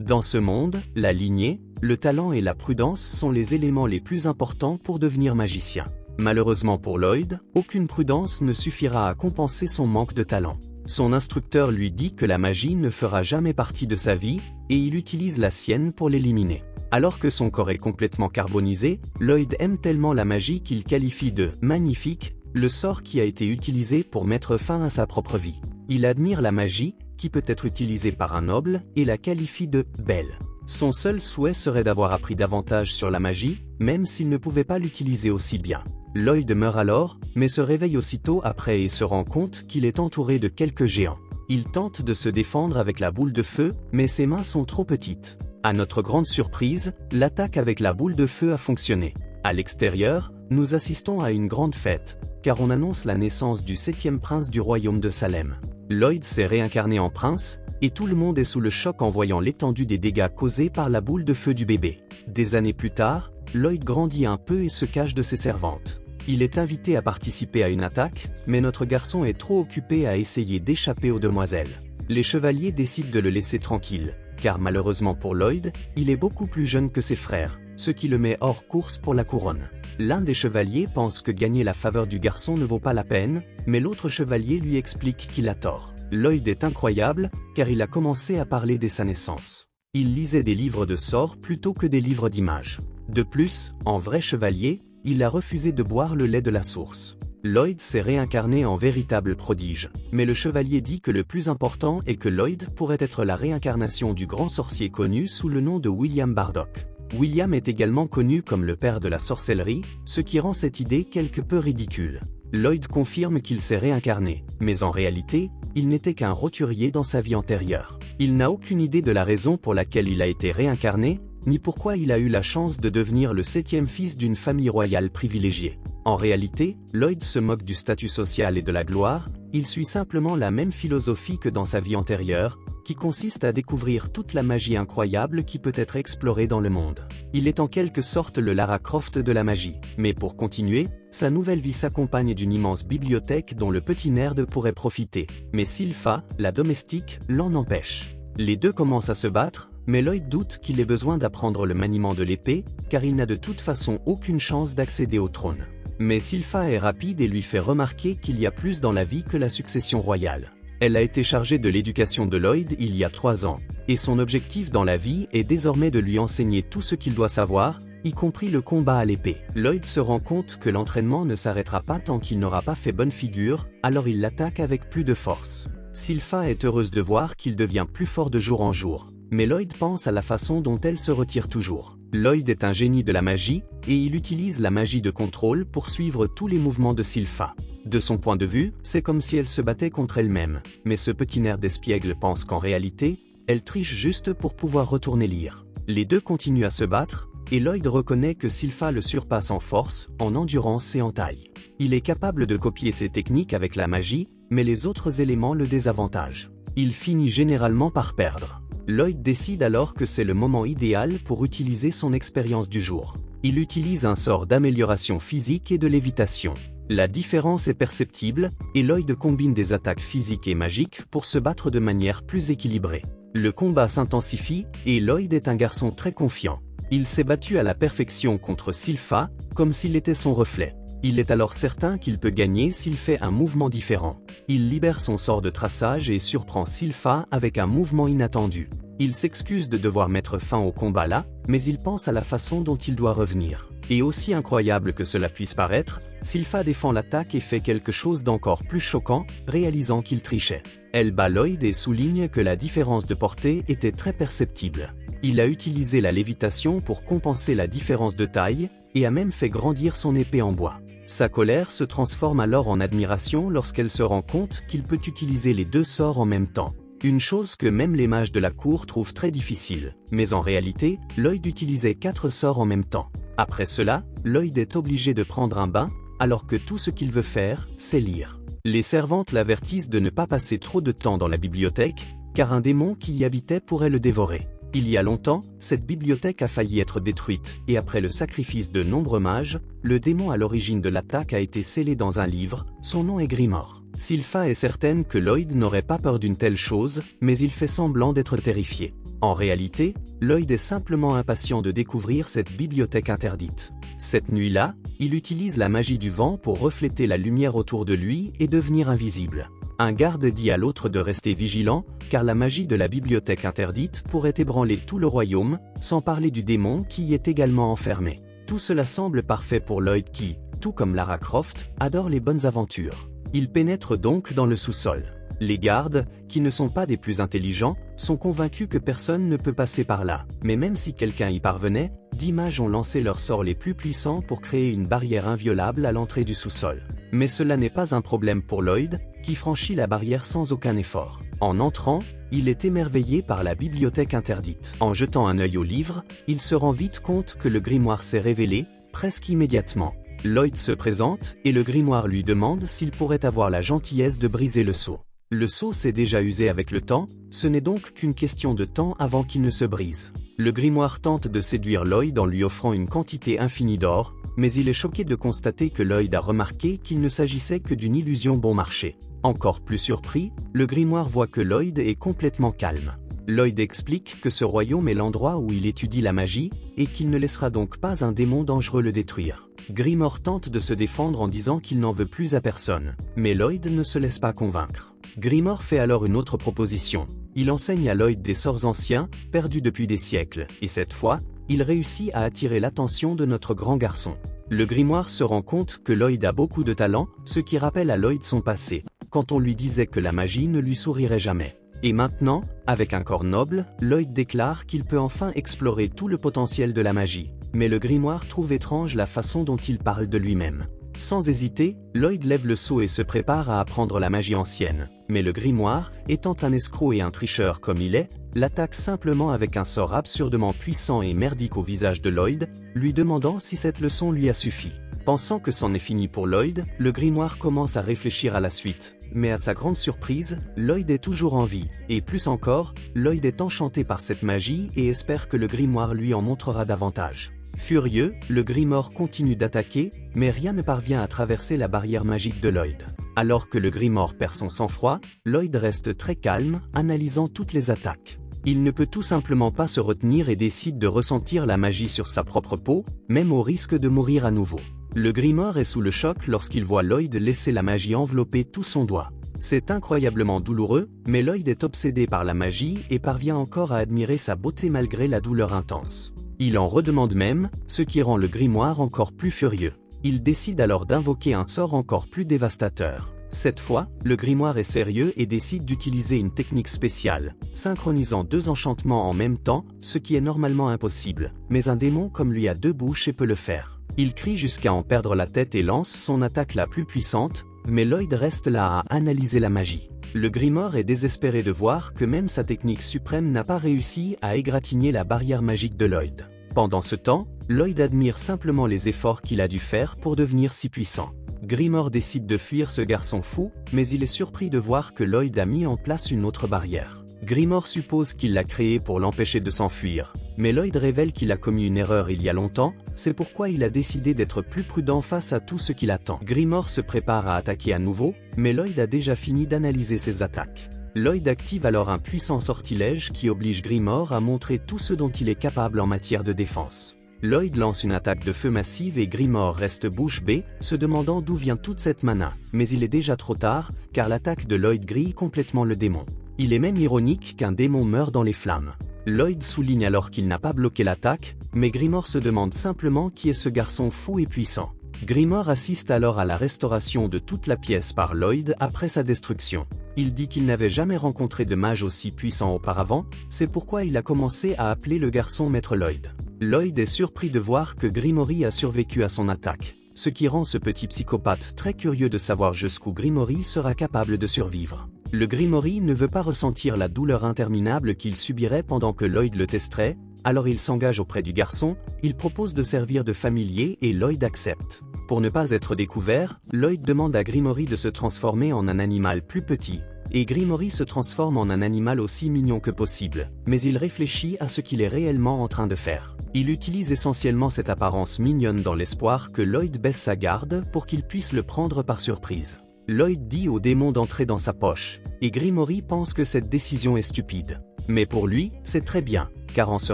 Dans ce monde, la lignée, le talent et la prudence sont les éléments les plus importants pour devenir magicien. Malheureusement pour Lloyd, aucune prudence ne suffira à compenser son manque de talent. Son instructeur lui dit que la magie ne fera jamais partie de sa vie, et il utilise la sienne pour l'éliminer. Alors que son corps est complètement carbonisé, Lloyd aime tellement la magie qu'il qualifie de « magnifique » le sort qui a été utilisé pour mettre fin à sa propre vie. Il admire la magie, qui peut être utilisée par un noble, et la qualifie de « belle ». Son seul souhait serait d'avoir appris davantage sur la magie, même s'il ne pouvait pas l'utiliser aussi bien. Lloyd meurt alors, mais se réveille aussitôt après et se rend compte qu'il est entouré de quelques géants. Il tente de se défendre avec la boule de feu, mais ses mains sont trop petites. À notre grande surprise, l'attaque avec la boule de feu a fonctionné. À l'extérieur, nous assistons à une grande fête, car on annonce la naissance du 7e prince du royaume de Salem. Lloyd s'est réincarné en prince, et tout le monde est sous le choc en voyant l'étendue des dégâts causés par la boule de feu du bébé. Des années plus tard, Lloyd grandit un peu et se cache de ses servantes. Il est invité à participer à une attaque, mais notre garçon est trop occupé à essayer d'échapper aux demoiselles. Les chevaliers décident de le laisser tranquille, car malheureusement pour Lloyd, il est beaucoup plus jeune que ses frères, ce qui le met hors course pour la couronne. L'un des chevaliers pense que gagner la faveur du garçon ne vaut pas la peine, mais l'autre chevalier lui explique qu'il a tort. Lloyd est incroyable, car il a commencé à parler dès sa naissance. Il lisait des livres de sorts plutôt que des livres d'images. De plus, en vrai chevalier, il a refusé de boire le lait de la source. Lloyd s'est réincarné en véritable prodige, mais le chevalier dit que le plus important est que Lloyd pourrait être la réincarnation du grand sorcier connu sous le nom de William Bardock. William est également connu comme le père de la sorcellerie, ce qui rend cette idée quelque peu ridicule. Lloyd confirme qu'il s'est réincarné, mais en réalité, il n'était qu'un roturier dans sa vie antérieure. Il n'a aucune idée de la raison pour laquelle il a été réincarné, ni pourquoi il a eu la chance de devenir le 7e fils d'une famille royale privilégiée. En réalité, Lloyd se moque du statut social et de la gloire, il suit simplement la même philosophie que dans sa vie antérieure, qui consiste à découvrir toute la magie incroyable qui peut être explorée dans le monde. Il est en quelque sorte le Lara Croft de la magie, mais pour continuer, sa nouvelle vie s'accompagne d'une immense bibliothèque dont le petit nerd pourrait profiter, mais Sylpha, la domestique, l'en empêche. Les deux commencent à se battre, mais Lloyd doute qu'il ait besoin d'apprendre le maniement de l'épée, car il n'a de toute façon aucune chance d'accéder au trône. Mais Sylpha est rapide et lui fait remarquer qu'il y a plus dans la vie que la succession royale. Elle a été chargée de l'éducation de Lloyd il y a 3 ans, et son objectif dans la vie est désormais de lui enseigner tout ce qu'il doit savoir, y compris le combat à l'épée. Lloyd se rend compte que l'entraînement ne s'arrêtera pas tant qu'il n'aura pas fait bonne figure, alors il l'attaque avec plus de force. Sylpha est heureuse de voir qu'il devient plus fort de jour en jour, mais Lloyd pense à la façon dont elle se retire toujours. Lloyd est un génie de la magie, et il utilise la magie de contrôle pour suivre tous les mouvements de Sylpha. De son point de vue, c'est comme si elle se battait contre elle-même, mais ce petit nerf d'espiègle pense qu'en réalité, elle triche juste pour pouvoir retourner lire. Les deux continuent à se battre, et Lloyd reconnaît que Sylpha le surpasse en force, en endurance et en taille. Il est capable de copier ses techniques avec la magie, mais les autres éléments le désavantagent. Il finit généralement par perdre. Lloyd décide alors que c'est le moment idéal pour utiliser son expérience du jour. Il utilise un sort d'amélioration physique et de lévitation. La différence est perceptible, et Lloyd combine des attaques physiques et magiques pour se battre de manière plus équilibrée. Le combat s'intensifie, et Lloyd est un garçon très confiant. Il s'est battu à la perfection contre Sylpha, comme s'il était son reflet. Il est alors certain qu'il peut gagner s'il fait un mouvement différent. Il libère son sort de traçage et surprend Sylpha avec un mouvement inattendu. Il s'excuse de devoir mettre fin au combat là, mais il pense à la façon dont il doit revenir. Et aussi incroyable que cela puisse paraître, Sylpha défend l'attaque et fait quelque chose d'encore plus choquant, réalisant qu'il trichait. Elle bat Lloyd et souligne que la différence de portée était très perceptible. Il a utilisé la lévitation pour compenser la différence de taille, et a même fait grandir son épée en bois. Sa colère se transforme alors en admiration lorsqu'elle se rend compte qu'il peut utiliser les deux sorts en même temps. Une chose que même les mages de la cour trouvent très difficile, mais en réalité, Lloyd utilisait 4 sorts en même temps. Après cela, Lloyd est obligé de prendre un bain, alors que tout ce qu'il veut faire, c'est lire. Les servantes l'avertissent de ne pas passer trop de temps dans la bibliothèque, car un démon qui y habitait pourrait le dévorer. Il y a longtemps, cette bibliothèque a failli être détruite, et après le sacrifice de nombreux mages, le démon à l'origine de l'attaque a été scellé dans un livre, son nom est Grimoire. Sylpha est certaine que Lloyd n'aurait pas peur d'une telle chose, mais il fait semblant d'être terrifié. En réalité, Lloyd est simplement impatient de découvrir cette bibliothèque interdite. Cette nuit-là, il utilise la magie du vent pour refléter la lumière autour de lui et devenir invisible. Un garde dit à l'autre de rester vigilant, car la magie de la bibliothèque interdite pourrait ébranler tout le royaume, sans parler du démon qui y est également enfermé. Tout cela semble parfait pour Lloyd qui, tout comme Lara Croft, adore les bonnes aventures. Il pénètre donc dans le sous-sol. Les gardes, qui ne sont pas des plus intelligents, sont convaincus que personne ne peut passer par là. Mais même si quelqu'un y parvenait, 10 mages ont lancé leurs sorts les plus puissants pour créer une barrière inviolable à l'entrée du sous-sol. Mais cela n'est pas un problème pour Lloyd, qui franchit la barrière sans aucun effort. En entrant, il est émerveillé par la bibliothèque interdite. En jetant un œil au livre, il se rend vite compte que le grimoire s'est révélé, presque immédiatement. Lloyd se présente, et le grimoire lui demande s'il pourrait avoir la gentillesse de briser le sceau. Le sceau s'est déjà usé avec le temps, ce n'est donc qu'une question de temps avant qu'il ne se brise. Le grimoire tente de séduire Lloyd en lui offrant une quantité infinie d'or, mais il est choqué de constater que Lloyd a remarqué qu'il ne s'agissait que d'une illusion bon marché. Encore plus surpris, le grimoire voit que Lloyd est complètement calme. Lloyd explique que ce royaume est l'endroit où il étudie la magie, et qu'il ne laissera donc pas un démon dangereux le détruire. Grimoire tente de se défendre en disant qu'il n'en veut plus à personne, mais Lloyd ne se laisse pas convaincre. Grimoire fait alors une autre proposition. Il enseigne à Lloyd des sorts anciens, perdus depuis des siècles, et cette fois, il réussit à attirer l'attention de notre grand garçon. Le grimoire se rend compte que Lloyd a beaucoup de talent, ce qui rappelle à Lloyd son passé, quand on lui disait que la magie ne lui sourirait jamais. Et maintenant, avec un corps noble, Lloyd déclare qu'il peut enfin explorer tout le potentiel de la magie. Mais le grimoire trouve étrange la façon dont il parle de lui-même. Sans hésiter, Lloyd lève le sceau et se prépare à apprendre la magie ancienne. Mais le grimoire, étant un escroc et un tricheur comme il est, l'attaque simplement avec un sort absurdement puissant et merdique au visage de Lloyd, lui demandant si cette leçon lui a suffi. Pensant que c'en est fini pour Lloyd, le grimoire commence à réfléchir à la suite. Mais à sa grande surprise, Lloyd est toujours en vie, et plus encore, Lloyd est enchanté par cette magie et espère que le grimoire lui en montrera davantage. Furieux, le grimoire continue d'attaquer, mais rien ne parvient à traverser la barrière magique de Lloyd. Alors que le grimoire perd son sang-froid, Lloyd reste très calme, analysant toutes les attaques. Il ne peut tout simplement pas se retenir et décide de ressentir la magie sur sa propre peau, même au risque de mourir à nouveau. Le grimoire est sous le choc lorsqu'il voit Lloyd laisser la magie envelopper tout son doigt. C'est incroyablement douloureux, mais Lloyd est obsédé par la magie et parvient encore à admirer sa beauté malgré la douleur intense. Il en redemande même, ce qui rend le grimoire encore plus furieux. Il décide alors d'invoquer un sort encore plus dévastateur. Cette fois, le grimoire est sérieux et décide d'utiliser une technique spéciale, synchronisant 2 enchantements en même temps, ce qui est normalement impossible, mais un démon comme lui a 2 bouches et peut le faire. Il crie jusqu'à en perdre la tête et lance son attaque la plus puissante, mais Lloyd reste là à analyser la magie. Le grimoire est désespéré de voir que même sa technique suprême n'a pas réussi à égratigner la barrière magique de Lloyd. Pendant ce temps, Lloyd admire simplement les efforts qu'il a dû faire pour devenir si puissant. Grimoire décide de fuir ce garçon fou, mais il est surpris de voir que Lloyd a mis en place une autre barrière. Grimoire suppose qu'il l'a créée pour l'empêcher de s'enfuir, mais Lloyd révèle qu'il a commis une erreur il y a longtemps, c'est pourquoi il a décidé d'être plus prudent face à tout ce qui l'attend. Grimoire se prépare à attaquer à nouveau, mais Lloyd a déjà fini d'analyser ses attaques. Lloyd active alors un puissant sortilège qui oblige Grimoire à montrer tout ce dont il est capable en matière de défense. Lloyd lance une attaque de feu massive et Grimoire reste bouche bée, se demandant d'où vient toute cette mana. Mais il est déjà trop tard, car l'attaque de Lloyd grille complètement le démon. Il est même ironique qu'un démon meure dans les flammes. Lloyd souligne alors qu'il n'a pas bloqué l'attaque, mais Grimoire se demande simplement qui est ce garçon fou et puissant. Grimoire assiste alors à la restauration de toute la pièce par Lloyd après sa destruction. Il dit qu'il n'avait jamais rencontré de mage aussi puissant auparavant, c'est pourquoi il a commencé à appeler le garçon Maître Lloyd. Lloyd est surpris de voir que Grimoire a survécu à son attaque, ce qui rend ce petit psychopathe très curieux de savoir jusqu'où Grimoire sera capable de survivre. Le Grimoire ne veut pas ressentir la douleur interminable qu'il subirait pendant que Lloyd le testerait, alors il s'engage auprès du garçon, il propose de servir de familier et Lloyd accepte. Pour ne pas être découvert, Lloyd demande à Grimoire de se transformer en un animal plus petit, et Grimoire se transforme en un animal aussi mignon que possible, mais il réfléchit à ce qu'il est réellement en train de faire. Il utilise essentiellement cette apparence mignonne dans l'espoir que Lloyd baisse sa garde pour qu'il puisse le prendre par surprise. Lloyd dit au démon d'entrer dans sa poche, et Grimoire pense que cette décision est stupide. Mais pour lui, c'est très bien, car en se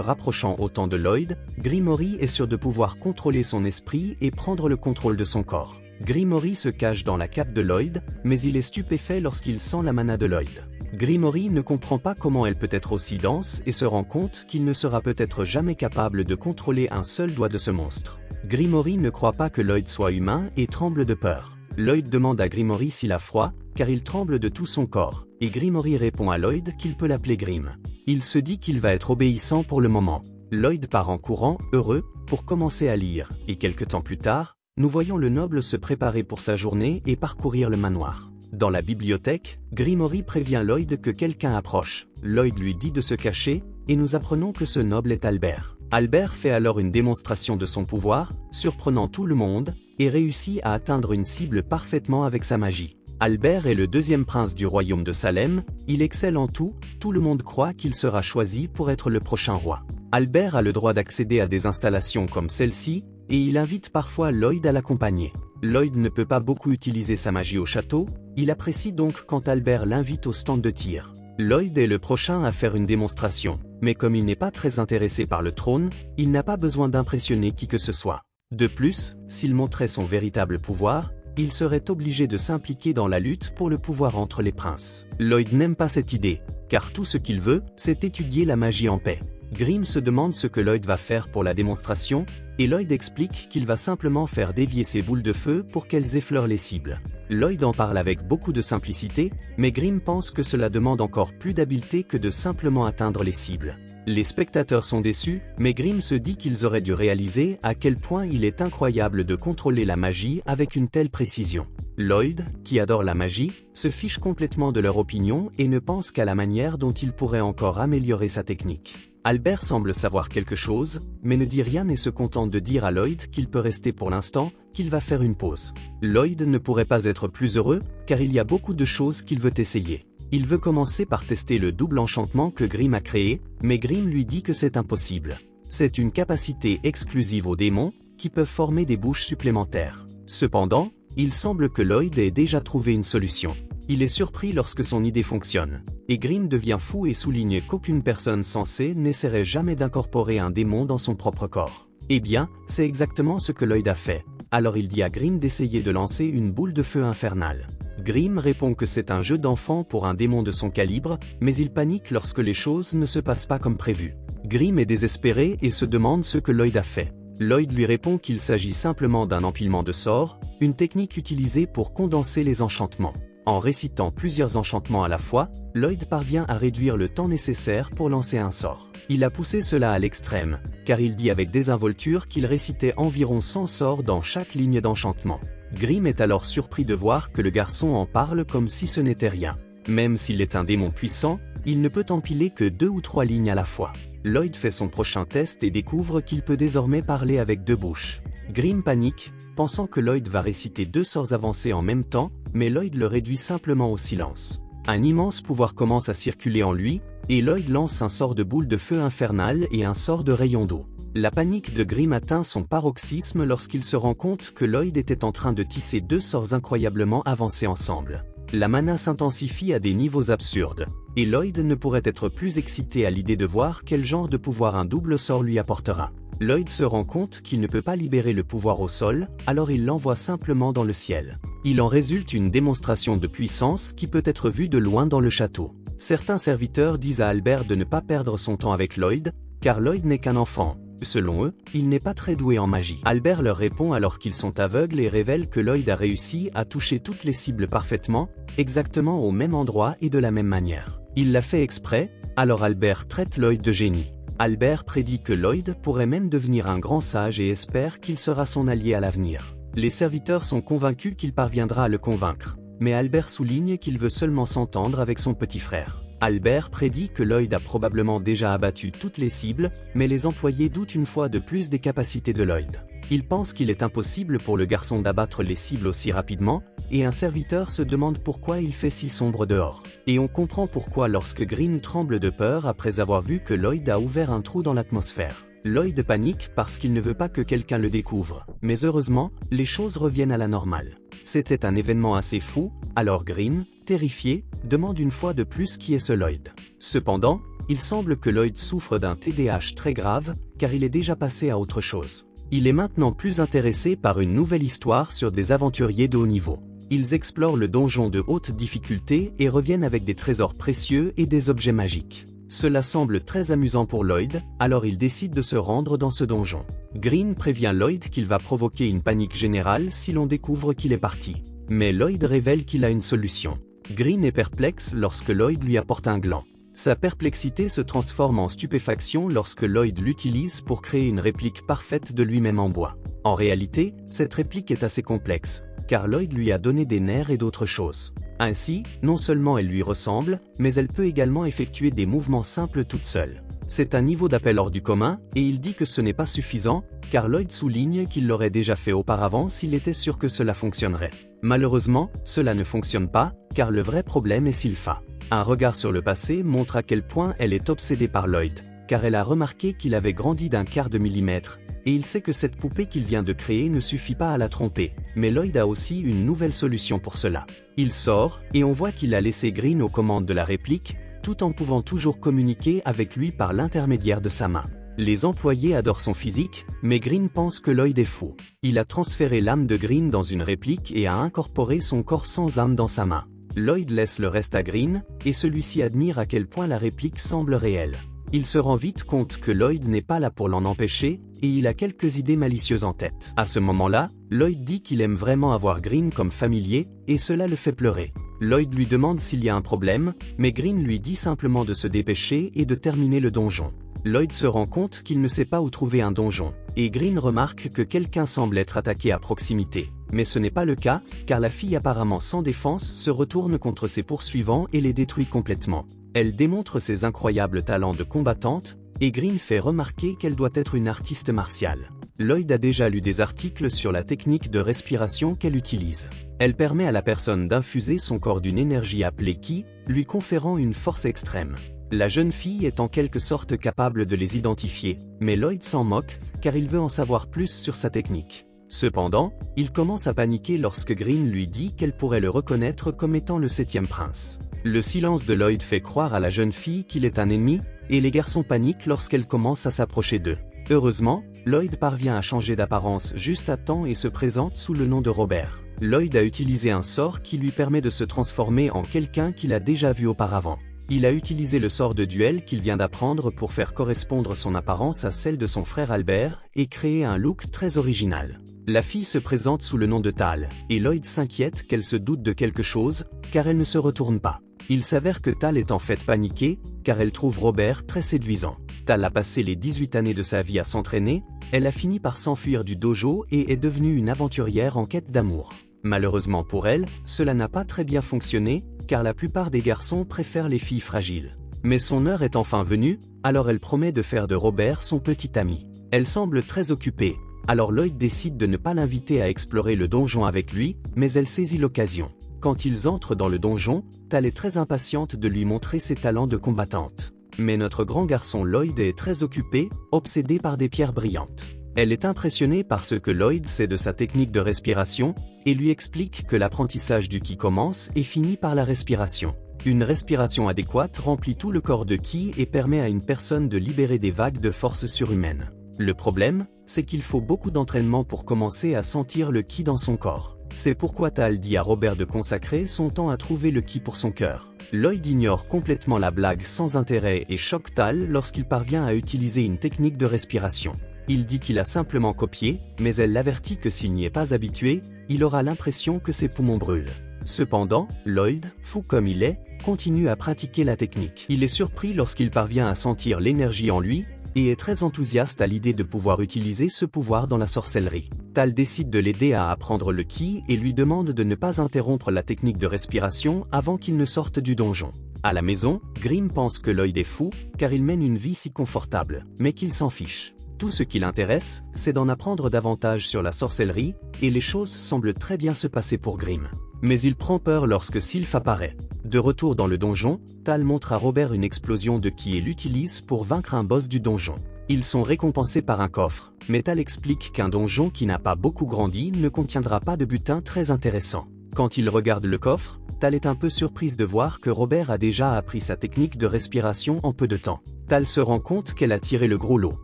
rapprochant autant de Lloyd, Grimory est sûr de pouvoir contrôler son esprit et prendre le contrôle de son corps. Grimory se cache dans la cape de Lloyd, mais il est stupéfait lorsqu'il sent la mana de Lloyd. Grimory ne comprend pas comment elle peut être aussi dense et se rend compte qu'il ne sera peut-être jamais capable de contrôler un seul doigt de ce monstre. Grimory ne croit pas que Lloyd soit humain et tremble de peur. Lloyd demande à Grimory s'il a froid, car il tremble de tout son corps, et Grimory répond à Lloyd qu'il peut l'appeler Grim. Il se dit qu'il va être obéissant pour le moment. Lloyd part en courant, heureux, pour commencer à lire, et quelque temps plus tard, nous voyons le noble se préparer pour sa journée et parcourir le manoir. Dans la bibliothèque, Grimory prévient Lloyd que quelqu'un approche. Lloyd lui dit de se cacher, et nous apprenons que ce noble est Albert. Albert fait alors une démonstration de son pouvoir, surprenant tout le monde, et réussit à atteindre une cible parfaitement avec sa magie. Albert est le deuxième prince du royaume de Salem, il excelle en tout le monde croit qu'il sera choisi pour être le prochain roi. Albert a le droit d'accéder à des installations comme celle-ci, et il invite parfois Lloyd à l'accompagner. Lloyd ne peut pas beaucoup utiliser sa magie au château, il apprécie donc quand Albert l'invite au stand de tir. Lloyd est le prochain à faire une démonstration, mais comme il n'est pas très intéressé par le trône, il n'a pas besoin d'impressionner qui que ce soit. De plus, s'il montrait son véritable pouvoir, il serait obligé de s'impliquer dans la lutte pour le pouvoir entre les princes. Lloyd n'aime pas cette idée, car tout ce qu'il veut, c'est étudier la magie en paix. Grim se demande ce que Lloyd va faire pour la démonstration, et Lloyd explique qu'il va simplement faire dévier ses boules de feu pour qu'elles effleurent les cibles. Lloyd en parle avec beaucoup de simplicité, mais Grim pense que cela demande encore plus d'habileté que de simplement atteindre les cibles. Les spectateurs sont déçus, mais Grim se dit qu'ils auraient dû réaliser à quel point il est incroyable de contrôler la magie avec une telle précision. Lloyd, qui adore la magie, se fiche complètement de leur opinion et ne pense qu'à la manière dont il pourrait encore améliorer sa technique. Albert semble savoir quelque chose, mais ne dit rien et se contente de dire à Lloyd qu'il peut rester pour l'instant, qu'il va faire une pause. Lloyd ne pourrait pas être plus heureux, car il y a beaucoup de choses qu'il veut essayer. Il veut commencer par tester le double enchantement que Grim a créé, mais Grim lui dit que c'est impossible. C'est une capacité exclusive aux démons, qui peuvent former des bouches supplémentaires. Cependant, il semble que Lloyd ait déjà trouvé une solution. Il est surpris lorsque son idée fonctionne, et Grim devient fou et souligne qu'aucune personne censée n'essaierait jamais d'incorporer un démon dans son propre corps. Eh bien, c'est exactement ce que Lloyd a fait. Alors il dit à Grim d'essayer de lancer une boule de feu infernale. Grim répond que c'est un jeu d'enfant pour un démon de son calibre, mais il panique lorsque les choses ne se passent pas comme prévu. Grim est désespéré et se demande ce que Lloyd a fait. Lloyd lui répond qu'il s'agit simplement d'un empilement de sorts, une technique utilisée pour condenser les enchantements. En récitant plusieurs enchantements à la fois, Lloyd parvient à réduire le temps nécessaire pour lancer un sort. Il a poussé cela à l'extrême, car il dit avec désinvolture qu'il récitait environ 100 sorts dans chaque ligne d'enchantement. Grim est alors surpris de voir que le garçon en parle comme si ce n'était rien. Même s'il est un démon puissant, il ne peut empiler que 2 ou 3 lignes à la fois. Lloyd fait son prochain test et découvre qu'il peut désormais parler avec 2 bouches. Grim panique, pensant que Lloyd va réciter 2 sorts avancés en même temps, mais Lloyd le réduit simplement au silence. Un immense pouvoir commence à circuler en lui, et Lloyd lance un sort de boule de feu infernale et un sort de rayon d'eau. La panique de Grim atteint son paroxysme lorsqu'il se rend compte que Lloyd était en train de tisser 2 sorts incroyablement avancés ensemble. La mana s'intensifie à des niveaux absurdes, et Lloyd ne pourrait être plus excité à l'idée de voir quel genre de pouvoir un double sort lui apportera. Lloyd se rend compte qu'il ne peut pas libérer le pouvoir au sol, alors il l'envoie simplement dans le ciel. Il en résulte une démonstration de puissance qui peut être vue de loin dans le château. Certains serviteurs disent à Albert de ne pas perdre son temps avec Lloyd, car Lloyd n'est qu'un enfant. Selon eux, il n'est pas très doué en magie. Albert leur répond alors qu'ils sont aveugles et révèle que Lloyd a réussi à toucher toutes les cibles parfaitement, exactement au même endroit et de la même manière. Il l'a fait exprès, alors Albert traite Lloyd de génie. Albert prédit que Lloyd pourrait même devenir un grand sage et espère qu'il sera son allié à l'avenir. Les serviteurs sont convaincus qu'il parviendra à le convaincre, mais Albert souligne qu'il veut seulement s'entendre avec son petit frère. Albert prédit que Lloyd a probablement déjà abattu toutes les cibles, mais les employés doutent une fois de plus des capacités de Lloyd. Ils pensent qu'il est impossible pour le garçon d'abattre les cibles aussi rapidement, et un serviteur se demande pourquoi il fait si sombre dehors. Et on comprend pourquoi lorsque Grim tremble de peur après avoir vu que Lloyd a ouvert un trou dans l'atmosphère. Lloyd panique parce qu'il ne veut pas que quelqu'un le découvre, mais heureusement, les choses reviennent à la normale. C'était un événement assez fou, alors Grim, terrifié, demande une fois de plus qui est ce Lloyd. Cependant, il semble que Lloyd souffre d'un TDAH très grave, car il est déjà passé à autre chose. Il est maintenant plus intéressé par une nouvelle histoire sur des aventuriers de haut niveau. Ils explorent le donjon de haute difficulté et reviennent avec des trésors précieux et des objets magiques. Cela semble très amusant pour Lloyd, alors il décide de se rendre dans ce donjon. Green prévient Lloyd qu'il va provoquer une panique générale si l'on découvre qu'il est parti. Mais Lloyd révèle qu'il a une solution. Green est perplexe lorsque Lloyd lui apporte un gland. Sa perplexité se transforme en stupéfaction lorsque Lloyd l'utilise pour créer une réplique parfaite de lui-même en bois. En réalité, cette réplique est assez complexe, car Lloyd lui a donné des nerfs et d'autres choses. Ainsi, non seulement elle lui ressemble, mais elle peut également effectuer des mouvements simples toute seule. C'est un niveau d'appel hors du commun, et il dit que ce n'est pas suffisant, car Lloyd souligne qu'il l'aurait déjà fait auparavant s'il était sûr que cela fonctionnerait. Malheureusement, cela ne fonctionne pas, car le vrai problème est Sylpha. Un regard sur le passé montre à quel point elle est obsédée par Lloyd, car elle a remarqué qu'il avait grandi d'un quart de millimètre, et il sait que cette poupée qu'il vient de créer ne suffit pas à la tromper. Mais Lloyd a aussi une nouvelle solution pour cela. Il sort, et on voit qu'il a laissé Green aux commandes de la réplique, tout en pouvant toujours communiquer avec lui par l'intermédiaire de sa main. Les employés adorent son physique, mais Green pense que Lloyd est fou. Il a transféré l'âme de Green dans une réplique et a incorporé son corps sans âme dans sa main. Lloyd laisse le reste à Green, et celui-ci admire à quel point la réplique semble réelle. Il se rend vite compte que Lloyd n'est pas là pour l'en empêcher, et il a quelques idées malicieuses en tête. À ce moment-là, Lloyd dit qu'il aime vraiment avoir Green comme familier, et cela le fait pleurer. Lloyd lui demande s'il y a un problème, mais Green lui dit simplement de se dépêcher et de terminer le donjon. Lloyd se rend compte qu'il ne sait pas où trouver un donjon, et Green remarque que quelqu'un semble être attaqué à proximité. Mais ce n'est pas le cas, car la fille apparemment sans défense se retourne contre ses poursuivants et les détruit complètement. Elle démontre ses incroyables talents de combattante, et Green fait remarquer qu'elle doit être une artiste martiale. Lloyd a déjà lu des articles sur la technique de respiration qu'elle utilise. Elle permet à la personne d'infuser son corps d'une énergie appelée Ki, lui conférant une force extrême. La jeune fille est en quelque sorte capable de les identifier, mais Lloyd s'en moque, car il veut en savoir plus sur sa technique. Cependant, il commence à paniquer lorsque Green lui dit qu'elle pourrait le reconnaître comme étant le 7e prince. Le silence de Lloyd fait croire à la jeune fille qu'il est un ennemi, et les garçons paniquent lorsqu'elle commence à s'approcher d'eux. Heureusement, Lloyd parvient à changer d'apparence juste à temps et se présente sous le nom de Robert. Lloyd a utilisé un sort qui lui permet de se transformer en quelqu'un qu'il a déjà vu auparavant. Il a utilisé le sort de duel qu'il vient d'apprendre pour faire correspondre son apparence à celle de son frère Albert et créer un look très original. La fille se présente sous le nom de Tal, et Lloyd s'inquiète qu'elle se doute de quelque chose, car elle ne se retourne pas. Il s'avère que Tal est en fait paniquée, car elle trouve Robert très séduisant. Tal a passé les 18 années de sa vie à s'entraîner, elle a fini par s'enfuir du dojo et est devenue une aventurière en quête d'amour. Malheureusement pour elle, cela n'a pas très bien fonctionné, car la plupart des garçons préfèrent les filles fragiles. Mais son heure est enfin venue, alors elle promet de faire de Robert son petit ami. Elle semble très occupée, alors Lloyd décide de ne pas l'inviter à explorer le donjon avec lui, mais elle saisit l'occasion. Quand ils entrent dans le donjon, Tal est très impatiente de lui montrer ses talents de combattante. Mais notre grand garçon Lloyd est très occupé, obsédé par des pierres brillantes. Elle est impressionnée par ce que Lloyd sait de sa technique de respiration, et lui explique que l'apprentissage du Ki commence et finit par la respiration. Une respiration adéquate remplit tout le corps de Ki et permet à une personne de libérer des vagues de force surhumaine. Le problème, c'est qu'il faut beaucoup d'entraînement pour commencer à sentir le Ki dans son corps. C'est pourquoi Tal dit à Robert de consacrer son temps à trouver le Ki pour son cœur. Lloyd ignore complètement la blague sans intérêt et choque Tal lorsqu'il parvient à utiliser une technique de respiration. Il dit qu'il a simplement copié, mais elle l'avertit que s'il n'y est pas habitué, il aura l'impression que ses poumons brûlent. Cependant, Lloyd, fou comme il est, continue à pratiquer la technique. Il est surpris lorsqu'il parvient à sentir l'énergie en lui, et est très enthousiaste à l'idée de pouvoir utiliser ce pouvoir dans la sorcellerie. Tal décide de l'aider à apprendre le Ki et lui demande de ne pas interrompre la technique de respiration avant qu'il ne sorte du donjon. À la maison, Green pense que Lloyd est fou, car il mène une vie si confortable, mais qu'il s'en fiche. Tout ce qui l'intéresse, c'est d'en apprendre davantage sur la sorcellerie, et les choses semblent très bien se passer pour Grimm. Mais il prend peur lorsque Sylph apparaît. De retour dans le donjon, Tal montre à Robert une explosion de Ki et l'utilise pour vaincre un boss du donjon. Ils sont récompensés par un coffre, mais Tal explique qu'un donjon qui n'a pas beaucoup grandi ne contiendra pas de butin très intéressant. Quand il regarde le coffre, Tal est un peu surprise de voir que Robert a déjà appris sa technique de respiration en peu de temps. Tal se rend compte qu'elle a tiré le gros lot.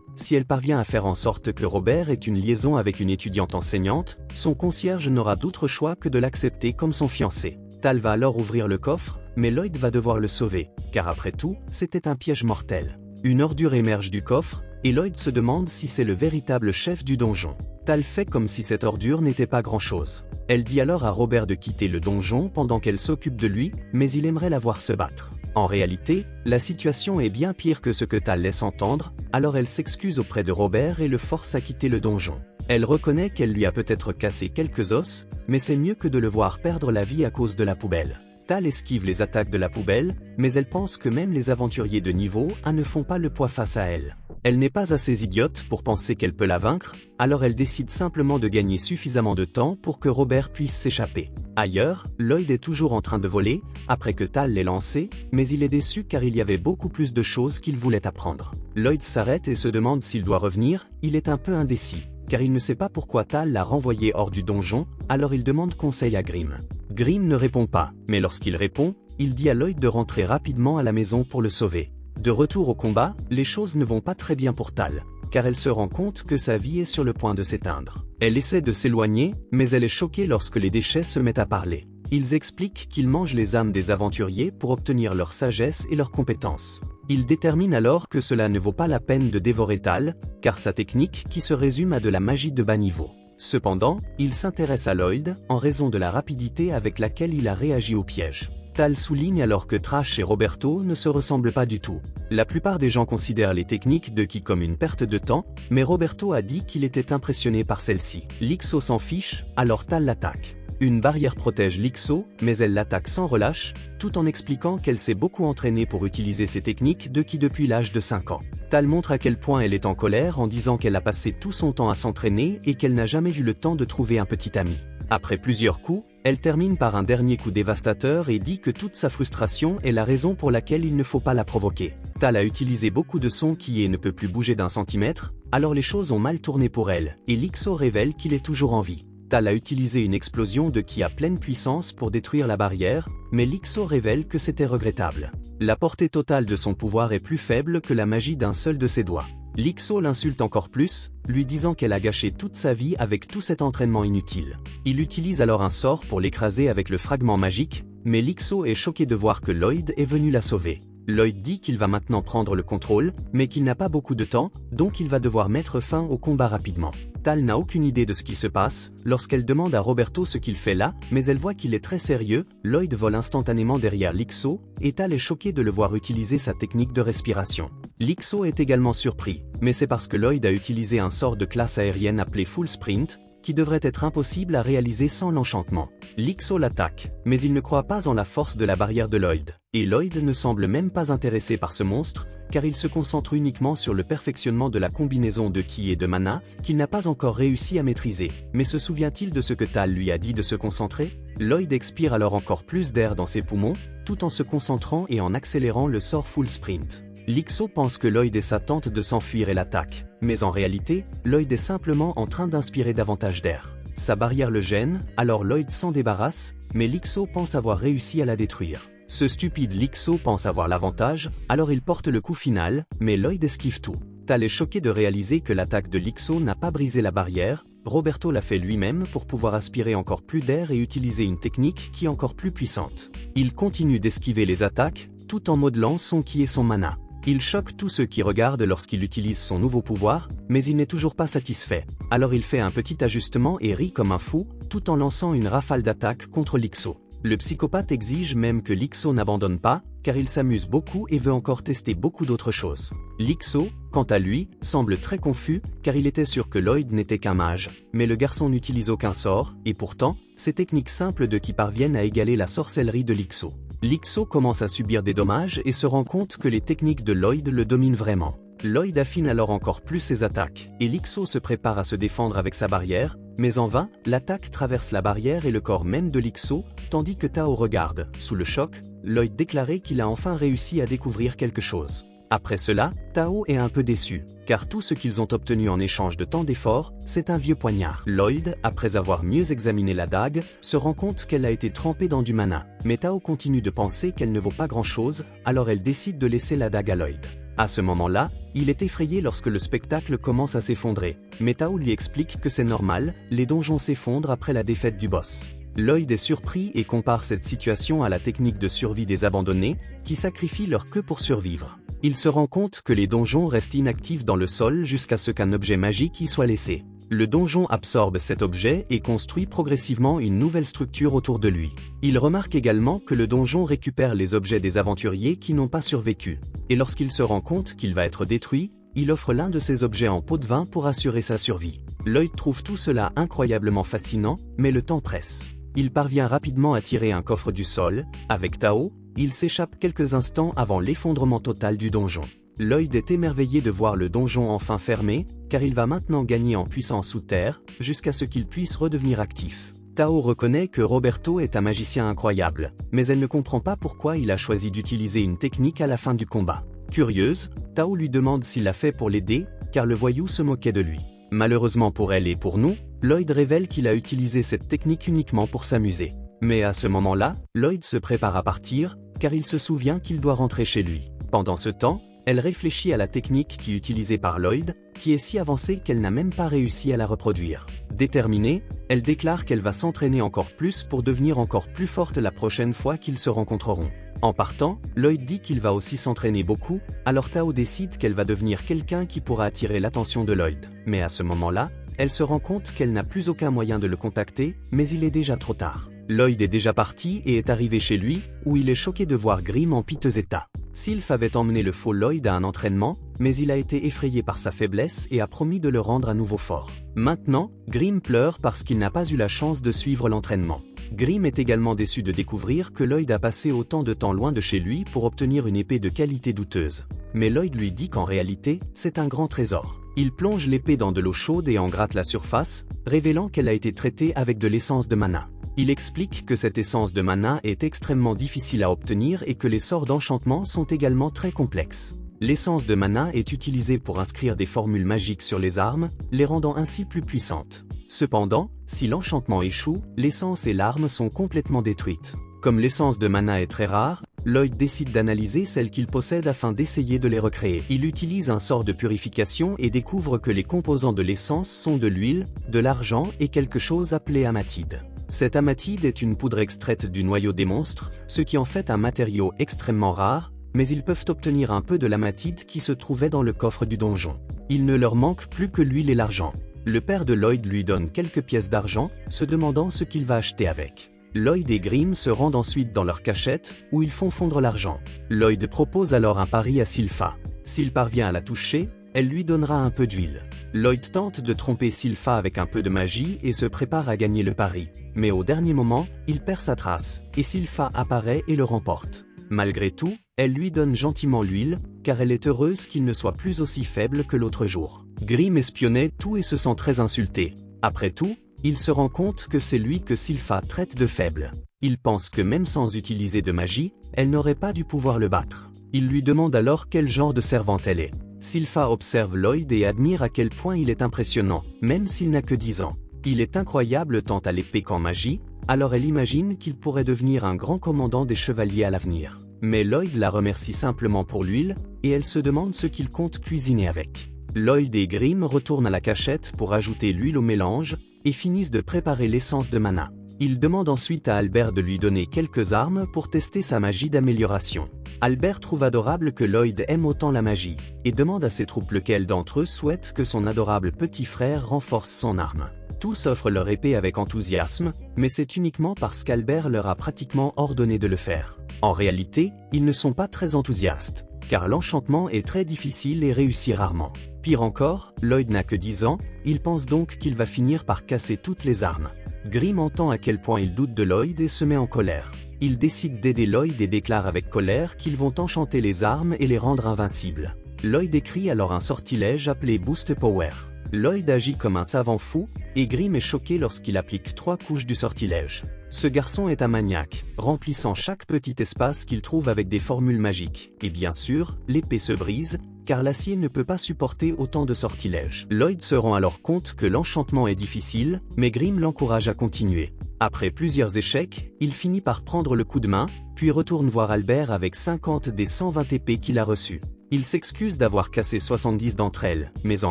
Si elle parvient à faire en sorte que Robert ait une liaison avec une étudiante enseignante, son concierge n'aura d'autre choix que de l'accepter comme son fiancé. Tal va alors ouvrir le coffre, mais Lloyd va devoir le sauver, car après tout, c'était un piège mortel. Une ordure émerge du coffre, et Lloyd se demande si c'est le véritable chef du donjon. Tal fait comme si cette ordure n'était pas grand-chose. Elle dit alors à Robert de quitter le donjon pendant qu'elle s'occupe de lui, mais il aimerait la voir se battre. En réalité, la situation est bien pire que ce que Tal laisse entendre, alors elle s'excuse auprès de Robert et le force à quitter le donjon. Elle reconnaît qu'elle lui a peut-être cassé quelques os, mais c'est mieux que de le voir perdre la vie à cause de la poubelle. Tal esquive les attaques de la poubelle, mais elle pense que même les aventuriers de niveau 1 ne font pas le poids face à elle. Elle n'est pas assez idiote pour penser qu'elle peut la vaincre, alors elle décide simplement de gagner suffisamment de temps pour que Robert puisse s'échapper. Ailleurs, Lloyd est toujours en train de voler, après que Tal l'ait lancé, mais il est déçu car il y avait beaucoup plus de choses qu'il voulait apprendre. Lloyd s'arrête et se demande s'il doit revenir, il est un peu indécis, car il ne sait pas pourquoi Tal l'a renvoyé hors du donjon, alors il demande conseil à Grimm. Grimm ne répond pas, mais lorsqu'il répond, il dit à Lloyd de rentrer rapidement à la maison pour le sauver. De retour au combat, les choses ne vont pas très bien pour Tal, car elle se rend compte que sa vie est sur le point de s'éteindre. Elle essaie de s'éloigner, mais elle est choquée lorsque les déchets se mettent à parler. Ils expliquent qu'ils mangent les âmes des aventuriers pour obtenir leur sagesse et leurs compétences. Ils déterminent alors que cela ne vaut pas la peine de dévorer Tal, car sa technique qui se résume à de la magie de bas niveau. Cependant, il s'intéresse à Lloyd, en raison de la rapidité avec laquelle il a réagi au piège. Tal souligne alors que Trash et Roberto ne se ressemblent pas du tout. La plupart des gens considèrent les techniques de Ki comme une perte de temps, mais Roberto a dit qu'il était impressionné par celle-ci. Lixo s'en fiche, alors Tal l'attaque. Une barrière protège Lixo, mais elle l'attaque sans relâche, tout en expliquant qu'elle s'est beaucoup entraînée pour utiliser ces techniques de Ki depuis l'âge de 5 ans. Tal montre à quel point elle est en colère en disant qu'elle a passé tout son temps à s'entraîner et qu'elle n'a jamais eu le temps de trouver un petit ami. Après plusieurs coups, elle termine par un dernier coup dévastateur et dit que toute sa frustration est la raison pour laquelle il ne faut pas la provoquer. Tal a utilisé beaucoup de son Ki et ne peut plus bouger d'un centimètre, alors les choses ont mal tourné pour elle, et Lixo révèle qu'il est toujours en vie. Tal a utilisé une explosion de Ki à pleine puissance pour détruire la barrière, mais Lixo révèle que c'était regrettable. La portée totale de son pouvoir est plus faible que la magie d'un seul de ses doigts. Lixo l'insulte encore plus, lui disant qu'elle a gâché toute sa vie avec tout cet entraînement inutile. Il utilise alors un sort pour l'écraser avec le fragment magique, mais Lixo est choqué de voir que Lloyd est venu la sauver. Lloyd dit qu'il va maintenant prendre le contrôle, mais qu'il n'a pas beaucoup de temps, donc il va devoir mettre fin au combat rapidement. Tal n'a aucune idée de ce qui se passe, lorsqu'elle demande à Roberto ce qu'il fait là, mais elle voit qu'il est très sérieux. Lloyd vole instantanément derrière Lixo, et Tal est choqué de le voir utiliser sa technique de respiration. Lixo est également surpris, mais c'est parce que Lloyd a utilisé un sort de classe aérienne appelé Full Sprint, qui devrait être impossible à réaliser sans l'enchantement. Lixo l'attaque, mais il ne croit pas en la force de la barrière de Lloyd. Et Lloyd ne semble même pas intéressé par ce monstre, car il se concentre uniquement sur le perfectionnement de la combinaison de Ki et de mana, qu'il n'a pas encore réussi à maîtriser. Mais se souvient-il de ce que Tal lui a dit de se concentrer? Lloyd expire alors encore plus d'air dans ses poumons, tout en se concentrant et en accélérant le sort Full Sprint. Lixo pense que Lloyd et sa tente de s'enfuir et l'attaque, mais en réalité, Lloyd est simplement en train d'inspirer davantage d'air. Sa barrière le gêne, alors Lloyd s'en débarrasse, mais Lixo pense avoir réussi à la détruire. Ce stupide Lixo pense avoir l'avantage, alors il porte le coup final, mais Lloyd esquive tout. Tal est choqué de réaliser que l'attaque de Lixo n'a pas brisé la barrière, Roberto l'a fait lui-même pour pouvoir aspirer encore plus d'air et utiliser une technique qui est encore plus puissante. Il continue d'esquiver les attaques, tout en modelant son Ki et son mana. Il choque tous ceux qui regardent lorsqu'il utilise son nouveau pouvoir, mais il n'est toujours pas satisfait. Alors il fait un petit ajustement et rit comme un fou, tout en lançant une rafale d'attaque contre Lixo. Le psychopathe exige même que Lixo n'abandonne pas, car il s'amuse beaucoup et veut encore tester beaucoup d'autres choses. Lixo, quant à lui, semble très confus, car il était sûr que Lloyd n'était qu'un mage, mais le garçon n'utilise aucun sort, et pourtant, ces techniques simples de Ki parviennent à égaler la sorcellerie de Lixo. Lixo commence à subir des dommages et se rend compte que les techniques de Lloyd le dominent vraiment. Lloyd affine alors encore plus ses attaques, et Lixo se prépare à se défendre avec sa barrière, mais en vain, l'attaque traverse la barrière et le corps même de Lixo, tandis que Tao regarde. Sous le choc, Lloyd déclarait qu'il a enfin réussi à découvrir quelque chose. Après cela, Tao est un peu déçu, car tout ce qu'ils ont obtenu en échange de tant d'efforts, c'est un vieux poignard. Lloyd, après avoir mieux examiné la dague, se rend compte qu'elle a été trempée dans du mana. Mais Tao continue de penser qu'elle ne vaut pas grand-chose, alors elle décide de laisser la dague à Lloyd. À ce moment-là, il est effrayé lorsque le spectacle commence à s'effondrer, mais Tao lui explique que c'est normal, les donjons s'effondrent après la défaite du boss. Lloyd est surpris et compare cette situation à la technique de survie des abandonnés, qui sacrifient leur queue pour survivre. Il se rend compte que les donjons restent inactifs dans le sol jusqu'à ce qu'un objet magique y soit laissé. Le donjon absorbe cet objet et construit progressivement une nouvelle structure autour de lui. Il remarque également que le donjon récupère les objets des aventuriers qui n'ont pas survécu. Et lorsqu'il se rend compte qu'il va être détruit, il offre l'un de ces objets en pot de vin pour assurer sa survie. Lloyd trouve tout cela incroyablement fascinant, mais le temps presse. Il parvient rapidement à tirer un coffre du sol. Avec Tao, il s'échappe quelques instants avant l'effondrement total du donjon. Lloyd est émerveillé de voir le donjon enfin fermé, car il va maintenant gagner en puissance sous terre, jusqu'à ce qu'il puisse redevenir actif. Tao reconnaît que Roberto est un magicien incroyable, mais elle ne comprend pas pourquoi il a choisi d'utiliser une technique à la fin du combat. Curieuse, Tao lui demande s'il l'a fait pour l'aider, car le voyou se moquait de lui. Malheureusement pour elle et pour nous, Lloyd révèle qu'il a utilisé cette technique uniquement pour s'amuser. Mais à ce moment-là, Lloyd se prépare à partir, car il se souvient qu'il doit rentrer chez lui. Pendant ce temps, elle réfléchit à la technique qui est utilisée par Lloyd, qui est si avancée qu'elle n'a même pas réussi à la reproduire. Déterminée, elle déclare qu'elle va s'entraîner encore plus pour devenir encore plus forte la prochaine fois qu'ils se rencontreront. En partant, Lloyd dit qu'il va aussi s'entraîner beaucoup, alors Tao décide qu'elle va devenir quelqu'un qui pourra attirer l'attention de Lloyd. Mais à ce moment-là, elle se rend compte qu'elle n'a plus aucun moyen de le contacter, mais il est déjà trop tard. Lloyd est déjà parti et est arrivé chez lui, où il est choqué de voir Grimm en piteux état. Sylph avait emmené le faux Lloyd à un entraînement, mais il a été effrayé par sa faiblesse et a promis de le rendre à nouveau fort. Maintenant, Grimm pleure parce qu'il n'a pas eu la chance de suivre l'entraînement. Grimm est également déçu de découvrir que Lloyd a passé autant de temps loin de chez lui pour obtenir une épée de qualité douteuse. Mais Lloyd lui dit qu'en réalité, c'est un grand trésor. Il plonge l'épée dans de l'eau chaude et en gratte la surface, révélant qu'elle a été traitée avec de l'essence de mana. Il explique que cette essence de mana est extrêmement difficile à obtenir et que les sorts d'enchantement sont également très complexes. L'essence de mana est utilisée pour inscrire des formules magiques sur les armes, les rendant ainsi plus puissantes. Cependant, si l'enchantement échoue, l'essence et l'arme sont complètement détruites. Comme l'essence de mana est très rare, Lloyd décide d'analyser celle qu'il possède afin d'essayer de les recréer. Il utilise un sort de purification et découvre que les composants de l'essence sont de l'huile, de l'argent et quelque chose appelé amatide. Cette amatide est une poudre extraite du noyau des monstres, ce qui en fait un matériau extrêmement rare, mais ils peuvent obtenir un peu de l'amatide qui se trouvait dans le coffre du donjon. Il ne leur manque plus que l'huile et l'argent. Le père de Lloyd lui donne quelques pièces d'argent, se demandant ce qu'il va acheter avec. Lloyd et Grimm se rendent ensuite dans leur cachette, où ils font fondre l'argent. Lloyd propose alors un pari à Sylpha. S'il parvient à la toucher, elle lui donnera un peu d'huile. Lloyd tente de tromper Sylpha avec un peu de magie et se prépare à gagner le pari. Mais au dernier moment, il perd sa trace, et Sylpha apparaît et le remporte. Malgré tout, elle lui donne gentiment l'huile, car elle est heureuse qu'il ne soit plus aussi faible que l'autre jour. Grimm espionnait tout et se sent très insulté. Après tout, il se rend compte que c'est lui que Sylpha traite de faible. Il pense que même sans utiliser de magie, elle n'aurait pas dû pouvoir le battre. Il lui demande alors quel genre de servante elle est. Sylpha observe Lloyd et admire à quel point il est impressionnant, même s'il n'a que 10 ans. Il est incroyable tant à l'épée qu'en magie, alors elle imagine qu'il pourrait devenir un grand commandant des chevaliers à l'avenir. Mais Lloyd la remercie simplement pour l'huile, et elle se demande ce qu'il compte cuisiner avec. Lloyd et Grimm retournent à la cachette pour ajouter l'huile au mélange, et finissent de préparer l'essence de mana. Il demande ensuite à Albert de lui donner quelques armes pour tester sa magie d'amélioration. Albert trouve adorable que Lloyd aime autant la magie, et demande à ses troupes lequel d'entre eux souhaite que son adorable petit frère renforce son arme. Tous offrent leur épée avec enthousiasme, mais c'est uniquement parce qu'Albert leur a pratiquement ordonné de le faire. En réalité, ils ne sont pas très enthousiastes, car l'enchantement est très difficile et réussit rarement. Pire encore, Lloyd n'a que 10 ans, il pense donc qu'il va finir par casser toutes les armes. Grimm entend à quel point il doute de Lloyd et se met en colère. Il décide d'aider Lloyd et déclare avec colère qu'ils vont enchanter les armes et les rendre invincibles. Lloyd écrit alors un sortilège appelé Boost Power. Lloyd agit comme un savant fou, et Grimm est choqué lorsqu'il applique 3 couches du sortilège. Ce garçon est un maniaque, remplissant chaque petit espace qu'il trouve avec des formules magiques. Et bien sûr, l'épée se brise, car l'acier ne peut pas supporter autant de sortilèges. Lloyd se rend alors compte que l'enchantement est difficile, mais Grimm l'encourage à continuer. Après plusieurs échecs, il finit par prendre le coup de main, puis retourne voir Albert avec 50 des 120 épées qu'il a reçues. Il s'excuse d'avoir cassé 70 d'entre elles, mais en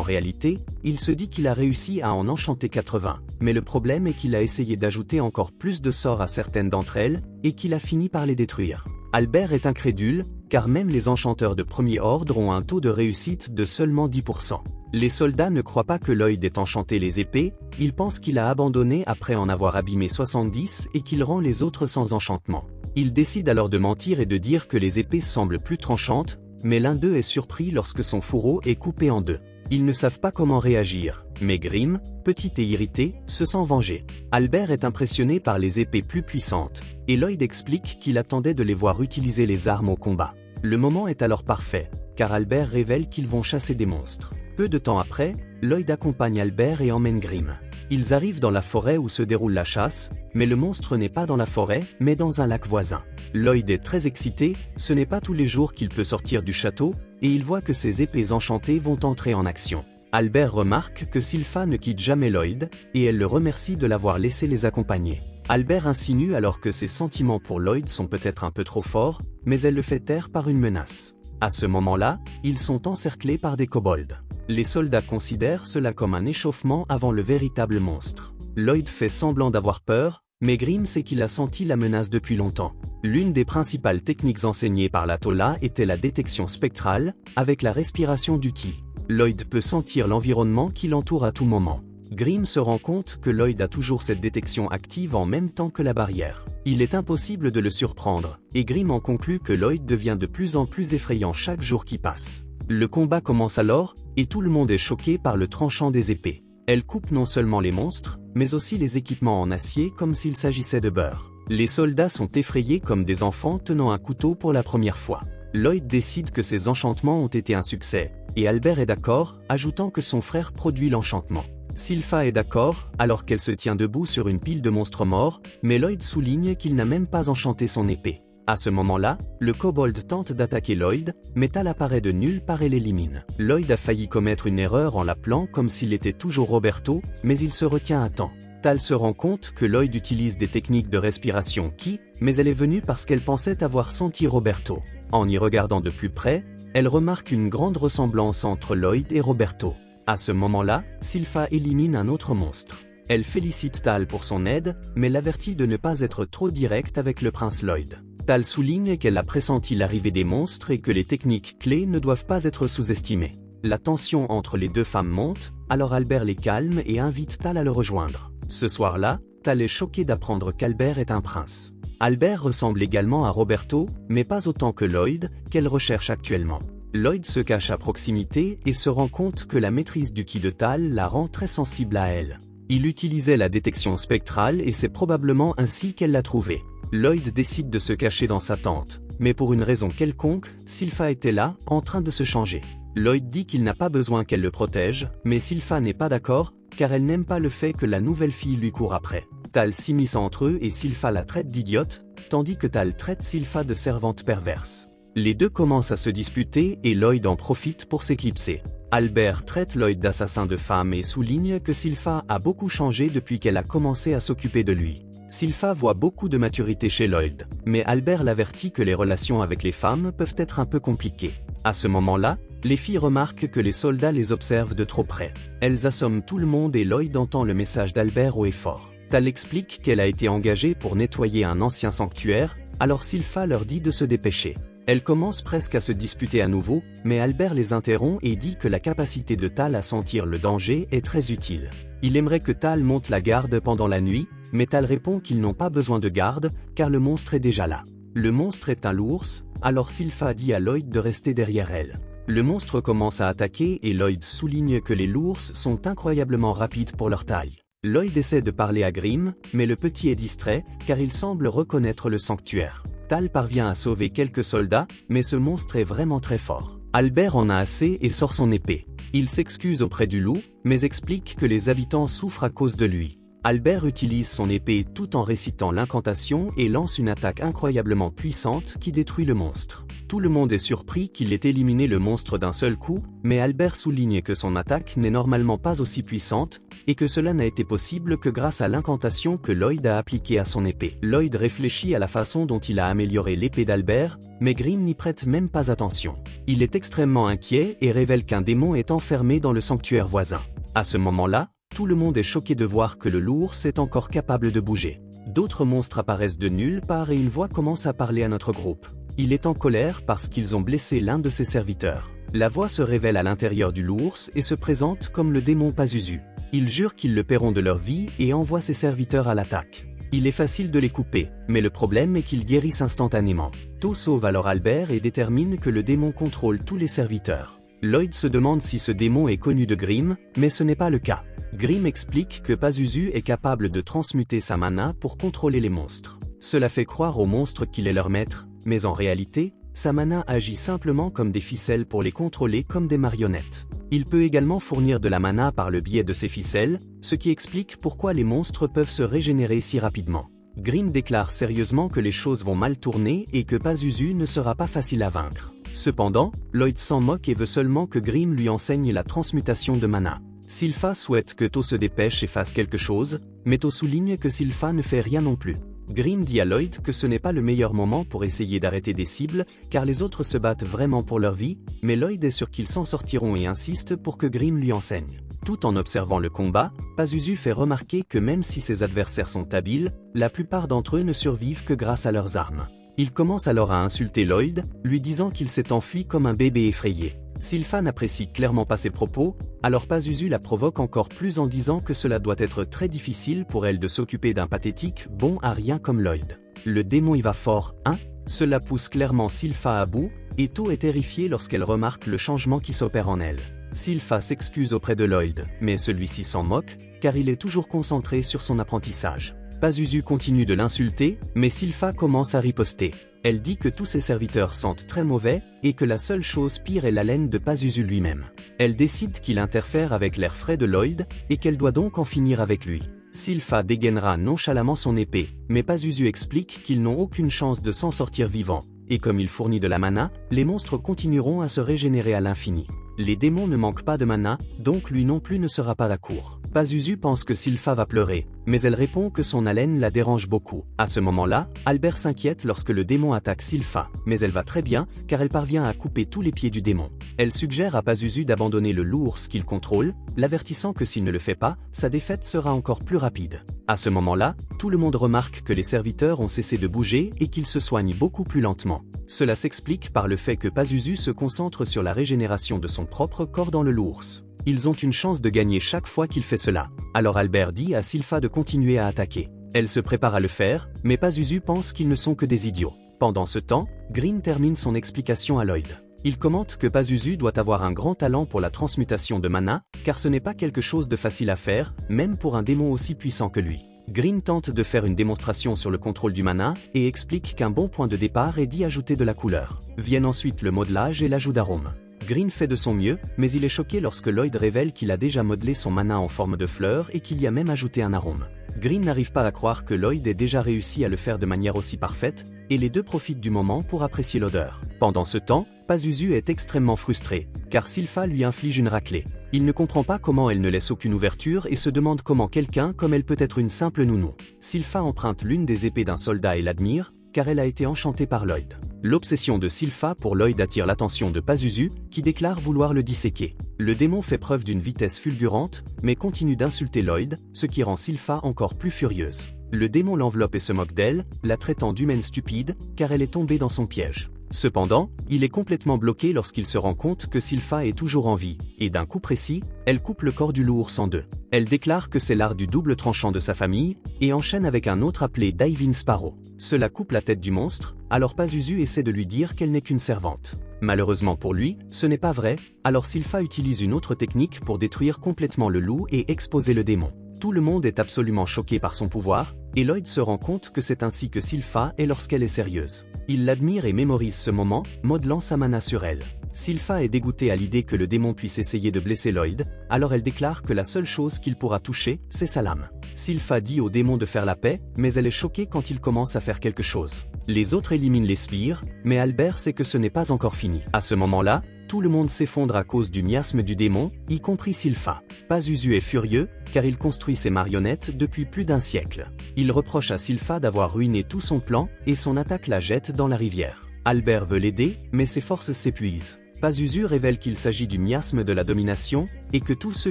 réalité, il se dit qu'il a réussi à en enchanter 80. Mais le problème est qu'il a essayé d'ajouter encore plus de sorts à certaines d'entre elles, et qu'il a fini par les détruire. Albert est incrédule, car même les enchanteurs de premier ordre ont un taux de réussite de seulement 10%. Les soldats ne croient pas que Lloyd ait enchanté les épées, ils pensent qu'il a abandonné après en avoir abîmé 70 et qu'il rend les autres sans enchantement. Ils décident alors de mentir et de dire que les épées semblent plus tranchantes, mais l'un d'eux est surpris lorsque son fourreau est coupé en deux. Ils ne savent pas comment réagir, mais Grimm, petit et irrité, se sent vengé. Albert est impressionné par les épées plus puissantes, et Lloyd explique qu'il attendait de les voir utiliser les armes au combat. Le moment est alors parfait, car Albert révèle qu'ils vont chasser des monstres. Peu de temps après, Lloyd accompagne Albert et emmène Grimm. Ils arrivent dans la forêt où se déroule la chasse, mais le monstre n'est pas dans la forêt, mais dans un lac voisin. Lloyd est très excité, ce n'est pas tous les jours qu'il peut sortir du château, et il voit que ses épées enchantées vont entrer en action. Albert remarque que Sylpha ne quitte jamais Lloyd, et elle le remercie de l'avoir laissé les accompagner. Albert insinue alors que ses sentiments pour Lloyd sont peut-être un peu trop forts, mais elle le fait taire par une menace. À ce moment-là, ils sont encerclés par des kobolds. Les soldats considèrent cela comme un échauffement avant le véritable monstre. Lloyd fait semblant d'avoir peur, mais Grimm sait qu'il a senti la menace depuis longtemps. L'une des principales techniques enseignées par la Tola était la détection spectrale, avec la respiration du ki. Lloyd peut sentir l'environnement qui l'entoure à tout moment. Grimm se rend compte que Lloyd a toujours cette détection active en même temps que la barrière. Il est impossible de le surprendre, et Grimm en conclut que Lloyd devient de plus en plus effrayant chaque jour qui passe. Le combat commence alors, et tout le monde est choqué par le tranchant des épées. Elle coupe non seulement les monstres, mais aussi les équipements en acier comme s'il s'agissait de beurre. Les soldats sont effrayés comme des enfants tenant un couteau pour la première fois. Lloyd décide que ses enchantements ont été un succès, et Albert est d'accord, ajoutant que son frère produit l'enchantement. Sylpha est d'accord, alors qu'elle se tient debout sur une pile de monstres morts, mais Lloyd souligne qu'il n'a même pas enchanté son épée. À ce moment-là, le kobold tente d'attaquer Lloyd, mais Tal apparaît de nulle part et l'élimine. Lloyd a failli commettre une erreur en l'appelant comme s'il était toujours Roberto, mais il se retient à temps. Tal se rend compte que Lloyd utilise des techniques de respiration qui, mais elle est venue parce qu'elle pensait avoir senti Roberto. En y regardant de plus près, elle remarque une grande ressemblance entre Lloyd et Roberto. À ce moment-là, Sylpha élimine un autre monstre. Elle félicite Tal pour son aide, mais l'avertit de ne pas être trop directe avec le prince Lloyd. Tal souligne qu'elle a pressenti l'arrivée des monstres et que les techniques clés ne doivent pas être sous-estimées. La tension entre les deux femmes monte, alors Albert les calme et invite Tal à le rejoindre. Ce soir-là, Tal est choqué d'apprendre qu'Albert est un prince. Albert ressemble également à Roberto, mais pas autant que Lloyd, qu'elle recherche actuellement. Lloyd se cache à proximité et se rend compte que la maîtrise du ki de Tal la rend très sensible à elle. Il utilisait la détection spectrale et c'est probablement ainsi qu'elle l'a trouvé. Lloyd décide de se cacher dans sa tente, mais pour une raison quelconque, Sylpha était là, en train de se changer. Lloyd dit qu'il n'a pas besoin qu'elle le protège, mais Sylpha n'est pas d'accord, car elle n'aime pas le fait que la nouvelle fille lui court après. Tal s'immisce entre eux et Sylpha la traite d'idiote, tandis que Tal traite Sylpha de servante perverse. Les deux commencent à se disputer et Lloyd en profite pour s'éclipser. Albert traite Lloyd d'assassin de femmes et souligne que Sylpha a beaucoup changé depuis qu'elle a commencé à s'occuper de lui. Sylpha voit beaucoup de maturité chez Lloyd, mais Albert l'avertit que les relations avec les femmes peuvent être un peu compliquées. À ce moment-là, les filles remarquent que les soldats les observent de trop près. Elles assomment tout le monde et Lloyd entend le message d'Albert haut et fort. Tal explique qu'elle a été engagée pour nettoyer un ancien sanctuaire, alors Sylpha leur dit de se dépêcher. Elles commencent presque à se disputer à nouveau, mais Albert les interrompt et dit que la capacité de Tal à sentir le danger est très utile. Il aimerait que Tal monte la garde pendant la nuit, mais Tal répond qu'ils n'ont pas besoin de garde, car le monstre est déjà là. Le monstre est un lours, alors Sylpha dit à Lloyd de rester derrière elle. Le monstre commence à attaquer et Lloyd souligne que les lours sont incroyablement rapides pour leur taille. Lloyd essaie de parler à Grimm, mais le petit est distrait, car il semble reconnaître le sanctuaire. Tal parvient à sauver quelques soldats, mais ce monstre est vraiment très fort. Albert en a assez et sort son épée. Il s'excuse auprès du loup, mais explique que les habitants souffrent à cause de lui. Albert utilise son épée tout en récitant l'incantation et lance une attaque incroyablement puissante qui détruit le monstre. Tout le monde est surpris qu'il ait éliminé le monstre d'un seul coup, mais Albert souligne que son attaque n'est normalement pas aussi puissante, et que cela n'a été possible que grâce à l'incantation que Lloyd a appliquée à son épée. Lloyd réfléchit à la façon dont il a amélioré l'épée d'Albert, mais Grimm n'y prête même pas attention. Il est extrêmement inquiet et révèle qu'un démon est enfermé dans le sanctuaire voisin. À ce moment-là, tout le monde est choqué de voir que le l'ours est encore capable de bouger. D'autres monstres apparaissent de nulle part et une voix commence à parler à notre groupe. Il est en colère parce qu'ils ont blessé l'un de ses serviteurs. La voix se révèle à l'intérieur du l'ours et se présente comme le démon Pazuzu. Ils jurent qu'ils le paieront de leur vie et envoient ses serviteurs à l'attaque. Il est facile de les couper, mais le problème est qu'ils guérissent instantanément. To sauve alors Albert et détermine que le démon contrôle tous les serviteurs. Lloyd se demande si ce démon est connu de Grimm, mais ce n'est pas le cas. Grimm explique que Pazuzu est capable de transmuter sa mana pour contrôler les monstres. Cela fait croire aux monstres qu'il est leur maître, mais en réalité, sa mana agit simplement comme des ficelles pour les contrôler comme des marionnettes. Il peut également fournir de la mana par le biais de ces ficelles, ce qui explique pourquoi les monstres peuvent se régénérer si rapidement. Grimm déclare sérieusement que les choses vont mal tourner et que Pazuzu ne sera pas facile à vaincre. Cependant, Lloyd s'en moque et veut seulement que Grimm lui enseigne la transmutation de mana. Sylpha souhaite que To se dépêche et fasse quelque chose, mais To souligne que Sylpha ne fait rien non plus. Grimm dit à Lloyd que ce n'est pas le meilleur moment pour essayer d'arrêter des cibles, car les autres se battent vraiment pour leur vie, mais Lloyd est sûr qu'ils s'en sortiront et insiste pour que Grimm lui enseigne. Tout en observant le combat, Pazuzu fait remarquer que même si ses adversaires sont habiles, la plupart d'entre eux ne survivent que grâce à leurs armes. Il commence alors à insulter Lloyd, lui disant qu'il s'est enfui comme un bébé effrayé. Sylpha n'apprécie clairement pas ses propos, alors Pazuzu la provoque encore plus en disant que cela doit être très difficile pour elle de s'occuper d'un pathétique bon à rien comme Lloyd. Le démon y va fort, hein? Cela pousse clairement Sylpha à bout, et To est terrifiée lorsqu'elle remarque le changement qui s'opère en elle. Sylpha s'excuse auprès de Lloyd, mais celui-ci s'en moque, car il est toujours concentré sur son apprentissage. Pazuzu continue de l'insulter, mais Sylpha commence à riposter. Elle dit que tous ses serviteurs sentent très mauvais, et que la seule chose pire est l'haleine de Pazuzu lui-même. Elle décide qu'il interfère avec l'air frais de Lloyd, et qu'elle doit donc en finir avec lui. Sylpha dégainera nonchalamment son épée, mais Pazuzu explique qu'ils n'ont aucune chance de s'en sortir vivants, et comme il fournit de la mana, les monstres continueront à se régénérer à l'infini. Les démons ne manquent pas de mana, donc lui non plus ne sera pas à court. Pazuzu pense que Sylpha va pleurer, mais elle répond que son haleine la dérange beaucoup. À ce moment-là, Albert s'inquiète lorsque le démon attaque Sylpha, mais elle va très bien, car elle parvient à couper tous les pieds du démon. Elle suggère à Pazuzu d'abandonner le l'ours qu'il contrôle, l'avertissant que s'il ne le fait pas, sa défaite sera encore plus rapide. À ce moment-là, tout le monde remarque que les serviteurs ont cessé de bouger et qu'ils se soignent beaucoup plus lentement. Cela s'explique par le fait que Pazuzu se concentre sur la régénération de son propre corps dans le l'ours. Ils ont une chance de gagner chaque fois qu'il fait cela. Alors Albert dit à Sylpha de continuer à attaquer. Elle se prépare à le faire, mais Pazuzu pense qu'ils ne sont que des idiots. Pendant ce temps, Green termine son explication à Lloyd. Il commente que Pazuzu doit avoir un grand talent pour la transmutation de mana, car ce n'est pas quelque chose de facile à faire, même pour un démon aussi puissant que lui. Green tente de faire une démonstration sur le contrôle du mana, et explique qu'un bon point de départ est d'y ajouter de la couleur. Viennent ensuite le modelage et l'ajout d'arômes. Green fait de son mieux, mais il est choqué lorsque Lloyd révèle qu'il a déjà modelé son mana en forme de fleur et qu'il y a même ajouté un arôme. Green n'arrive pas à croire que Lloyd ait déjà réussi à le faire de manière aussi parfaite, et les deux profitent du moment pour apprécier l'odeur. Pendant ce temps, Pazuzu est extrêmement frustré, car Sylpha lui inflige une raclée. Il ne comprend pas comment elle ne laisse aucune ouverture et se demande comment quelqu'un comme elle peut être une simple nounou. Sylpha emprunte l'une des épées d'un soldat et l'admire, car elle a été enchantée par Lloyd. L'obsession de Sylpha pour Lloyd attire l'attention de Pazuzu, qui déclare vouloir le disséquer. Le démon fait preuve d'une vitesse fulgurante, mais continue d'insulter Lloyd, ce qui rend Sylpha encore plus furieuse. Le démon l'enveloppe et se moque d'elle, la traitant d'humaine stupide, car elle est tombée dans son piège. Cependant, il est complètement bloqué lorsqu'il se rend compte que Sylpha est toujours en vie, et d'un coup précis, elle coupe le corps du l'ours en deux. Elle déclare que c'est l'art du double tranchant de sa famille, et enchaîne avec un autre appelé Diving Sparrow. Cela coupe la tête du monstre, alors Pazuzu essaie de lui dire qu'elle n'est qu'une servante. Malheureusement pour lui, ce n'est pas vrai, alors Sylpha utilise une autre technique pour détruire complètement le loup et exposer le démon. Tout le monde est absolument choqué par son pouvoir, et Lloyd se rend compte que c'est ainsi que Sylpha est lorsqu'elle est sérieuse. Il l'admire et mémorise ce moment, modelant sa mana sur elle. Sylpha est dégoûtée à l'idée que le démon puisse essayer de blesser Lloyd, alors elle déclare que la seule chose qu'il pourra toucher, c'est sa lame. Sylpha dit au démon de faire la paix, mais elle est choquée quand il commence à faire quelque chose. Les autres éliminent les sbires, mais Albert sait que ce n'est pas encore fini. À ce moment-là, tout le monde s'effondre à cause du miasme du démon, y compris Sylpha. Pazuzu est furieux, car il construit ses marionnettes depuis plus d'un siècle. Il reproche à Sylpha d'avoir ruiné tout son plan, et son attaque la jette dans la rivière. Albert veut l'aider, mais ses forces s'épuisent. Pazuzu révèle qu'il s'agit du miasme de la domination, et que tous ceux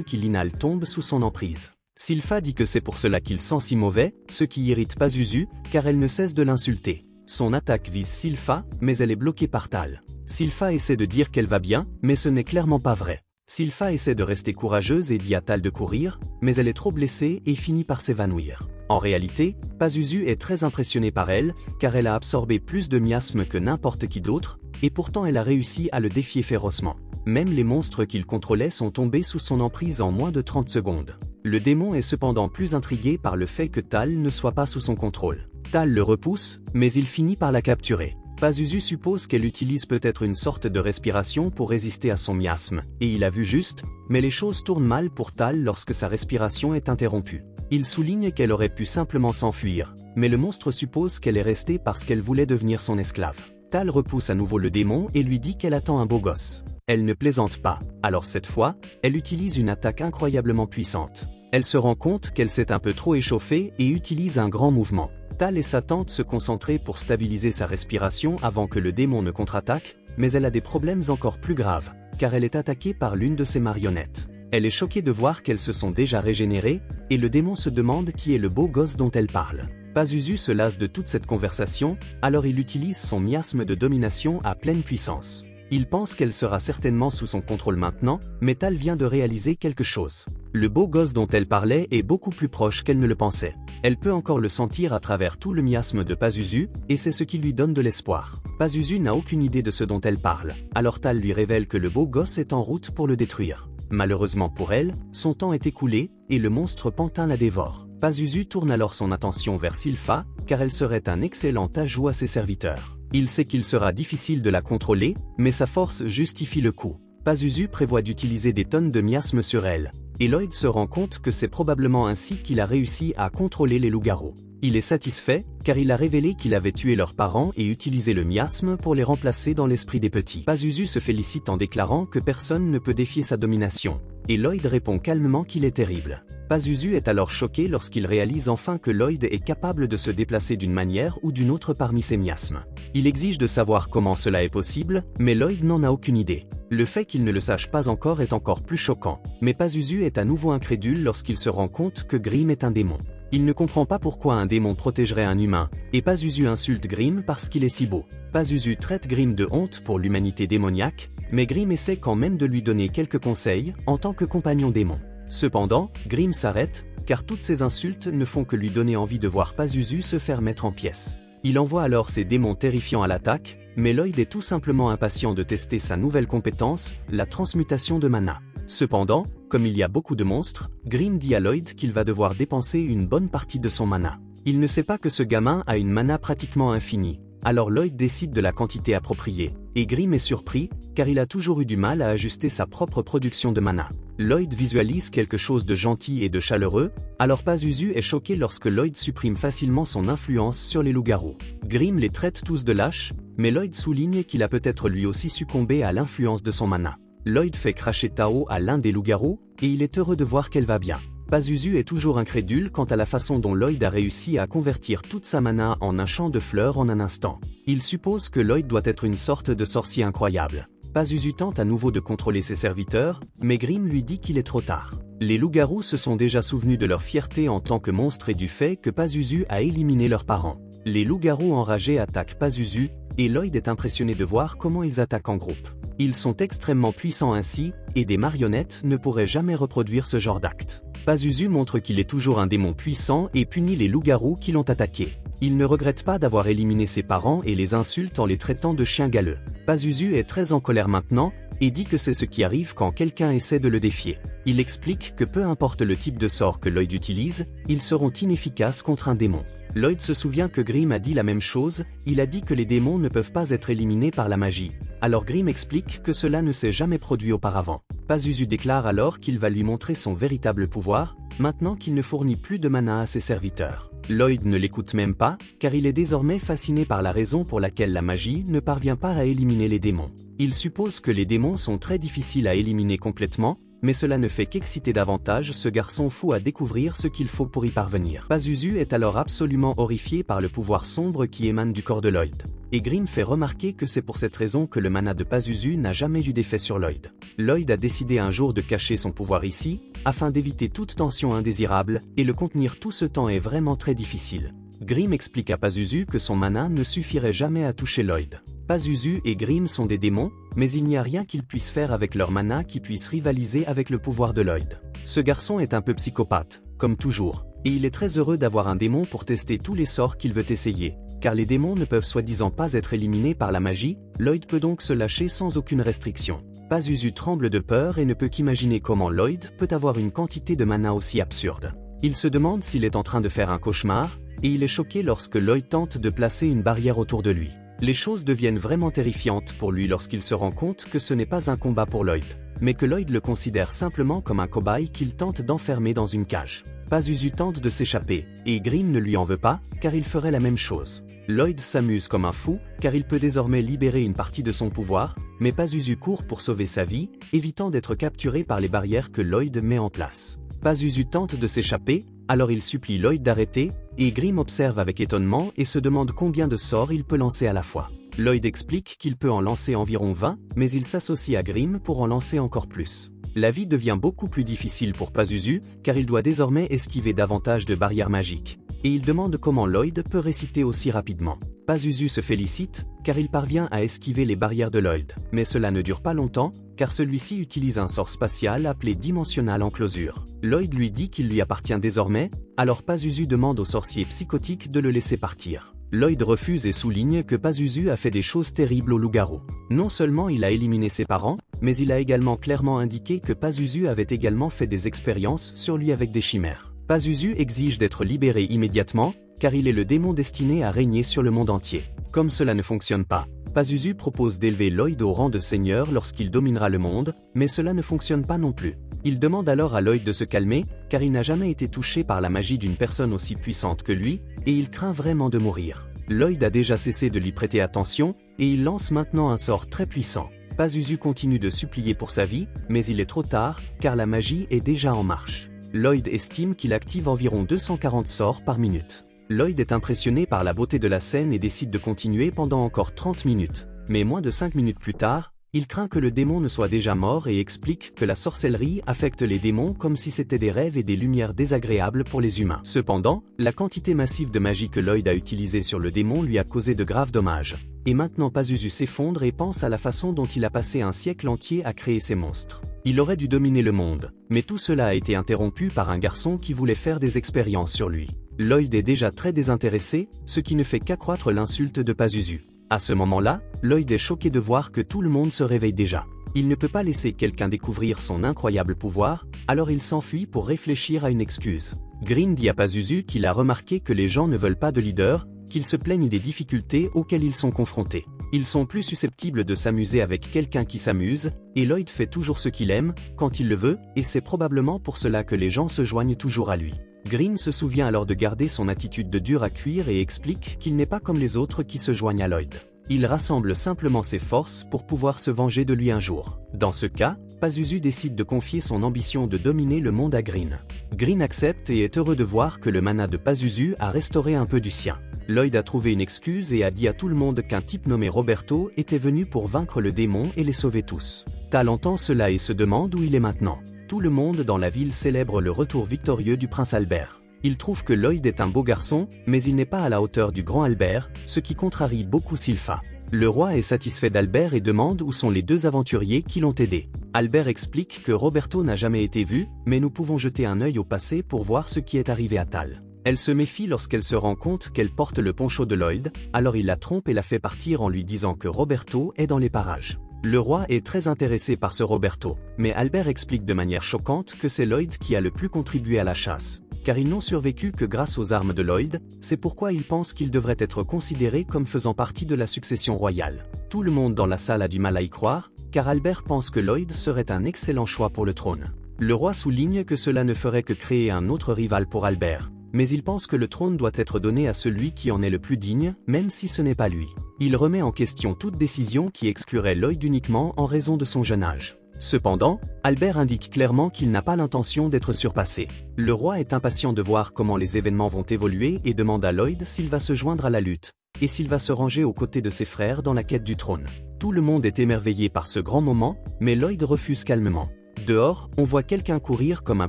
qui l'inhalent tombent sous son emprise. Sylpha dit que c'est pour cela qu'il sent si mauvais, ce qui irrite Pazuzu, car elle ne cesse de l'insulter. Son attaque vise Sylpha, mais elle est bloquée par Tal. Sylpha essaie de dire qu'elle va bien, mais ce n'est clairement pas vrai. Sylpha essaie de rester courageuse et dit à Tal de courir, mais elle est trop blessée et finit par s'évanouir. En réalité, Pazuzu est très impressionné par elle, car elle a absorbé plus de miasmes que n'importe qui d'autre, et pourtant elle a réussi à le défier férocement. Même les monstres qu'il contrôlait sont tombés sous son emprise en moins de 30 secondes. Le démon est cependant plus intrigué par le fait que Tal ne soit pas sous son contrôle. Tal le repousse, mais il finit par la capturer. Pazuzu suppose qu'elle utilise peut-être une sorte de respiration pour résister à son miasme, et il a vu juste, mais les choses tournent mal pour Tal lorsque sa respiration est interrompue. Il souligne qu'elle aurait pu simplement s'enfuir, mais le monstre suppose qu'elle est restée parce qu'elle voulait devenir son esclave. Tal repousse à nouveau le démon et lui dit qu'elle attend un beau gosse. Elle ne plaisante pas, alors cette fois, elle utilise une attaque incroyablement puissante. Elle se rend compte qu'elle s'est un peu trop échauffée et utilise un grand mouvement. Tal et sa tante se concentrer pour stabiliser sa respiration avant que le démon ne contre-attaque, mais elle a des problèmes encore plus graves, car elle est attaquée par l'une de ses marionnettes. Elle est choquée de voir qu'elles se sont déjà régénérées, et le démon se demande qui est le beau gosse dont elle parle. Pazuzu se lasse de toute cette conversation, alors il utilise son miasme de domination à pleine puissance. Il pense qu'elle sera certainement sous son contrôle maintenant, mais Tal vient de réaliser quelque chose. Le beau gosse dont elle parlait est beaucoup plus proche qu'elle ne le pensait. Elle peut encore le sentir à travers tout le miasme de Pazuzu, et c'est ce qui lui donne de l'espoir. Pazuzu n'a aucune idée de ce dont elle parle, alors Tal lui révèle que le beau gosse est en route pour le détruire. Malheureusement pour elle, son temps est écoulé, et le monstre pantin la dévore. Pazuzu tourne alors son attention vers Sylpha, car elle serait un excellent ajout à ses serviteurs. Il sait qu'il sera difficile de la contrôler, mais sa force justifie le coup. Pazuzu prévoit d'utiliser des tonnes de miasmes sur elle, et Lloyd se rend compte que c'est probablement ainsi qu'il a réussi à contrôler les loups-garous. Il est satisfait, car il a révélé qu'il avait tué leurs parents et utilisé le miasme pour les remplacer dans l'esprit des petits. Pazuzu se félicite en déclarant que personne ne peut défier sa domination, et Lloyd répond calmement qu'il est terrible. Pazuzu est alors choqué lorsqu'il réalise enfin que Lloyd est capable de se déplacer d'une manière ou d'une autre parmi ses miasmes. Il exige de savoir comment cela est possible, mais Lloyd n'en a aucune idée. Le fait qu'il ne le sache pas encore est encore plus choquant, mais Pazuzu est à nouveau incrédule lorsqu'il se rend compte que Grim est un démon. Il ne comprend pas pourquoi un démon protégerait un humain, et Pazuzu insulte Grim parce qu'il est si beau. Pazuzu traite Grim de honte pour l'humanité démoniaque, mais Grim essaie quand même de lui donner quelques conseils en tant que compagnon démon. Cependant, Grim s'arrête, car toutes ces insultes ne font que lui donner envie de voir Pazuzu se faire mettre en pièces. Il envoie alors ses démons terrifiants à l'attaque, mais Lloyd est tout simplement impatient de tester sa nouvelle compétence, la transmutation de mana. Cependant, comme il y a beaucoup de monstres, Grim dit à Lloyd qu'il va devoir dépenser une bonne partie de son mana. Il ne sait pas que ce gamin a une mana pratiquement infinie, alors Lloyd décide de la quantité appropriée, et Grim est surpris, car il a toujours eu du mal à ajuster sa propre production de mana. Lloyd visualise quelque chose de gentil et de chaleureux, alors Pazuzu est choqué lorsque Lloyd supprime facilement son influence sur les loups-garous. Grim les traite tous de lâches, mais Lloyd souligne qu'il a peut-être lui aussi succombé à l'influence de son mana. Lloyd fait cracher Tao à l'un des loups-garous, et il est heureux de voir qu'elle va bien. Pazuzu est toujours incrédule quant à la façon dont Lloyd a réussi à convertir toute sa mana en un champ de fleurs en un instant. Il suppose que Lloyd doit être une sorte de sorcier incroyable. Pazuzu tente à nouveau de contrôler ses serviteurs, mais Grim lui dit qu'il est trop tard. Les loups-garous se sont déjà souvenus de leur fierté en tant que monstres et du fait que Pazuzu a éliminé leurs parents. Les loups-garous enragés attaquent Pazuzu, et Lloyd est impressionné de voir comment ils attaquent en groupe. Ils sont extrêmement puissants ainsi, et des marionnettes ne pourraient jamais reproduire ce genre d'acte. Pazuzu montre qu'il est toujours un démon puissant et punit les loups-garous qui l'ont attaqué. Il ne regrette pas d'avoir éliminé ses parents et les insulte en les traitant de chiens galeux. Pazuzu est très en colère maintenant, et dit que c'est ce qui arrive quand quelqu'un essaie de le défier. Il explique que peu importe le type de sort que Lloyd utilise, ils seront inefficaces contre un démon. Lloyd se souvient que Grimm a dit la même chose, il a dit que les démons ne peuvent pas être éliminés par la magie. Alors Grimm explique que cela ne s'est jamais produit auparavant. Pazuzu déclare alors qu'il va lui montrer son véritable pouvoir, maintenant qu'il ne fournit plus de mana à ses serviteurs. Lloyd ne l'écoute même pas, car il est désormais fasciné par la raison pour laquelle la magie ne parvient pas à éliminer les démons. Il suppose que les démons sont très difficiles à éliminer complètement, mais cela ne fait qu'exciter davantage ce garçon fou à découvrir ce qu'il faut pour y parvenir. Pazuzu est alors absolument horrifié par le pouvoir sombre qui émane du corps de Lloyd. Et Grimm fait remarquer que c'est pour cette raison que le mana de Pazuzu n'a jamais eu d'effet sur Lloyd. Lloyd a décidé un jour de cacher son pouvoir ici, afin d'éviter toute tension indésirable, et le contenir tout ce temps est vraiment très difficile. Grimm explique à Pazuzu que son mana ne suffirait jamais à toucher Lloyd. Pazuzu et Grimm sont des démons, mais il n'y a rien qu'ils puissent faire avec leur mana qui puisse rivaliser avec le pouvoir de Lloyd. Ce garçon est un peu psychopathe, comme toujours, et il est très heureux d'avoir un démon pour tester tous les sorts qu'il veut essayer, car les démons ne peuvent soi-disant pas être éliminés par la magie, Lloyd peut donc se lâcher sans aucune restriction. Pazuzu tremble de peur et ne peut qu'imaginer comment Lloyd peut avoir une quantité de mana aussi absurde. Il se demande s'il est en train de faire un cauchemar, et il est choqué lorsque Lloyd tente de placer une barrière autour de lui. Les choses deviennent vraiment terrifiantes pour lui lorsqu'il se rend compte que ce n'est pas un combat pour Lloyd, mais que Lloyd le considère simplement comme un cobaye qu'il tente d'enfermer dans une cage. Pazuzu tente de s'échapper, et Grimm ne lui en veut pas, car il ferait la même chose. Lloyd s'amuse comme un fou, car il peut désormais libérer une partie de son pouvoir, mais Pazuzu court pour sauver sa vie, évitant d'être capturé par les barrières que Lloyd met en place. Pazuzu tente de s'échapper, alors il supplie Lloyd d'arrêter, et Grimm observe avec étonnement et se demande combien de sorts il peut lancer à la fois. Lloyd explique qu'il peut en lancer environ 20, mais il s'associe à Grimm pour en lancer encore plus. La vie devient beaucoup plus difficile pour Pazuzu, car il doit désormais esquiver davantage de barrières magiques. Et il demande comment Lloyd peut réciter aussi rapidement. Pazuzu se félicite, car il parvient à esquiver les barrières de Lloyd. Mais cela ne dure pas longtemps, car celui-ci utilise un sort spatial appelé Dimensional Enclosure. Lloyd lui dit qu'il lui appartient désormais, alors Pazuzu demande au sorcier psychotique de le laisser partir. Lloyd refuse et souligne que Pazuzu a fait des choses terribles au loup-garou. Non seulement il a éliminé ses parents, mais il a également clairement indiqué que Pazuzu avait également fait des expériences sur lui avec des chimères. Pazuzu exige d'être libéré immédiatement, car il est le démon destiné à régner sur le monde entier. Comme cela ne fonctionne pas, Pazuzu propose d'élever Lloyd au rang de seigneur lorsqu'il dominera le monde, mais cela ne fonctionne pas non plus. Il demande alors à Lloyd de se calmer, car il n'a jamais été touché par la magie d'une personne aussi puissante que lui, et il craint vraiment de mourir. Lloyd a déjà cessé de lui prêter attention, et il lance maintenant un sort très puissant. Pazuzu continue de supplier pour sa vie, mais il est trop tard, car la magie est déjà en marche. Lloyd estime qu'il active environ 240 sorts par minute. Lloyd est impressionné par la beauté de la scène et décide de continuer pendant encore 30 minutes. Mais moins de 5 minutes plus tard, il craint que le démon ne soit déjà mort et explique que la sorcellerie affecte les démons comme si c'était des rêves et des lumières désagréables pour les humains. Cependant, la quantité massive de magie que Lloyd a utilisée sur le démon lui a causé de graves dommages. Et maintenant Pazuzu s'effondre et pense à la façon dont il a passé un siècle entier à créer ces monstres. Il aurait dû dominer le monde, mais tout cela a été interrompu par un garçon qui voulait faire des expériences sur lui. Lloyd est déjà très désintéressé, ce qui ne fait qu'accroître l'insulte de Pazuzu. À ce moment-là, Lloyd est choqué de voir que tout le monde se réveille déjà. Il ne peut pas laisser quelqu'un découvrir son incroyable pouvoir, alors il s'enfuit pour réfléchir à une excuse. Grimm dit à Pazuzu qu'il a remarqué que les gens ne veulent pas de leader, qu'ils se plaignent des difficultés auxquelles ils sont confrontés. Ils sont plus susceptibles de s'amuser avec quelqu'un qui s'amuse, et Lloyd fait toujours ce qu'il aime, quand il le veut, et c'est probablement pour cela que les gens se joignent toujours à lui. Grimm se souvient alors de garder son attitude de dur à cuire et explique qu'il n'est pas comme les autres qui se joignent à Lloyd. Il rassemble simplement ses forces pour pouvoir se venger de lui un jour. Dans ce cas, Pazuzu décide de confier son ambition de dominer le monde à Grimm. Grimm accepte et est heureux de voir que le mana de Pazuzu a restauré un peu du sien. Lloyd a trouvé une excuse et a dit à tout le monde qu'un type nommé Roberto était venu pour vaincre le démon et les sauver tous. Tal entend cela et se demande où il est maintenant. Tout le monde dans la ville célèbre le retour victorieux du prince Albert. Il trouve que Lloyd est un beau garçon, mais il n'est pas à la hauteur du grand Albert, ce qui contrarie beaucoup Sylpha. Le roi est satisfait d'Albert et demande où sont les deux aventuriers qui l'ont aidé. Albert explique que Roberto n'a jamais été vu, mais nous pouvons jeter un œil au passé pour voir ce qui est arrivé à Tal. Elle se méfie lorsqu'elle se rend compte qu'elle porte le poncho de Lloyd, alors il la trompe et la fait partir en lui disant que Roberto est dans les parages. Le roi est très intéressé par ce Roberto, mais Albert explique de manière choquante que c'est Lloyd qui a le plus contribué à la chasse, car ils n'ont survécu que grâce aux armes de Lloyd, c'est pourquoi ils pensent qu'ils devraient être considérés comme faisant partie de la succession royale. Tout le monde dans la salle a du mal à y croire, car Albert pense que Lloyd serait un excellent choix pour le trône. Le roi souligne que cela ne ferait que créer un autre rival pour Albert, mais il pense que le trône doit être donné à celui qui en est le plus digne, même si ce n'est pas lui. Il remet en question toute décision qui exclurait Lloyd uniquement en raison de son jeune âge. Cependant, Albert indique clairement qu'il n'a pas l'intention d'être surpassé. Le roi est impatient de voir comment les événements vont évoluer et demande à Lloyd s'il va se joindre à la lutte, et s'il va se ranger aux côtés de ses frères dans la quête du trône. Tout le monde est émerveillé par ce grand moment, mais Lloyd refuse calmement. Dehors, on voit quelqu'un courir comme un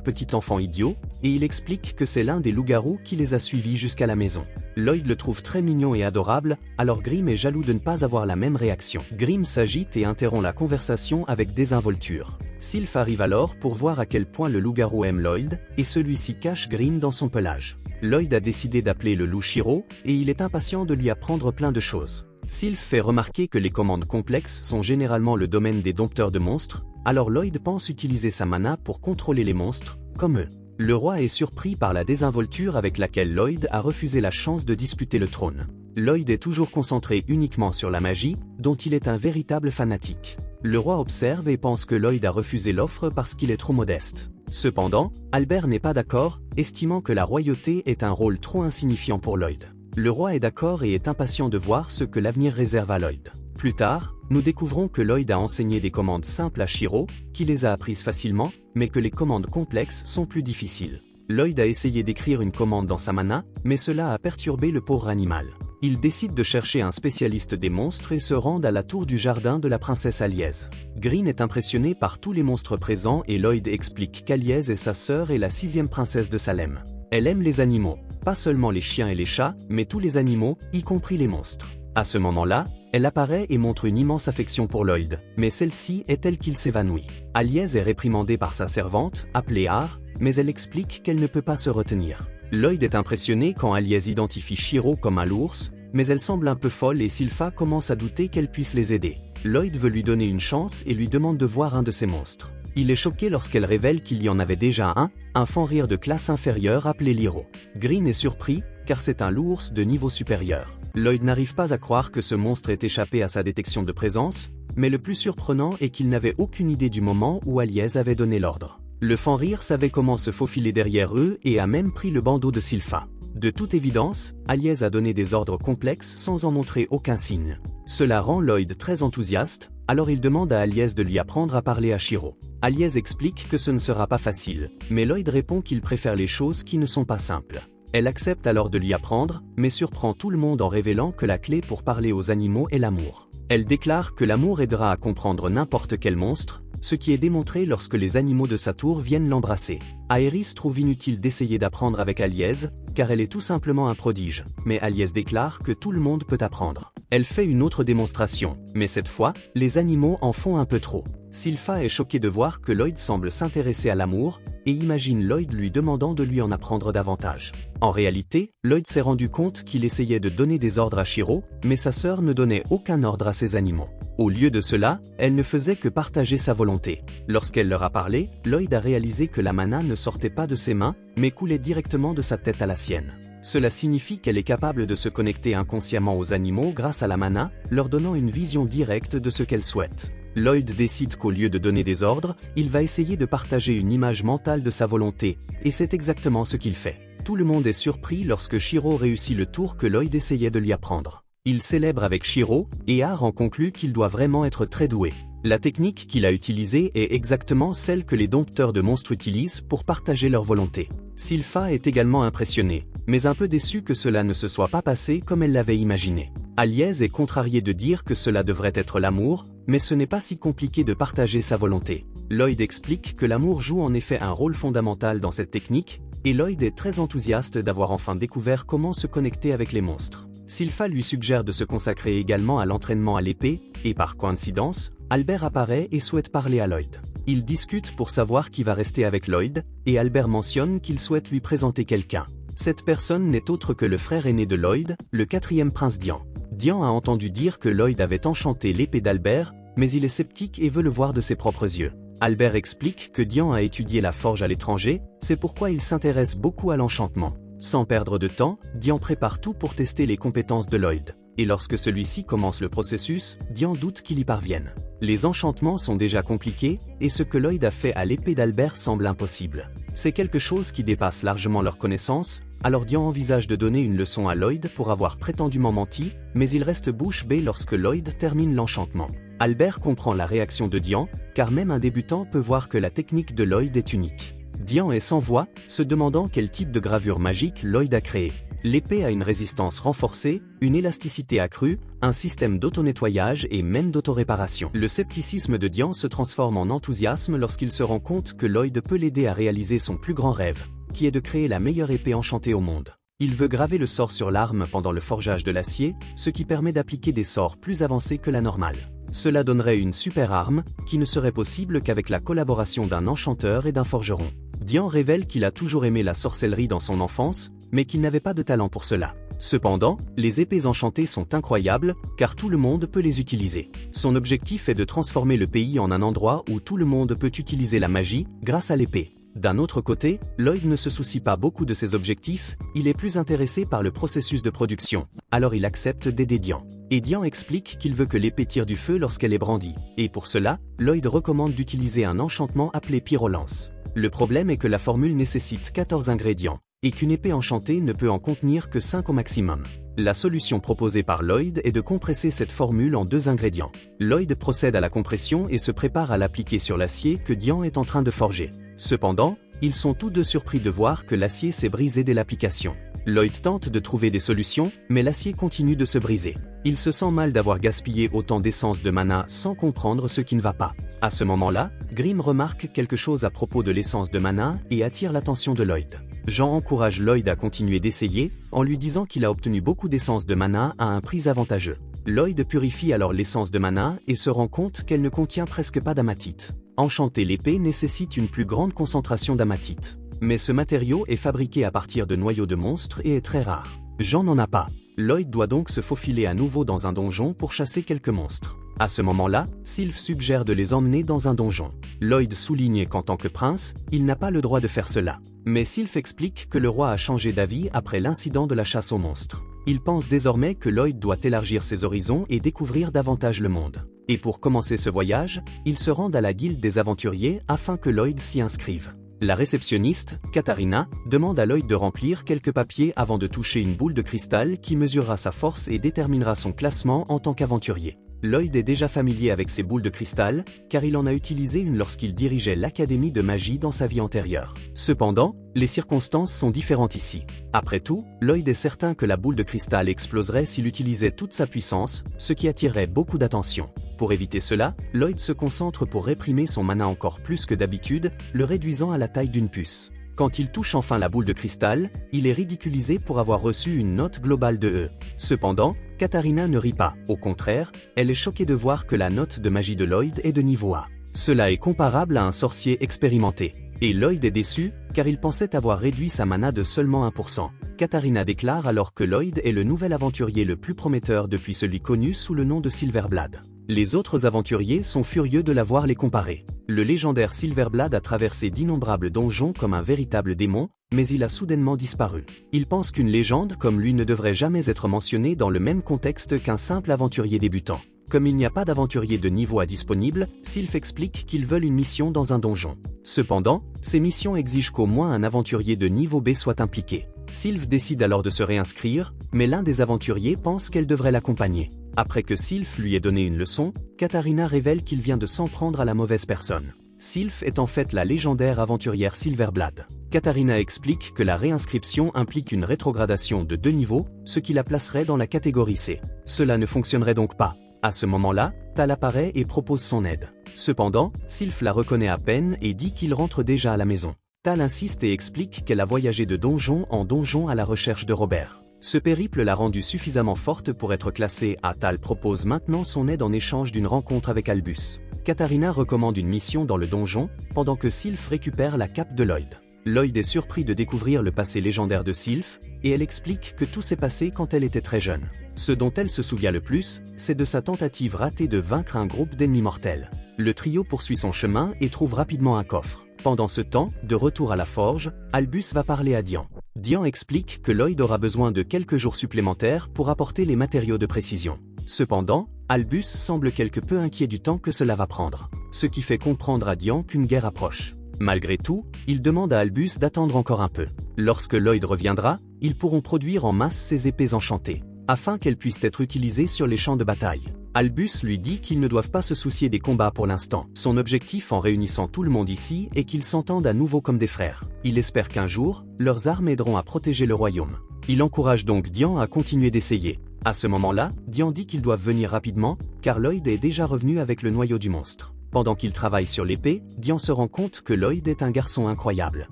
petit enfant idiot, et il explique que c'est l'un des loups-garous qui les a suivis jusqu'à la maison. Lloyd le trouve très mignon et adorable, alors Grim est jaloux de ne pas avoir la même réaction. Grim s'agite et interrompt la conversation avec désinvolture. Sylph arrive alors pour voir à quel point le loup-garou aime Lloyd, et celui-ci cache Grim dans son pelage. Lloyd a décidé d'appeler le loup Shiro, et il est impatient de lui apprendre plein de choses. Sylph fait remarquer que les commandes complexes sont généralement le domaine des dompteurs de monstres, alors Lloyd pense utiliser sa mana pour contrôler les monstres, comme eux. Le roi est surpris par la désinvolture avec laquelle Lloyd a refusé la chance de disputer le trône. Lloyd est toujours concentré uniquement sur la magie, dont il est un véritable fanatique. Le roi observe et pense que Lloyd a refusé l'offre parce qu'il est trop modeste. Cependant, Albert n'est pas d'accord, estimant que la royauté est un rôle trop insignifiant pour Lloyd. Le roi est d'accord et est impatient de voir ce que l'avenir réserve à Lloyd. Plus tard, nous découvrons que Lloyd a enseigné des commandes simples à Shiro, qui les a apprises facilement, mais que les commandes complexes sont plus difficiles. Lloyd a essayé d'écrire une commande dans sa mana, mais cela a perturbé le pauvre animal. Il décide de chercher un spécialiste des monstres et se rend à la tour du jardin de la princesse Aliez. Green est impressionné par tous les monstres présents et Lloyd explique qu'Aliez est sa sœur et la 6e princesse de Salem. Elle aime les animaux, pas seulement les chiens et les chats, mais tous les animaux, y compris les monstres. À ce moment-là, elle apparaît et montre une immense affection pour Lloyd, mais celle-ci est telle qu'il s'évanouit. Aliez est réprimandée par sa servante, appelée Har, mais elle explique qu'elle ne peut pas se retenir. Lloyd est impressionné quand Aliez identifie Shiro comme un l'ours, mais elle semble un peu folle et Sylpha commence à douter qu'elle puisse les aider. Lloyd veut lui donner une chance et lui demande de voir un de ses monstres. Il est choqué lorsqu'elle révèle qu'il y en avait déjà un fan-rire de classe inférieure appelé Lyro. Green est surpris, car c'est un loup-ours de niveau supérieur. Lloyd n'arrive pas à croire que ce monstre ait échappé à sa détection de présence, mais le plus surprenant est qu'il n'avait aucune idée du moment où Aliez avait donné l'ordre. Le fan-rire savait comment se faufiler derrière eux et a même pris le bandeau de Sylpha. De toute évidence, Aliez a donné des ordres complexes sans en montrer aucun signe. Cela rend Lloyd très enthousiaste, alors il demande à Aliez de lui apprendre à parler à Shiro. Aliez explique que ce ne sera pas facile, mais Lloyd répond qu'il préfère les choses qui ne sont pas simples. Elle accepte alors de lui apprendre, mais surprend tout le monde en révélant que la clé pour parler aux animaux est l'amour. Elle déclare que l'amour aidera à comprendre n'importe quel monstre, ce qui est démontré lorsque les animaux de sa tour viennent l'embrasser. Aerys trouve inutile d'essayer d'apprendre avec Aliez, car elle est tout simplement un prodige, mais Aliez déclare que tout le monde peut apprendre. Elle fait une autre démonstration, mais cette fois, les animaux en font un peu trop. Sylpha est choquée de voir que Lloyd semble s'intéresser à l'amour, et imagine Lloyd lui demandant de lui en apprendre davantage. En réalité, Lloyd s'est rendu compte qu'il essayait de donner des ordres à Shiro, mais sa sœur ne donnait aucun ordre à ses animaux. Au lieu de cela, elle ne faisait que partager sa volonté. Lorsqu'elle leur a parlé, Lloyd a réalisé que la mana ne sortait pas de ses mains, mais coulait directement de sa tête à la sienne. Cela signifie qu'elle est capable de se connecter inconsciemment aux animaux grâce à la mana, leur donnant une vision directe de ce qu'elle souhaite. Lloyd décide qu'au lieu de donner des ordres, il va essayer de partager une image mentale de sa volonté, et c'est exactement ce qu'il fait. Tout le monde est surpris lorsque Shiro réussit le tour que Lloyd essayait de lui apprendre. Il célèbre avec Shiro, et Har en conclut qu'il doit vraiment être très doué. La technique qu'il a utilisée est exactement celle que les dompteurs de monstres utilisent pour partager leur volonté. Sylpha est également impressionnée, mais un peu déçue que cela ne se soit pas passé comme elle l'avait imaginé. Aliez est contrariée de dire que cela devrait être l'amour, mais ce n'est pas si compliqué de partager sa volonté. Lloyd explique que l'amour joue en effet un rôle fondamental dans cette technique, et Lloyd est très enthousiaste d'avoir enfin découvert comment se connecter avec les monstres. Sylpha lui suggère de se consacrer également à l'entraînement à l'épée, et par coïncidence, Albert apparaît et souhaite parler à Lloyd. Ils discutent pour savoir qui va rester avec Lloyd, et Albert mentionne qu'il souhaite lui présenter quelqu'un. Cette personne n'est autre que le frère aîné de Lloyd, le 4e prince Dian. Dian a entendu dire que Lloyd avait enchanté l'épée d'Albert, mais il est sceptique et veut le voir de ses propres yeux. Albert explique que Dian a étudié la forge à l'étranger, c'est pourquoi il s'intéresse beaucoup à l'enchantement. Sans perdre de temps, Dian prépare tout pour tester les compétences de Lloyd. Et lorsque celui-ci commence le processus, Dian doute qu'il y parvienne. Les enchantements sont déjà compliqués, et ce que Lloyd a fait à l'épée d'Albert semble impossible. C'est quelque chose qui dépasse largement leurs connaissances, alors Dian envisage de donner une leçon à Lloyd pour avoir prétendument menti, mais il reste bouche bée lorsque Lloyd termine l'enchantement. Albert comprend la réaction de Dian, car même un débutant peut voir que la technique de Lloyd est unique. Dian est sans voix, se demandant quel type de gravure magique Lloyd a créé. L'épée a une résistance renforcée, une élasticité accrue, un système d'auto-nettoyage et même d'auto-réparation. Le scepticisme de Dian se transforme en enthousiasme lorsqu'il se rend compte que Lloyd peut l'aider à réaliser son plus grand rêve, qui est de créer la meilleure épée enchantée au monde. Il veut graver le sort sur l'arme pendant le forgeage de l'acier, ce qui permet d'appliquer des sorts plus avancés que la normale. Cela donnerait une super arme, qui ne serait possible qu'avec la collaboration d'un enchanteur et d'un forgeron. Dian révèle qu'il a toujours aimé la sorcellerie dans son enfance, mais qu'il n'avait pas de talent pour cela. Cependant, les épées enchantées sont incroyables, car tout le monde peut les utiliser. Son objectif est de transformer le pays en un endroit où tout le monde peut utiliser la magie, grâce à l'épée. D'un autre côté, Lloyd ne se soucie pas beaucoup de ses objectifs, il est plus intéressé par le processus de production. Alors il accepte d'aider Dian. Et Dian explique qu'il veut que l'épée tire du feu lorsqu'elle est brandie. Et pour cela, Lloyd recommande d'utiliser un enchantement appelé Pyrolance. Le problème est que la formule nécessite 14 ingrédients, et qu'une épée enchantée ne peut en contenir que 5 au maximum. La solution proposée par Lloyd est de compresser cette formule en 2 ingrédients. Lloyd procède à la compression et se prépare à l'appliquer sur l'acier que Dian est en train de forger. Cependant, ils sont tous deux surpris de voir que l'acier s'est brisé dès l'application. Lloyd tente de trouver des solutions, mais l'acier continue de se briser. Il se sent mal d'avoir gaspillé autant d'essence de mana sans comprendre ce qui ne va pas. À ce moment-là, Grimm remarque quelque chose à propos de l'essence de mana et attire l'attention de Lloyd. Jean encourage Lloyd à continuer d'essayer, en lui disant qu'il a obtenu beaucoup d'essence de mana à un prix avantageux. Lloyd purifie alors l'essence de mana et se rend compte qu'elle ne contient presque pas d'amatite. Enchanter l'épée nécessite une plus grande concentration d'amatite. Mais ce matériau est fabriqué à partir de noyaux de monstres et est très rare. Jean n'en a pas. Lloyd doit donc se faufiler à nouveau dans un donjon pour chasser quelques monstres. À ce moment-là, Sylph suggère de les emmener dans un donjon. Lloyd souligne qu'en tant que prince, il n'a pas le droit de faire cela. Mais Sylph explique que le roi a changé d'avis après l'incident de la chasse aux monstres. Il pense désormais que Lloyd doit élargir ses horizons et découvrir davantage le monde. Et pour commencer ce voyage, ils se rendent à la guilde des aventuriers afin que Lloyd s'y inscrive. La réceptionniste, Katharina, demande à Lloyd de remplir quelques papiers avant de toucher une boule de cristal qui mesurera sa force et déterminera son classement en tant qu'aventurier. Lloyd est déjà familier avec ces boules de cristal, car il en a utilisé une lorsqu'il dirigeait l'académie de magie dans sa vie antérieure. Cependant, les circonstances sont différentes ici. Après tout, Lloyd est certain que la boule de cristal exploserait s'il utilisait toute sa puissance, ce qui attirerait beaucoup d'attention. Pour éviter cela, Lloyd se concentre pour réprimer son mana encore plus que d'habitude, le réduisant à la taille d'une puce. Quand il touche enfin la boule de cristal, il est ridiculisé pour avoir reçu une note globale de E. Cependant, Katharina ne rit pas, au contraire, elle est choquée de voir que la note de magie de Lloyd est de niveau A. Cela est comparable à un sorcier expérimenté. Et Lloyd est déçu, car il pensait avoir réduit sa mana de seulement 1%. Katharina déclare alors que Lloyd est le nouvel aventurier le plus prometteur depuis celui connu sous le nom de Silverblade. Les autres aventuriers sont furieux de la voir les comparer. Le légendaire Silverblade a traversé d'innombrables donjons comme un véritable démon, mais il a soudainement disparu. Il pense qu'une légende comme lui ne devrait jamais être mentionnée dans le même contexte qu'un simple aventurier débutant. Comme il n'y a pas d'aventurier de niveau A disponible, Sylph explique qu'ils veulent une mission dans un donjon. Cependant, ces missions exigent qu'au moins un aventurier de niveau B soit impliqué. Sylph décide alors de se réinscrire, mais l'un des aventuriers pense qu'elle devrait l'accompagner. Après que Sylph lui ait donné une leçon, Katharina révèle qu'il vient de s'en prendre à la mauvaise personne. Sylph est en fait la légendaire aventurière Silverblade. Katharina explique que la réinscription implique une rétrogradation de 2 niveaux, ce qui la placerait dans la catégorie C. Cela ne fonctionnerait donc pas. À ce moment-là, Tal apparaît et propose son aide. Cependant, Sylph la reconnaît à peine et dit qu'il rentre déjà à la maison. Tal insiste et explique qu'elle a voyagé de donjon en donjon à la recherche de Robert. Ce périple l'a rendue suffisamment forte pour être classée A. Tal propose maintenant son aide en échange d'une rencontre avec Albus. Katharina recommande une mission dans le donjon, pendant que Sylph récupère la cape de Lloyd. Lloyd est surpris de découvrir le passé légendaire de Sylph, et elle explique que tout s'est passé quand elle était très jeune. Ce dont elle se souvient le plus, c'est de sa tentative ratée de vaincre un groupe d'ennemis mortels. Le trio poursuit son chemin et trouve rapidement un coffre. Pendant ce temps, de retour à la forge, Albus va parler à Dian. Dian explique que Lloyd aura besoin de quelques jours supplémentaires pour apporter les matériaux de précision. Cependant, Albus semble quelque peu inquiet du temps que cela va prendre, ce qui fait comprendre à Dian qu'une guerre approche. Malgré tout, il demande à Albus d'attendre encore un peu. Lorsque Lloyd reviendra, ils pourront produire en masse ces épées enchantées, afin qu'elles puissent être utilisées sur les champs de bataille. Albus lui dit qu'ils ne doivent pas se soucier des combats pour l'instant. Son objectif en réunissant tout le monde ici est qu'ils s'entendent à nouveau comme des frères. Il espère qu'un jour, leurs armes aideront à protéger le royaume. Il encourage donc Dian à continuer d'essayer. À ce moment-là, Dian dit qu'ils doivent venir rapidement, car Lloyd est déjà revenu avec le noyau du monstre. Pendant qu'il travaille sur l'épée, Dian se rend compte que Lloyd est un garçon incroyable.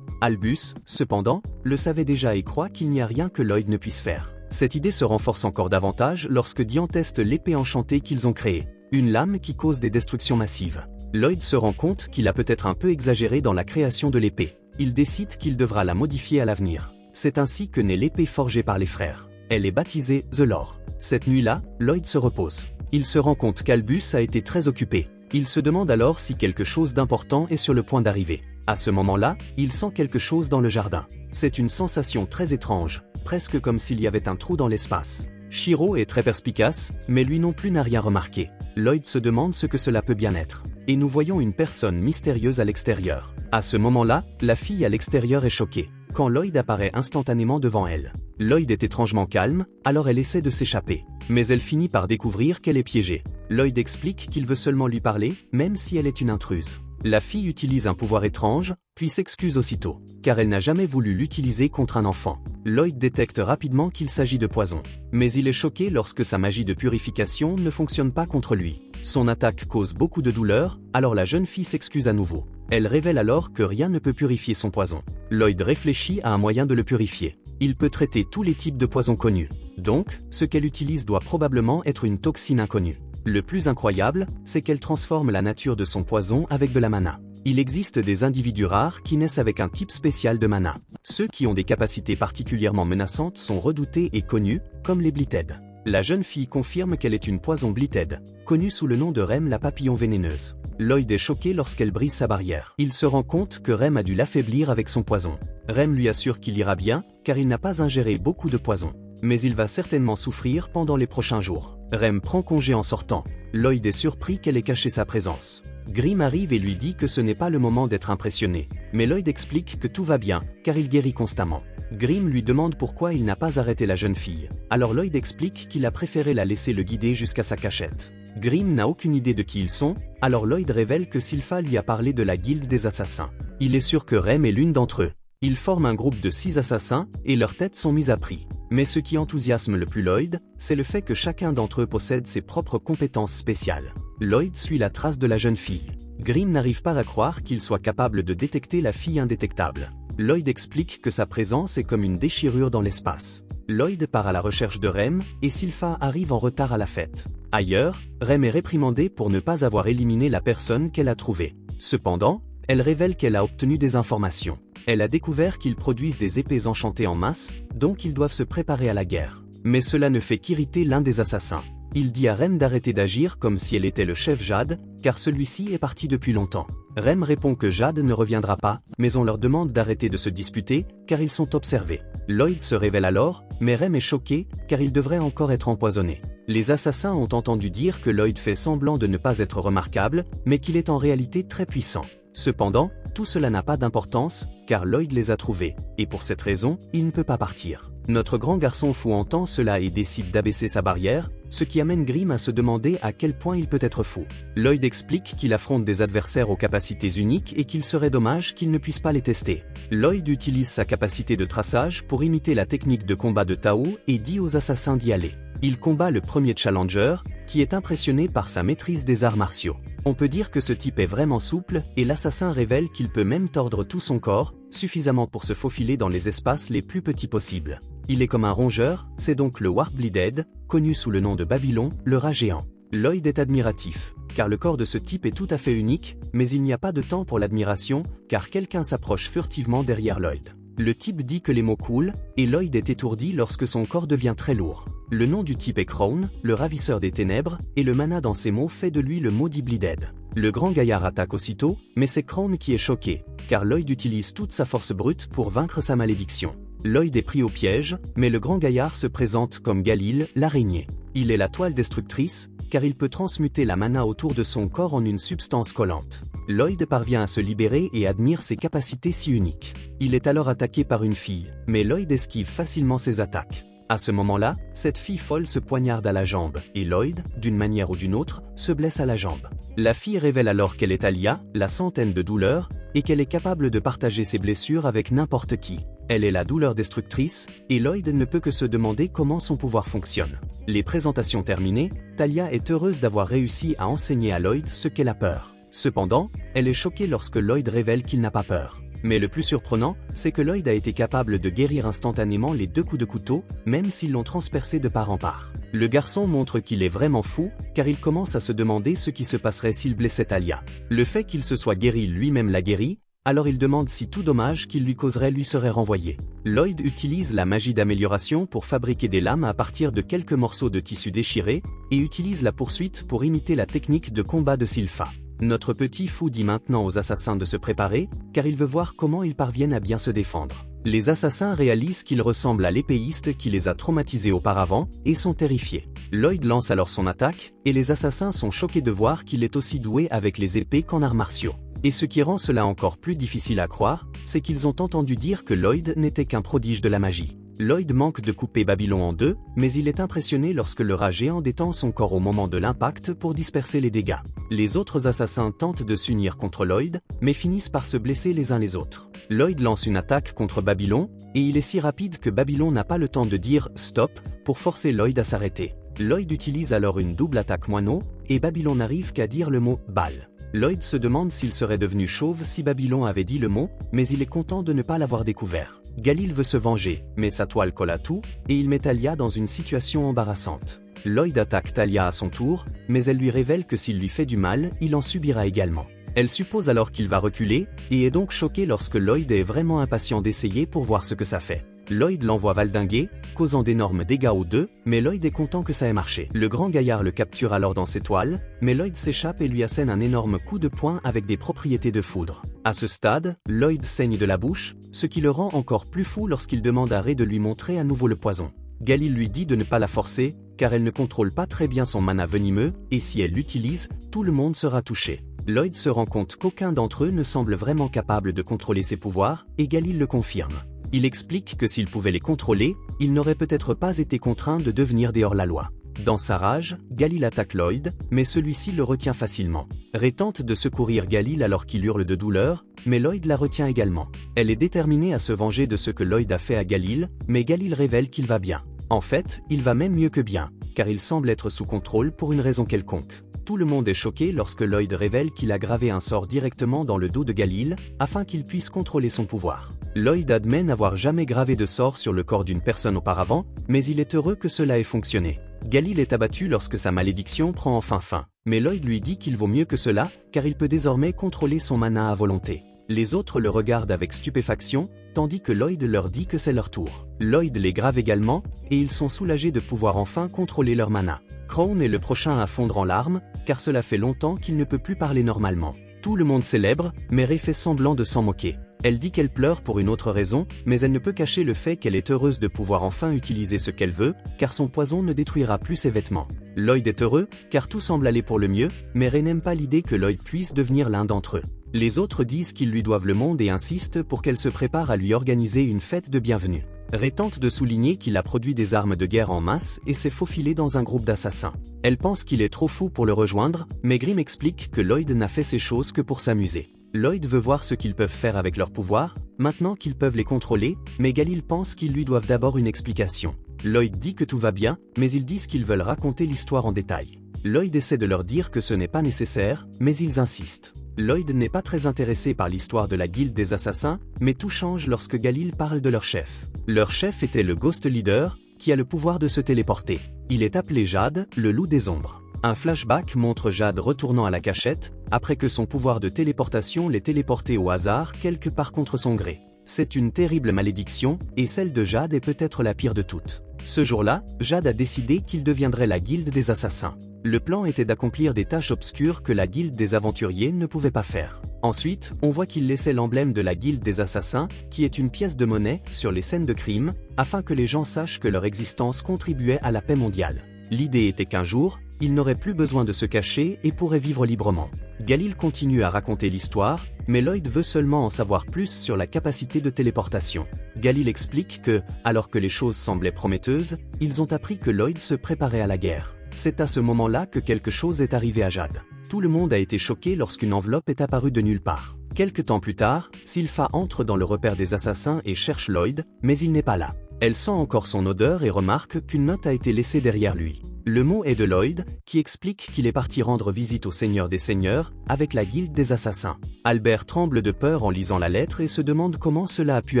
Albus, cependant, le savait déjà et croit qu'il n'y a rien que Lloyd ne puisse faire. Cette idée se renforce encore davantage lorsque Dian teste l'épée enchantée qu'ils ont créée, une lame qui cause des destructions massives. Lloyd se rend compte qu'il a peut-être un peu exagéré dans la création de l'épée. Il décide qu'il devra la modifier à l'avenir. C'est ainsi que naît l'épée forgée par les frères. Elle est baptisée The Lore. Cette nuit-là, Lloyd se repose. Il se rend compte qu'Albus a été très occupé. Il se demande alors si quelque chose d'important est sur le point d'arriver. À ce moment-là, il sent quelque chose dans le jardin. C'est une sensation très étrange, presque comme s'il y avait un trou dans l'espace. Shiro est très perspicace, mais lui non plus n'a rien remarqué. Lloyd se demande ce que cela peut bien être. Et nous voyons une personne mystérieuse à l'extérieur. À ce moment-là, la fille à l'extérieur est choquée, quand Lloyd apparaît instantanément devant elle. Lloyd est étrangement calme, alors elle essaie de s'échapper. Mais elle finit par découvrir qu'elle est piégée. Lloyd explique qu'il veut seulement lui parler, même si elle est une intruse. La fille utilise un pouvoir étrange, puis s'excuse aussitôt, car elle n'a jamais voulu l'utiliser contre un enfant. Lloyd détecte rapidement qu'il s'agit de poison, mais il est choqué lorsque sa magie de purification ne fonctionne pas contre lui. Son attaque cause beaucoup de douleur, alors la jeune fille s'excuse à nouveau. Elle révèle alors que rien ne peut purifier son poison. Lloyd réfléchit à un moyen de le purifier. Il peut traiter tous les types de poisons connus. Donc, ce qu'elle utilise doit probablement être une toxine inconnue. Le plus incroyable, c'est qu'elle transforme la nature de son poison avec de la mana. Il existe des individus rares qui naissent avec un type spécial de mana. Ceux qui ont des capacités particulièrement menaçantes sont redoutés et connus, comme les Blighted. La jeune fille confirme qu'elle est une poison Blighted, connue sous le nom de Rem la papillon vénéneuse. Lloyd est choqué lorsqu'elle brise sa barrière. Il se rend compte que Rem a dû l'affaiblir avec son poison. Rem lui assure qu'il ira bien, car il n'a pas ingéré beaucoup de poison. Mais il va certainement souffrir pendant les prochains jours. Rem prend congé en sortant. Lloyd est surpris qu'elle ait caché sa présence. Grimm arrive et lui dit que ce n'est pas le moment d'être impressionné. Mais Lloyd explique que tout va bien, car il guérit constamment. Grimm lui demande pourquoi il n'a pas arrêté la jeune fille. Alors Lloyd explique qu'il a préféré la laisser le guider jusqu'à sa cachette. Grimm n'a aucune idée de qui ils sont, alors Lloyd révèle que Sylpha lui a parlé de la guilde des assassins. Il est sûr que Rem est l'une d'entre eux. Ils forment un groupe de 6 assassins, et leurs têtes sont mises à prix. Mais ce qui enthousiasme le plus Lloyd, c'est le fait que chacun d'entre eux possède ses propres compétences spéciales. Lloyd suit la trace de la jeune fille. Grimm n'arrive pas à croire qu'il soit capable de détecter la fille indétectable. Lloyd explique que sa présence est comme une déchirure dans l'espace. Lloyd part à la recherche de Rem, et Sylpha arrive en retard à la fête. Ailleurs, Rem est réprimandée pour ne pas avoir éliminé la personne qu'elle a trouvée. Cependant, elle révèle qu'elle a obtenu des informations. Elle a découvert qu'ils produisent des épées enchantées en masse, donc ils doivent se préparer à la guerre. Mais cela ne fait qu'irriter l'un des assassins. Il dit à Rem d'arrêter d'agir comme si elle était le chef Jade, car celui-ci est parti depuis longtemps. Rem répond que Jade ne reviendra pas, mais on leur demande d'arrêter de se disputer, car ils sont observés. Lloyd se révèle alors, mais Rem est choqué, car il devrait encore être empoisonné. Les assassins ont entendu dire que Lloyd fait semblant de ne pas être remarquable, mais qu'il est en réalité très puissant. Cependant, tout cela n'a pas d'importance, car Lloyd les a trouvés, et pour cette raison, il ne peut pas partir. Notre grand garçon fou entend cela et décide d'abaisser sa barrière, ce qui amène Grimm à se demander à quel point il peut être fou. Lloyd explique qu'il affronte des adversaires aux capacités uniques et qu'il serait dommage qu'il ne puisse pas les tester. Lloyd utilise sa capacité de traçage pour imiter la technique de combat de Tao et dit aux assassins d'y aller. Il combat le premier challenger, qui est impressionné par sa maîtrise des arts martiaux. On peut dire que ce type est vraiment souple, et l'assassin révèle qu'il peut même tordre tout son corps, suffisamment pour se faufiler dans les espaces les plus petits possibles. Il est comme un rongeur, c'est donc le Warbleeded, connu sous le nom de Babylon, le rat géant. Lloyd est admiratif, car le corps de ce type est tout à fait unique, mais il n'y a pas de temps pour l'admiration, car quelqu'un s'approche furtivement derrière Lloyd. Le type dit que les mots coulent, et Lloyd est étourdi lorsque son corps devient très lourd. Le nom du type est Crone, le ravisseur des ténèbres, et le mana dans ces mots fait de lui le maudit Bleeded. Le grand gaillard attaque aussitôt, mais c'est Crone qui est choqué, car Lloyd utilise toute sa force brute pour vaincre sa malédiction. Lloyd est pris au piège, mais le grand gaillard se présente comme Galil, l'araignée. Il est la toile destructrice, car il peut transmuter la mana autour de son corps en une substance collante. Lloyd parvient à se libérer et admire ses capacités si uniques. Il est alors attaqué par une fille, mais Lloyd esquive facilement ses attaques. À ce moment-là, cette fille folle se poignarde à la jambe, et Lloyd, d'une manière ou d'une autre, se blesse à la jambe. La fille révèle alors qu'elle est Talia, la centaine de douleurs, et qu'elle est capable de partager ses blessures avec n'importe qui. Elle est la douleur destructrice, et Lloyd ne peut que se demander comment son pouvoir fonctionne. Les présentations terminées, Talia est heureuse d'avoir réussi à enseigner à Lloyd ce qu'est la peur. Cependant, elle est choquée lorsque Lloyd révèle qu'il n'a pas peur. Mais le plus surprenant, c'est que Lloyd a été capable de guérir instantanément les 2 coups de couteau, même s'ils l'ont transpercé de part en part. Le garçon montre qu'il est vraiment fou, car il commence à se demander ce qui se passerait s'il blessait Talia. Le fait qu'il se soit guéri lui-même l'a guéri, alors il demande si tout dommage qu'il lui causerait lui serait renvoyé. Lloyd utilise la magie d'amélioration pour fabriquer des lames à partir de quelques morceaux de tissu déchirés, et utilise la poursuite pour imiter la technique de combat de Sylpha. Notre petit fou dit maintenant aux assassins de se préparer, car il veut voir comment ils parviennent à bien se défendre. Les assassins réalisent qu'ils ressemblent à l'épéiste qui les a traumatisés auparavant, et sont terrifiés. Lloyd lance alors son attaque, et les assassins sont choqués de voir qu'il est aussi doué avec les épées qu'en arts martiaux. Et ce qui rend cela encore plus difficile à croire, c'est qu'ils ont entendu dire que Lloyd n'était qu'un prodige de la magie. Lloyd manque de couper Babylon en 2, mais il est impressionné lorsque le rat géant détend son corps au moment de l'impact pour disperser les dégâts. Les autres assassins tentent de s'unir contre Lloyd, mais finissent par se blesser les uns les autres. Lloyd lance une attaque contre Babylon, et il est si rapide que Babylon n'a pas le temps de dire « stop » pour forcer Lloyd à s'arrêter. Lloyd utilise alors une double attaque moineau, et Babylon n'arrive qu'à dire le mot « balle ». Lloyd se demande s'il serait devenu chauve si Babylon avait dit le mot, mais il est content de ne pas l'avoir découvert. Galil veut se venger, mais sa toile colle à tout, et il met Talia dans une situation embarrassante. Lloyd attaque Talia à son tour, mais elle lui révèle que s'il lui fait du mal, il en subira également. Elle suppose alors qu'il va reculer, et est donc choquée lorsque Lloyd est vraiment impatient d'essayer pour voir ce que ça fait. Lloyd l'envoie valdinguer, causant d'énormes dégâts aux deux, mais Lloyd est content que ça ait marché. Le grand gaillard le capture alors dans ses toiles, mais Lloyd s'échappe et lui assène un énorme coup de poing avec des propriétés de foudre. À ce stade, Lloyd saigne de la bouche, ce qui le rend encore plus fou lorsqu'il demande à Ray de lui montrer à nouveau le poison. Galil lui dit de ne pas la forcer, car elle ne contrôle pas très bien son mana venimeux, et si elle l'utilise, tout le monde sera touché. Lloyd se rend compte qu'aucun d'entre eux ne semble vraiment capable de contrôler ses pouvoirs, et Galil le confirme. Il explique que s'il pouvait les contrôler, il n'aurait peut-être pas été contraint de devenir des hors-la-loi. Dans sa rage, Galil attaque Lloyd, mais celui-ci le retient facilement. Ray tente de secourir Galil alors qu'il hurle de douleur, mais Lloyd la retient également. Elle est déterminée à se venger de ce que Lloyd a fait à Galil, mais Galil révèle qu'il va bien. En fait, il va même mieux que bien, car il semble être sous contrôle pour une raison quelconque. Tout le monde est choqué lorsque Lloyd révèle qu'il a gravé un sort directement dans le dos de Galil, afin qu'il puisse contrôler son pouvoir. Lloyd admet n'avoir jamais gravé de sort sur le corps d'une personne auparavant, mais il est heureux que cela ait fonctionné. Galil est abattu lorsque sa malédiction prend enfin fin, mais Lloyd lui dit qu'il vaut mieux que cela, car il peut désormais contrôler son mana à volonté. Les autres le regardent avec stupéfaction, tandis que Lloyd leur dit que c'est leur tour. Lloyd les grave également, et ils sont soulagés de pouvoir enfin contrôler leur mana. Crone est le prochain à fondre en larmes, car cela fait longtemps qu'il ne peut plus parler normalement. Tout le monde célèbre, mais Ray fait semblant de s'en moquer. Elle dit qu'elle pleure pour une autre raison, mais elle ne peut cacher le fait qu'elle est heureuse de pouvoir enfin utiliser ce qu'elle veut, car son poison ne détruira plus ses vêtements. Lloyd est heureux, car tout semble aller pour le mieux, mais Ray n'aime pas l'idée que Lloyd puisse devenir l'un d'entre eux. Les autres disent qu'ils lui doivent le monde et insistent pour qu'elle se prépare à lui organiser une fête de bienvenue. Ray tente de souligner qu'il a produit des armes de guerre en masse et s'est faufilé dans un groupe d'assassins. Elle pense qu'il est trop fou pour le rejoindre, mais Grimm explique que Lloyd n'a fait ces choses que pour s'amuser. Lloyd veut voir ce qu'ils peuvent faire avec leurs pouvoirs, maintenant qu'ils peuvent les contrôler, mais Galil pense qu'ils lui doivent d'abord une explication. Lloyd dit que tout va bien, mais ils disent qu'ils veulent raconter l'histoire en détail. Lloyd essaie de leur dire que ce n'est pas nécessaire, mais ils insistent. Lloyd n'est pas très intéressé par l'histoire de la guilde des assassins, mais tout change lorsque Galil parle de leur chef. Leur chef était le Ghost Leader, qui a le pouvoir de se téléporter. Il est appelé Jade, le loup des ombres. Un flashback montre Jade retournant à la cachette, après que son pouvoir de téléportation l'ait téléporté au hasard quelque part contre son gré. C'est une terrible malédiction, et celle de Jade est peut-être la pire de toutes. Ce jour-là, Jade a décidé qu'il deviendrait la guilde des assassins. Le plan était d'accomplir des tâches obscures que la guilde des aventuriers ne pouvait pas faire. Ensuite, on voit qu'il laissait l'emblème de la guilde des assassins, qui est une pièce de monnaie, sur les scènes de crime, afin que les gens sachent que leur existence contribuait à la paix mondiale. L'idée était qu'un jour, il n'aurait plus besoin de se cacher et pourrait vivre librement. Galil continue à raconter l'histoire, mais Lloyd veut seulement en savoir plus sur la capacité de téléportation. Galil explique que, alors que les choses semblaient prometteuses, ils ont appris que Lloyd se préparait à la guerre. C'est à ce moment-là que quelque chose est arrivé à Jade. Tout le monde a été choqué lorsqu'une enveloppe est apparue de nulle part. Quelque temps plus tard, Sylpha entre dans le repère des assassins et cherche Lloyd, mais il n'est pas là. Elle sent encore son odeur et remarque qu'une note a été laissée derrière lui. Le mot est de Lloyd, qui explique qu'il est parti rendre visite au Seigneur des Seigneurs, avec la guilde des assassins. Albert tremble de peur en lisant la lettre et se demande comment cela a pu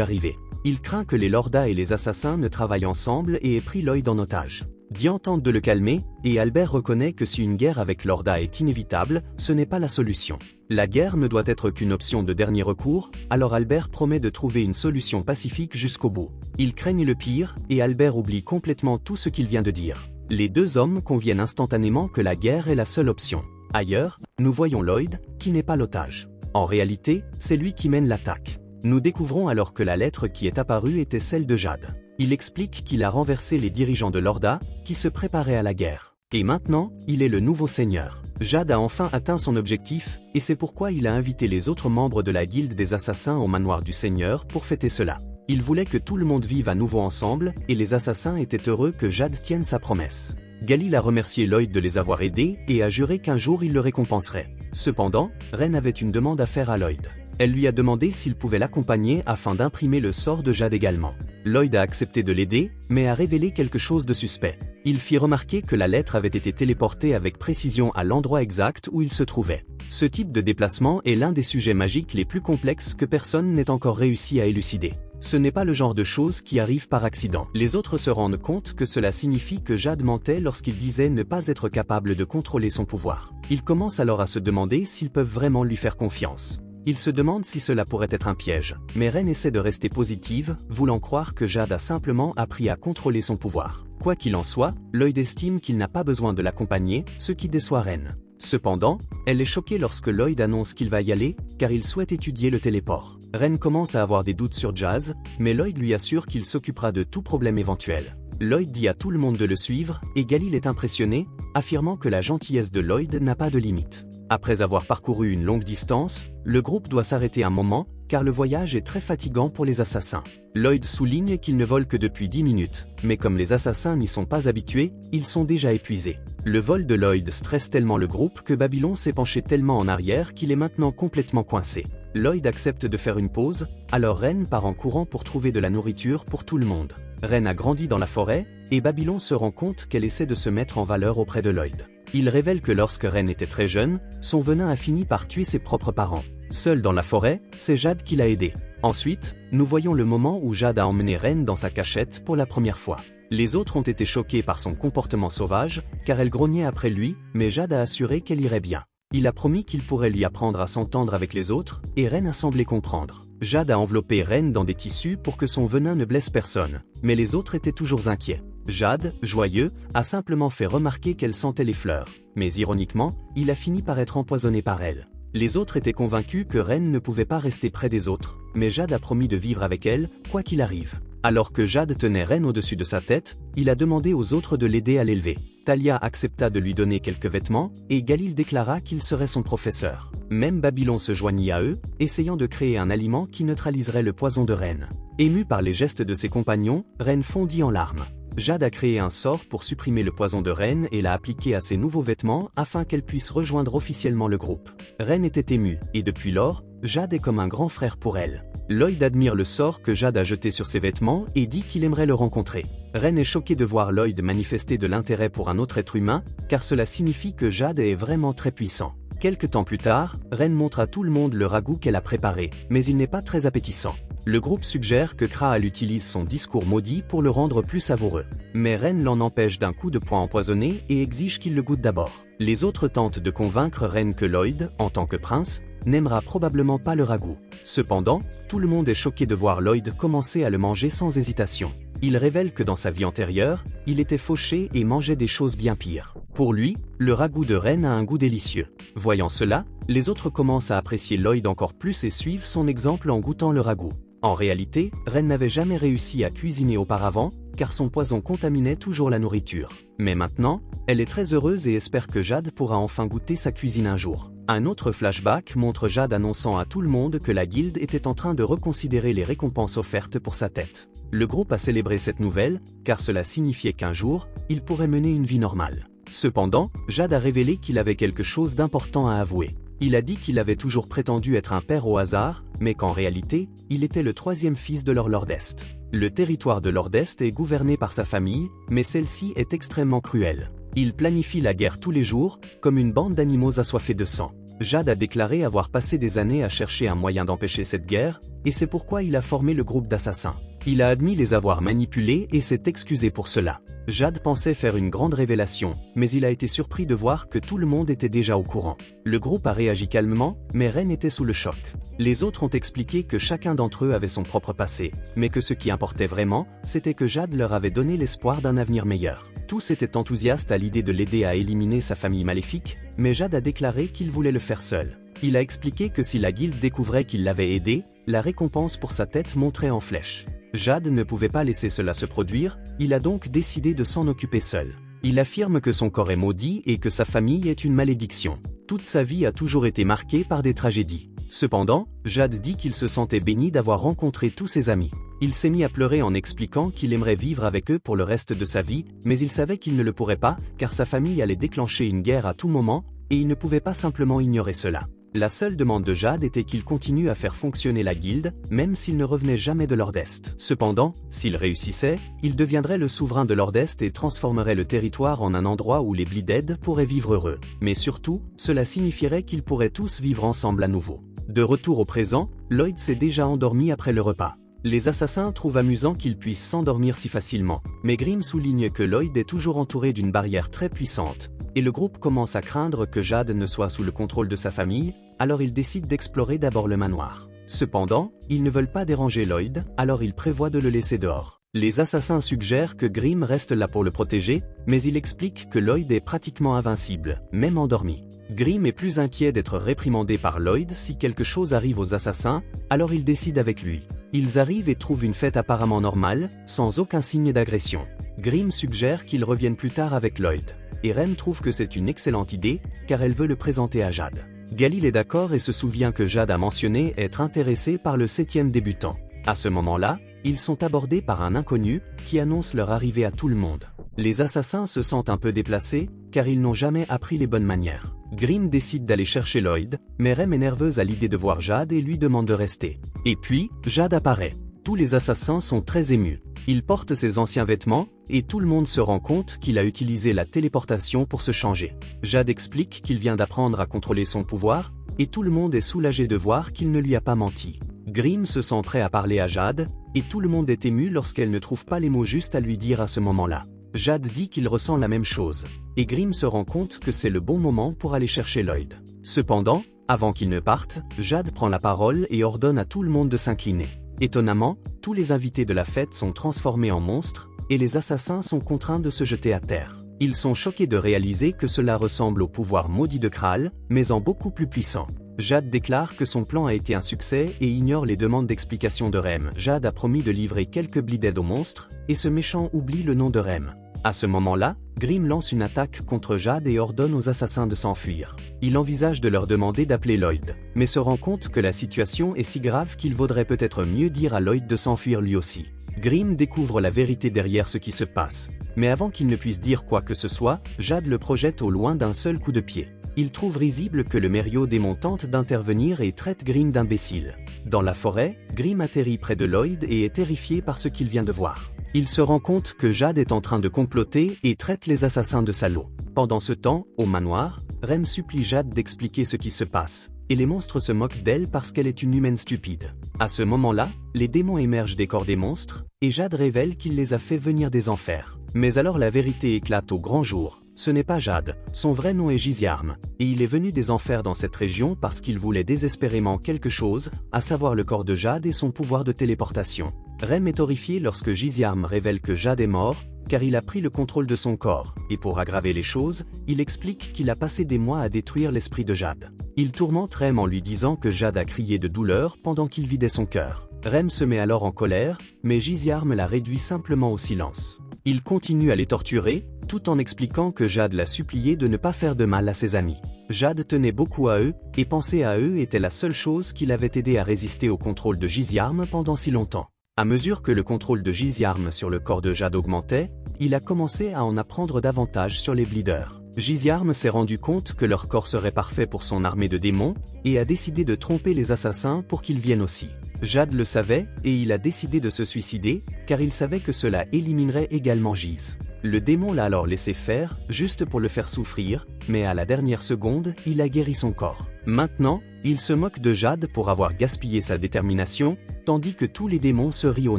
arriver. Il craint que les Lordas et les assassins ne travaillent ensemble et aient pris Lloyd en otage. Dian tente de le calmer, et Albert reconnaît que si une guerre avec Lorda est inévitable, ce n'est pas la solution. La guerre ne doit être qu'une option de dernier recours, alors Albert promet de trouver une solution pacifique jusqu'au bout. Ils craignent le pire, et Albert oublie complètement tout ce qu'il vient de dire. Les deux hommes conviennent instantanément que la guerre est la seule option. Ailleurs, nous voyons Lloyd, qui n'est pas l'otage. En réalité, c'est lui qui mène l'attaque. Nous découvrons alors que la lettre qui est apparue était celle de Jade. Il explique qu'il a renversé les dirigeants de Lorda, qui se préparaient à la guerre. Et maintenant, il est le nouveau seigneur. Jade a enfin atteint son objectif, et c'est pourquoi il a invité les autres membres de la guilde des assassins au manoir du seigneur pour fêter cela. Il voulait que tout le monde vive à nouveau ensemble, et les assassins étaient heureux que Jade tienne sa promesse. Galil a remercié Lloyd de les avoir aidés et a juré qu'un jour il le récompenserait. Cependant, Ren avait une demande à faire à Lloyd. Elle lui a demandé s'il pouvait l'accompagner afin d'imprimer le sort de Jade également. Lloyd a accepté de l'aider, mais a révélé quelque chose de suspect. Il fit remarquer que la lettre avait été téléportée avec précision à l'endroit exact où il se trouvait. Ce type de déplacement est l'un des sujets magiques les plus complexes que personne n'ait encore réussi à élucider. Ce n'est pas le genre de choses qui arrivent par accident. Les autres se rendent compte que cela signifie que Jade mentait lorsqu'il disait ne pas être capable de contrôler son pouvoir. Ils commencent alors à se demander s'ils peuvent vraiment lui faire confiance. Ils se demandent si cela pourrait être un piège, mais Ren essaie de rester positive, voulant croire que Jade a simplement appris à contrôler son pouvoir. Quoi qu'il en soit, Lloyd estime qu'il n'a pas besoin de l'accompagner, ce qui déçoit Ren. Cependant, elle est choquée lorsque Lloyd annonce qu'il va y aller, car il souhaite étudier le téléport. Ren commence à avoir des doutes sur Jazz, mais Lloyd lui assure qu'il s'occupera de tout problème éventuel. Lloyd dit à tout le monde de le suivre, et Galil est impressionné, affirmant que la gentillesse de Lloyd n'a pas de limite. Après avoir parcouru une longue distance, le groupe doit s'arrêter un moment, car le voyage est très fatigant pour les assassins. Lloyd souligne qu'ils ne volent que depuis 10 minutes, mais comme les assassins n'y sont pas habitués, ils sont déjà épuisés. Le vol de Lloyd stresse tellement le groupe que Babylon s'est penché tellement en arrière qu'il est maintenant complètement coincé. Lloyd accepte de faire une pause, alors Ren part en courant pour trouver de la nourriture pour tout le monde. Ren a grandi dans la forêt, et Babylon se rend compte qu'elle essaie de se mettre en valeur auprès de Lloyd. Il révèle que lorsque Ren était très jeune, son venin a fini par tuer ses propres parents. Seul dans la forêt, c'est Jade qui l'a aidé. Ensuite, nous voyons le moment où Jade a emmené Ren dans sa cachette pour la première fois. Les autres ont été choqués par son comportement sauvage, car elle grognait après lui, mais Jade a assuré qu'elle irait bien. Il a promis qu'il pourrait lui apprendre à s'entendre avec les autres, et Ren a semblé comprendre. Jade a enveloppé Ren dans des tissus pour que son venin ne blesse personne, mais les autres étaient toujours inquiets. Jade, joyeux, a simplement fait remarquer qu'elle sentait les fleurs, mais ironiquement, il a fini par être empoisonné par elles. Les autres étaient convaincus que Ren ne pouvait pas rester près des autres, mais Jade a promis de vivre avec elle, quoi qu'il arrive. Alors que Jade tenait Ren au-dessus de sa tête, il a demandé aux autres de l'aider à l'élever. Talia accepta de lui donner quelques vêtements, et Galil déclara qu'il serait son professeur. Même Babylon se joignit à eux, essayant de créer un aliment qui neutraliserait le poison de Ren. Ému par les gestes de ses compagnons, Ren fondit en larmes. Jade a créé un sort pour supprimer le poison de Ren et l'a appliqué à ses nouveaux vêtements afin qu'elle puisse rejoindre officiellement le groupe. Ren était émue, et depuis lors, Jade est comme un grand frère pour elle. Lloyd admire le sort que Jade a jeté sur ses vêtements et dit qu'il aimerait le rencontrer. Ren est choqué de voir Lloyd manifester de l'intérêt pour un autre être humain, car cela signifie que Jade est vraiment très puissant. Quelque temps plus tard, Ren montre à tout le monde le ragoût qu'elle a préparé, mais il n'est pas très appétissant. Le groupe suggère que Kraal utilise son discours maudit pour le rendre plus savoureux. Mais Ren l'en empêche d'un coup de poing empoisonné et exige qu'il le goûte d'abord. Les autres tentent de convaincre Ren que Lloyd, en tant que prince, n'aimera probablement pas le ragoût. Cependant, tout le monde est choqué de voir Lloyd commencer à le manger sans hésitation. Il révèle que dans sa vie antérieure, il était fauché et mangeait des choses bien pires. Pour lui, le ragoût de Ren a un goût délicieux. Voyant cela, les autres commencent à apprécier Lloyd encore plus et suivent son exemple en goûtant le ragoût. En réalité, Ren n'avait jamais réussi à cuisiner auparavant, car son poison contaminait toujours la nourriture. Mais maintenant, elle est très heureuse et espère que Jade pourra enfin goûter sa cuisine un jour. Un autre flashback montre Jade annonçant à tout le monde que la guilde était en train de reconsidérer les récompenses offertes pour sa tête. Le groupe a célébré cette nouvelle, car cela signifiait qu'un jour, il pourrait mener une vie normale. Cependant, Jade a révélé qu'il avait quelque chose d'important à avouer. Il a dit qu'il avait toujours prétendu être un père au hasard, mais qu'en réalité, il était le troisième fils de leur Lord Est. Le territoire de Lord Est est gouverné par sa famille, mais celle-ci est extrêmement cruelle. Il planifie la guerre tous les jours, comme une bande d'animaux assoiffés de sang. Jade a déclaré avoir passé des années à chercher un moyen d'empêcher cette guerre, et c'est pourquoi il a formé le groupe d'assassins. Il a admis les avoir manipulés et s'est excusé pour cela. Jade pensait faire une grande révélation, mais il a été surpris de voir que tout le monde était déjà au courant. Le groupe a réagi calmement, mais Ren était sous le choc. Les autres ont expliqué que chacun d'entre eux avait son propre passé, mais que ce qui importait vraiment, c'était que Jade leur avait donné l'espoir d'un avenir meilleur. Tous étaient enthousiastes à l'idée de l'aider à éliminer sa famille maléfique, mais Jade a déclaré qu'il voulait le faire seul. Il a expliqué que si la guilde découvrait qu'il l'avait aidé, la récompense pour sa tête monterait en flèche. Jade ne pouvait pas laisser cela se produire, il a donc décidé de s'en occuper seul. Il affirme que son corps est maudit et que sa famille est une malédiction. Toute sa vie a toujours été marquée par des tragédies. Cependant, Jade dit qu'il se sentait béni d'avoir rencontré tous ses amis. Il s'est mis à pleurer en expliquant qu'il aimerait vivre avec eux pour le reste de sa vie, mais il savait qu'il ne le pourrait pas, car sa famille allait déclencher une guerre à tout moment, et il ne pouvait pas simplement ignorer cela. La seule demande de Jade était qu'il continue à faire fonctionner la guilde, même s'il ne revenait jamais de Lord Est. Cependant, s'il réussissait, il deviendrait le souverain de Lord Est et transformerait le territoire en un endroit où les Bleeded pourraient vivre heureux. Mais surtout, cela signifierait qu'ils pourraient tous vivre ensemble à nouveau. De retour au présent, Lloyd s'est déjà endormi après le repas. Les assassins trouvent amusant qu'ils puissent s'endormir si facilement, mais Grimm souligne que Lloyd est toujours entouré d'une barrière très puissante, et le groupe commence à craindre que Jade ne soit sous le contrôle de sa famille, alors ils décident d'explorer d'abord le manoir. Cependant, ils ne veulent pas déranger Lloyd, alors ils prévoient de le laisser dehors. Les assassins suggèrent que Grimm reste là pour le protéger, mais il explique que Lloyd est pratiquement invincible, même endormi. Grimm est plus inquiet d'être réprimandé par Lloyd si quelque chose arrive aux assassins, alors il décide avec lui. Ils arrivent et trouvent une fête apparemment normale, sans aucun signe d'agression. Grimm suggère qu'ils reviennent plus tard avec Lloyd. Et Ren trouve que c'est une excellente idée, car elle veut le présenter à Jade. Galil est d'accord et se souvient que Jade a mentionné être intéressée par le 7e débutant. À ce moment-là, ils sont abordés par un inconnu, qui annonce leur arrivée à tout le monde. Les assassins se sentent un peu déplacés, car ils n'ont jamais appris les bonnes manières. Grimm décide d'aller chercher Lloyd, mais Rem est nerveuse à l'idée de voir Jade et lui demande de rester. Et puis, Jade apparaît. Tous les assassins sont très émus. Il porte ses anciens vêtements, et tout le monde se rend compte qu'il a utilisé la téléportation pour se changer. Jade explique qu'il vient d'apprendre à contrôler son pouvoir, et tout le monde est soulagé de voir qu'il ne lui a pas menti. Grimm se sent prêt à parler à Jade, et tout le monde est ému lorsqu'elle ne trouve pas les mots justes à lui dire à ce moment-là. Jade dit qu'il ressent la même chose, et Grimm se rend compte que c'est le bon moment pour aller chercher Lloyd. Cependant, avant qu'il ne parte, Jade prend la parole et ordonne à tout le monde de s'incliner. Étonnamment, tous les invités de la fête sont transformés en monstres, et les assassins sont contraints de se jeter à terre. Ils sont choqués de réaliser que cela ressemble au pouvoir maudit de Kraal, mais en beaucoup plus puissant. Jade déclare que son plan a été un succès et ignore les demandes d'explication de Rem. Jade a promis de livrer quelques Bleeded aux monstres, et ce méchant oublie le nom de Rem. À ce moment-là, Grimm lance une attaque contre Jade et ordonne aux assassins de s'enfuir. Il envisage de leur demander d'appeler Lloyd, mais se rend compte que la situation est si grave qu'il vaudrait peut-être mieux dire à Lloyd de s'enfuir lui aussi. Grimm découvre la vérité derrière ce qui se passe, mais avant qu'il ne puisse dire quoi que ce soit, Jade le projette au loin d'un seul coup de pied. Il trouve risible que le Merio démon tente d'intervenir et traite Grimm d'imbécile. Dans la forêt, Grimm atterrit près de Lloyd et est terrifié par ce qu'il vient de voir. Il se rend compte que Jade est en train de comploter et traite les assassins de salauds. Pendant ce temps, au manoir, Rem supplie Jade d'expliquer ce qui se passe, et les monstres se moquent d'elle parce qu'elle est une humaine stupide. À ce moment-là, les démons émergent des corps des monstres, et Jade révèle qu'il les a fait venir des enfers. Mais alors la vérité éclate au grand jour. Ce n'est pas Jade, son vrai nom est Giziarm, et il est venu des enfers dans cette région parce qu'il voulait désespérément quelque chose, à savoir le corps de Jade et son pouvoir de téléportation. Rem est horrifié lorsque Giziarm révèle que Jade est mort, car il a pris le contrôle de son corps, et pour aggraver les choses, il explique qu'il a passé des mois à détruire l'esprit de Jade. Il tourmente Rem en lui disant que Jade a crié de douleur pendant qu'il vidait son cœur. Rem se met alors en colère, mais Giziarm la réduit simplement au silence. Il continue à les torturer, tout en expliquant que Jade l'a supplié de ne pas faire de mal à ses amis. Jade tenait beaucoup à eux, et penser à eux était la seule chose qui l'avait aidé à résister au contrôle de Giziarm pendant si longtemps. À mesure que le contrôle de Giziarm sur le corps de Jade augmentait, il a commencé à en apprendre davantage sur les Bleeders. Giziarm s'est rendu compte que leur corps serait parfait pour son armée de démons, et a décidé de tromper les assassins pour qu'ils viennent aussi. Jade le savait, et il a décidé de se suicider, car il savait que cela éliminerait également Giz. Le démon l'a alors laissé faire, juste pour le faire souffrir, mais à la dernière seconde, il a guéri son corps. Maintenant, il se moque de Jade pour avoir gaspillé sa détermination, tandis que tous les démons se rient au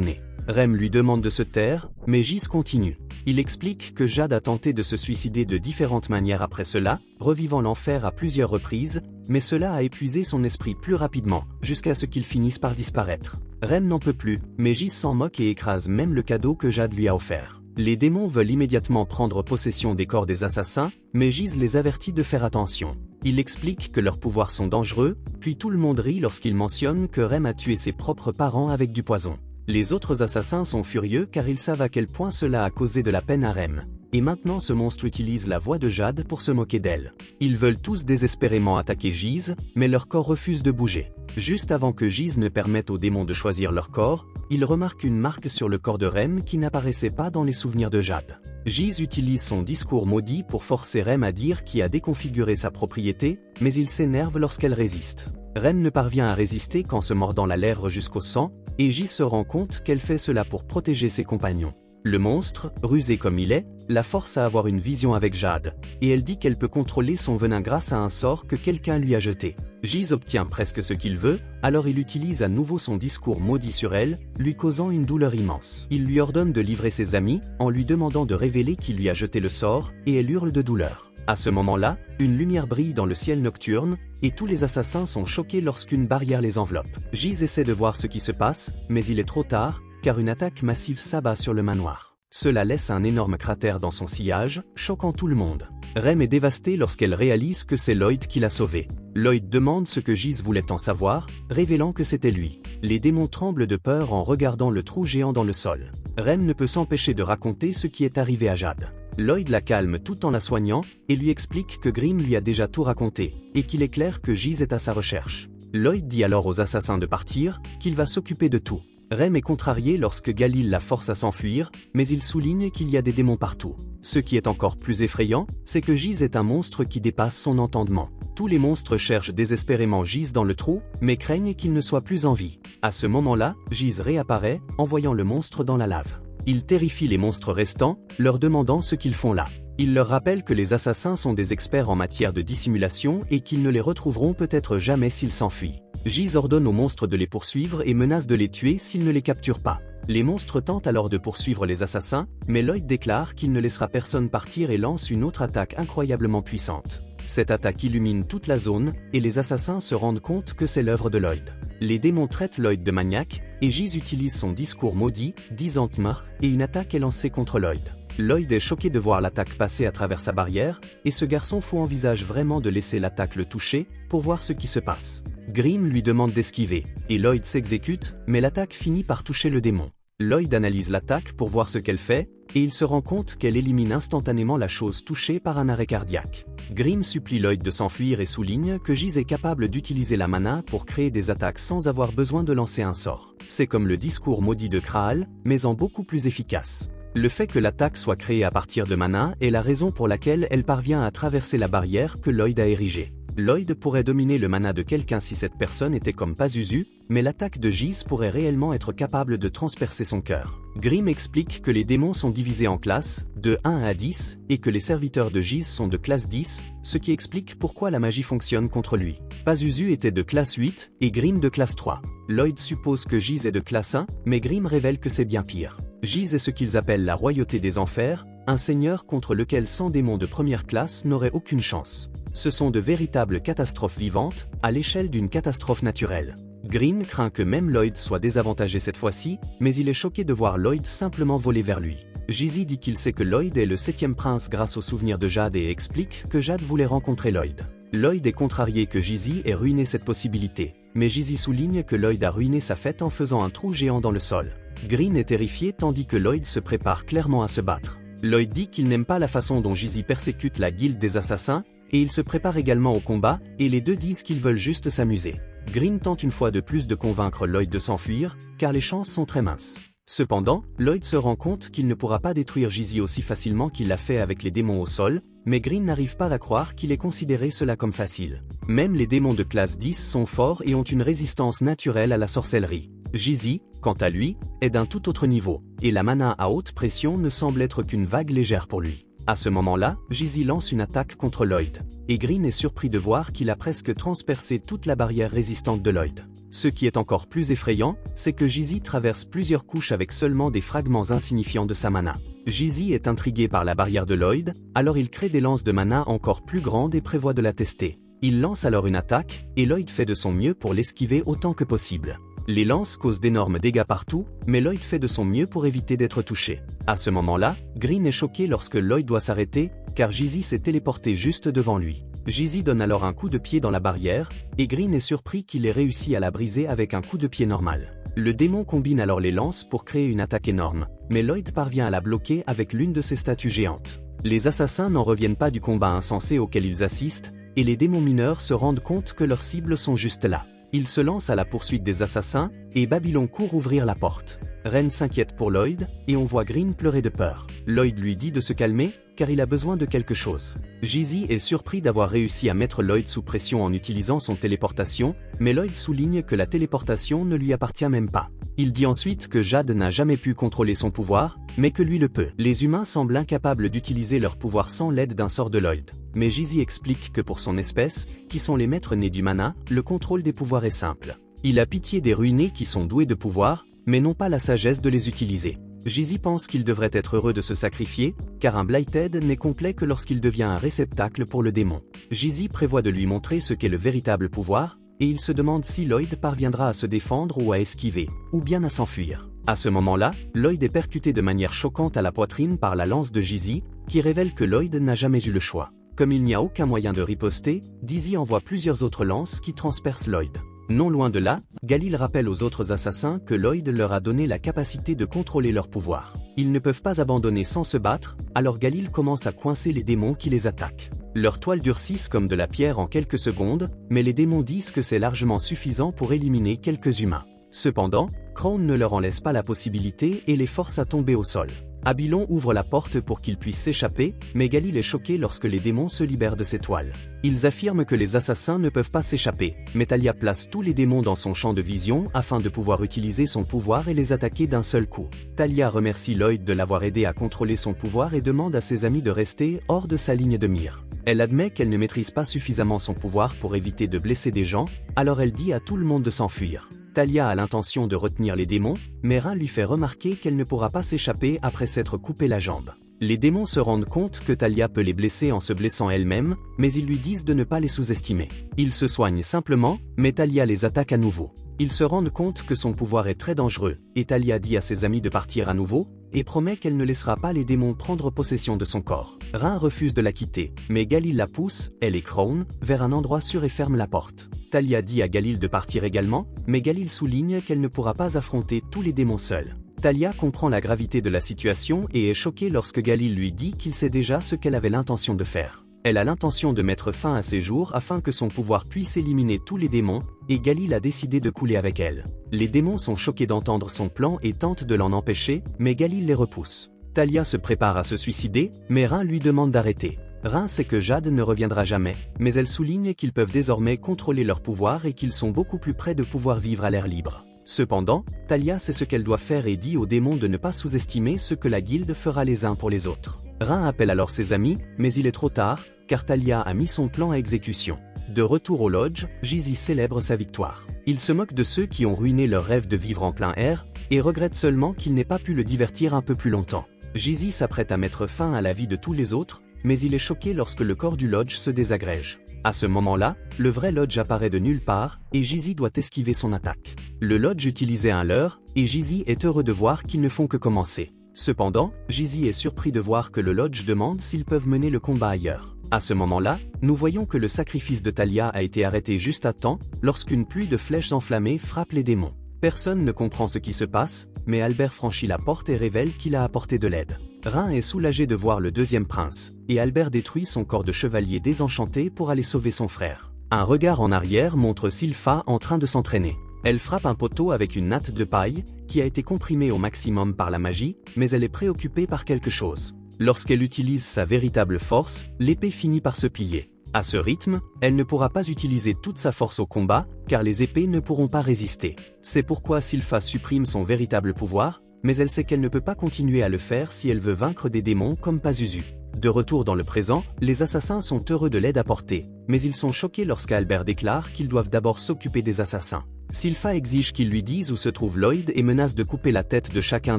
nez. Rem lui demande de se taire, mais Giz continue. Il explique que Jade a tenté de se suicider de différentes manières après cela, revivant l'enfer à plusieurs reprises, mais cela a épuisé son esprit plus rapidement, jusqu'à ce qu'il finisse par disparaître. Rem n'en peut plus, mais Giz s'en moque et écrase même le cadeau que Jade lui a offert. Les démons veulent immédiatement prendre possession des corps des assassins, mais Giz les avertit de faire attention. Il explique que leurs pouvoirs sont dangereux, puis tout le monde rit lorsqu'il mentionne que Rem a tué ses propres parents avec du poison. Les autres assassins sont furieux car ils savent à quel point cela a causé de la peine à Rem. Et maintenant ce monstre utilise la voix de Jade pour se moquer d'elle. Ils veulent tous désespérément attaquer Giz, mais leur corps refuse de bouger. Juste avant que Giz ne permette aux démons de choisir leur corps, ils remarquent une marque sur le corps de Rem qui n'apparaissait pas dans les souvenirs de Jade. Giz utilise son discours maudit pour forcer Rem à dire qui a déconfiguré sa propriété, mais il s'énerve lorsqu'elle résiste. Rem ne parvient à résister qu'en se mordant la lèvre jusqu'au sang, et Giz se rend compte qu'elle fait cela pour protéger ses compagnons. Le monstre, rusé comme il est, la force à avoir une vision avec Jade, et elle dit qu'elle peut contrôler son venin grâce à un sort que quelqu'un lui a jeté. Giz obtient presque ce qu'il veut, alors il utilise à nouveau son discours maudit sur elle, lui causant une douleur immense. Il lui ordonne de livrer ses amis, en lui demandant de révéler qui lui a jeté le sort, et elle hurle de douleur. À ce moment-là, une lumière brille dans le ciel nocturne, et tous les assassins sont choqués lorsqu'une barrière les enveloppe. Giz essaie de voir ce qui se passe, mais il est trop tard, car une attaque massive s'abat sur le manoir. Cela laisse un énorme cratère dans son sillage, choquant tout le monde. Rem est dévastée lorsqu'elle réalise que c'est Lloyd qui l'a sauvée. Lloyd demande ce que Giz voulait en savoir, révélant que c'était lui. Les démons tremblent de peur en regardant le trou géant dans le sol. Rem ne peut s'empêcher de raconter ce qui est arrivé à Jade. Lloyd la calme tout en la soignant, et lui explique que Grimm lui a déjà tout raconté, et qu'il est clair que Giz est à sa recherche. Lloyd dit alors aux assassins de partir, qu'il va s'occuper de tout. Rem est contrarié lorsque Galil la force à s'enfuir, mais il souligne qu'il y a des démons partout. Ce qui est encore plus effrayant, c'est que Giz est un monstre qui dépasse son entendement. Tous les monstres cherchent désespérément Giz dans le trou, mais craignent qu'il ne soit plus en vie. À ce moment-là, Giz réapparaît, envoyant le monstre dans la lave. Il terrifie les monstres restants, leur demandant ce qu'ils font là. Il leur rappelle que les assassins sont des experts en matière de dissimulation et qu'ils ne les retrouveront peut-être jamais s'ils s'enfuient. Giz ordonne aux monstres de les poursuivre et menace de les tuer s'ils ne les capturent pas. Les monstres tentent alors de poursuivre les assassins, mais Lloyd déclare qu'il ne laissera personne partir et lance une autre attaque incroyablement puissante. Cette attaque illumine toute la zone, et les assassins se rendent compte que c'est l'œuvre de Lloyd. Les démons traitent Lloyd de maniaque, et Giz utilise son discours maudit, Dizantmar, et une attaque est lancée contre Lloyd. Lloyd est choqué de voir l'attaque passer à travers sa barrière, et ce garçon fou envisage vraiment de laisser l'attaque le toucher, pour voir ce qui se passe. Grimm lui demande d'esquiver, et Lloyd s'exécute, mais l'attaque finit par toucher le démon. Lloyd analyse l'attaque pour voir ce qu'elle fait, et il se rend compte qu'elle élimine instantanément la chose touchée par un arrêt cardiaque. Grimm supplie Lloyd de s'enfuir et souligne que Giz est capable d'utiliser la mana pour créer des attaques sans avoir besoin de lancer un sort. C'est comme le discours maudit de Kraal, mais en beaucoup plus efficace. Le fait que l'attaque soit créée à partir de mana est la raison pour laquelle elle parvient à traverser la barrière que Lloyd a érigée. Lloyd pourrait dominer le mana de quelqu'un si cette personne était comme Pazuzu, mais l'attaque de Giz pourrait réellement être capable de transpercer son cœur. Grimm explique que les démons sont divisés en classes, de 1 à 10, et que les serviteurs de Giz sont de classe 10, ce qui explique pourquoi la magie fonctionne contre lui. Pazuzu était de classe 8, et Grimm de classe 3. Lloyd suppose que Giz est de classe 1, mais Grimm révèle que c'est bien pire. Giz est ce qu'ils appellent la royauté des enfers, un seigneur contre lequel 100 démons de première classe n'auraient aucune chance. Ce sont de véritables catastrophes vivantes, à l'échelle d'une catastrophe naturelle. Grimm craint que même Lloyd soit désavantagé cette fois-ci, mais il est choqué de voir Lloyd simplement voler vers lui. Gizi dit qu'il sait que Lloyd est le 7e prince grâce au souvenir de Jade et explique que Jade voulait rencontrer Lloyd. Lloyd est contrarié que Gizi ait ruiné cette possibilité, mais Gizi souligne que Lloyd a ruiné sa fête en faisant un trou géant dans le sol. Grimm est terrifié tandis que Lloyd se prépare clairement à se battre. Lloyd dit qu'il n'aime pas la façon dont Gizi persécute la guilde des assassins, et il se prépare également au combat, et les deux disent qu'ils veulent juste s'amuser. Grimm tente une fois de plus de convaincre Lloyd de s'enfuir, car les chances sont très minces. Cependant, Lloyd se rend compte qu'il ne pourra pas détruire Gizi aussi facilement qu'il l'a fait avec les démons au sol, mais Grimm n'arrive pas à croire qu'il ait considéré cela comme facile. Même les démons de classe 10 sont forts et ont une résistance naturelle à la sorcellerie. Gizi, quant à lui, est d'un tout autre niveau, et la mana à haute pression ne semble être qu'une vague légère pour lui. À ce moment-là, Gizi lance une attaque contre Lloyd, et Grimm est surpris de voir qu'il a presque transpercé toute la barrière résistante de Lloyd. Ce qui est encore plus effrayant, c'est que Gizi traverse plusieurs couches avec seulement des fragments insignifiants de sa mana. Gizi est intrigué par la barrière de Lloyd, alors il crée des lances de mana encore plus grandes et prévoit de la tester. Il lance alors une attaque, et Lloyd fait de son mieux pour l'esquiver autant que possible. Les lances causent d'énormes dégâts partout, mais Lloyd fait de son mieux pour éviter d'être touché. À ce moment-là, Grimm est choqué lorsque Lloyd doit s'arrêter, car Gizi s'est téléporté juste devant lui. Gizi donne alors un coup de pied dans la barrière, et Grimm est surpris qu'il ait réussi à la briser avec un coup de pied normal. Le démon combine alors les lances pour créer une attaque énorme, mais Lloyd parvient à la bloquer avec l'une de ses statues géantes. Les assassins n'en reviennent pas du combat insensé auquel ils assistent, et les démons mineurs se rendent compte que leurs cibles sont juste là. Ils se lancent à la poursuite des assassins, et Babylon court ouvrir la porte. Ren s'inquiète pour Lloyd, et on voit Grimm pleurer de peur. Lloyd lui dit de se calmer, car il a besoin de quelque chose. Gizi est surpris d'avoir réussi à mettre Lloyd sous pression en utilisant son téléportation, mais Lloyd souligne que la téléportation ne lui appartient même pas. Il dit ensuite que Jade n'a jamais pu contrôler son pouvoir, mais que lui le peut. Les humains semblent incapables d'utiliser leur pouvoir sans l'aide d'un sort de Lloyd. Mais Gizi explique que pour son espèce, qui sont les maîtres nés du mana, le contrôle des pouvoirs est simple. Il a pitié des ruinés qui sont doués de pouvoir, mais n'ont pas la sagesse de les utiliser. Gizi pense qu'il devrait être heureux de se sacrifier, car un Blighted n'est complet que lorsqu'il devient un réceptacle pour le démon. Gizi prévoit de lui montrer ce qu'est le véritable pouvoir, et il se demande si Lloyd parviendra à se défendre ou à esquiver, ou bien à s'enfuir. À ce moment-là, Lloyd est percuté de manière choquante à la poitrine par la lance de Gizi, qui révèle que Lloyd n'a jamais eu le choix. Comme il n'y a aucun moyen de riposter, Dizzy envoie plusieurs autres lances qui transpercent Lloyd. Non loin de là, Galil rappelle aux autres assassins que Lloyd leur a donné la capacité de contrôler leur pouvoir. Ils ne peuvent pas abandonner sans se battre, alors Galil commence à coincer les démons qui les attaquent. Leurs toiles durcissent comme de la pierre en quelques secondes, mais les démons disent que c'est largement suffisant pour éliminer quelques humains. Cependant, Crown ne leur en laisse pas la possibilité et les force à tomber au sol. Babylon ouvre la porte pour qu'ils puissent s'échapper, mais Galil est choqué lorsque les démons se libèrent de ses toiles. Ils affirment que les assassins ne peuvent pas s'échapper, mais Talia place tous les démons dans son champ de vision afin de pouvoir utiliser son pouvoir et les attaquer d'un seul coup. Talia remercie Lloyd de l'avoir aidé à contrôler son pouvoir et demande à ses amis de rester hors de sa ligne de mire. Elle admet qu'elle ne maîtrise pas suffisamment son pouvoir pour éviter de blesser des gens, alors elle dit à tout le monde de s'enfuir. Talia a l'intention de retenir les démons, mais Rin lui fait remarquer qu'elle ne pourra pas s'échapper après s'être coupé la jambe. Les démons se rendent compte que Talia peut les blesser en se blessant elle-même, mais ils lui disent de ne pas les sous-estimer. Ils se soignent simplement, mais Talia les attaque à nouveau. Ils se rendent compte que son pouvoir est très dangereux, et Talia dit à ses amis de partir à nouveau, et promet qu'elle ne laissera pas les démons prendre possession de son corps. Rin refuse de la quitter, mais Galil la pousse, elle et Crown, vers un endroit sûr et ferme la porte. Talia dit à Galil de partir également, mais Galil souligne qu'elle ne pourra pas affronter tous les démons seule. Talia comprend la gravité de la situation et est choquée lorsque Galil lui dit qu'il sait déjà ce qu'elle avait l'intention de faire. Elle a l'intention de mettre fin à ses jours afin que son pouvoir puisse éliminer tous les démons, et Galil a décidé de couler avec elle. Les démons sont choqués d'entendre son plan et tentent de l'en empêcher, mais Galil les repousse. Talia se prépare à se suicider, mais Rin lui demande d'arrêter. Rin sait que Jade ne reviendra jamais, mais elle souligne qu'ils peuvent désormais contrôler leur pouvoir et qu'ils sont beaucoup plus près de pouvoir vivre à l'air libre. Cependant, Talia sait ce qu'elle doit faire et dit aux démons de ne pas sous-estimer ce que la guilde fera les uns pour les autres. Rin appelle alors ses amis, mais il est trop tard, car Talia a mis son plan à exécution. De retour au lodge, Jizi célèbre sa victoire. Il se moque de ceux qui ont ruiné leur rêve de vivre en plein air, et regrette seulement qu'il n'ait pas pu le divertir un peu plus longtemps. Jizi s'apprête à mettre fin à la vie de tous les autres, mais il est choqué lorsque le corps du lodge se désagrège. À ce moment-là, le vrai lodge apparaît de nulle part, et Jizi doit esquiver son attaque. Le lodge utilisait un leurre, et Jizi est heureux de voir qu'ils ne font que commencer. Cependant, Jizi est surpris de voir que le lodge demande s'ils peuvent mener le combat ailleurs. À ce moment-là, nous voyons que le sacrifice de Talia a été arrêté juste à temps, lorsqu'une pluie de flèches enflammées frappe les démons. Personne ne comprend ce qui se passe, mais Albert franchit la porte et révèle qu'il a apporté de l'aide. Rin est soulagé de voir le deuxième prince, et Albert détruit son corps de chevalier désenchanté pour aller sauver son frère. Un regard en arrière montre Sylpha en train de s'entraîner. Elle frappe un poteau avec une natte de paille, qui a été comprimée au maximum par la magie, mais elle est préoccupée par quelque chose. Lorsqu'elle utilise sa véritable force, l'épée finit par se plier. À ce rythme, elle ne pourra pas utiliser toute sa force au combat, car les épées ne pourront pas résister. C'est pourquoi Sylpha supprime son véritable pouvoir, mais elle sait qu'elle ne peut pas continuer à le faire si elle veut vaincre des démons comme Pazuzu. De retour dans le présent, les assassins sont heureux de l'aide apportée, mais ils sont choqués lorsqu'Albert déclare qu'ils doivent d'abord s'occuper des assassins. Sylpha exige qu'ils lui disent où se trouve Lloyd et menace de couper la tête de chacun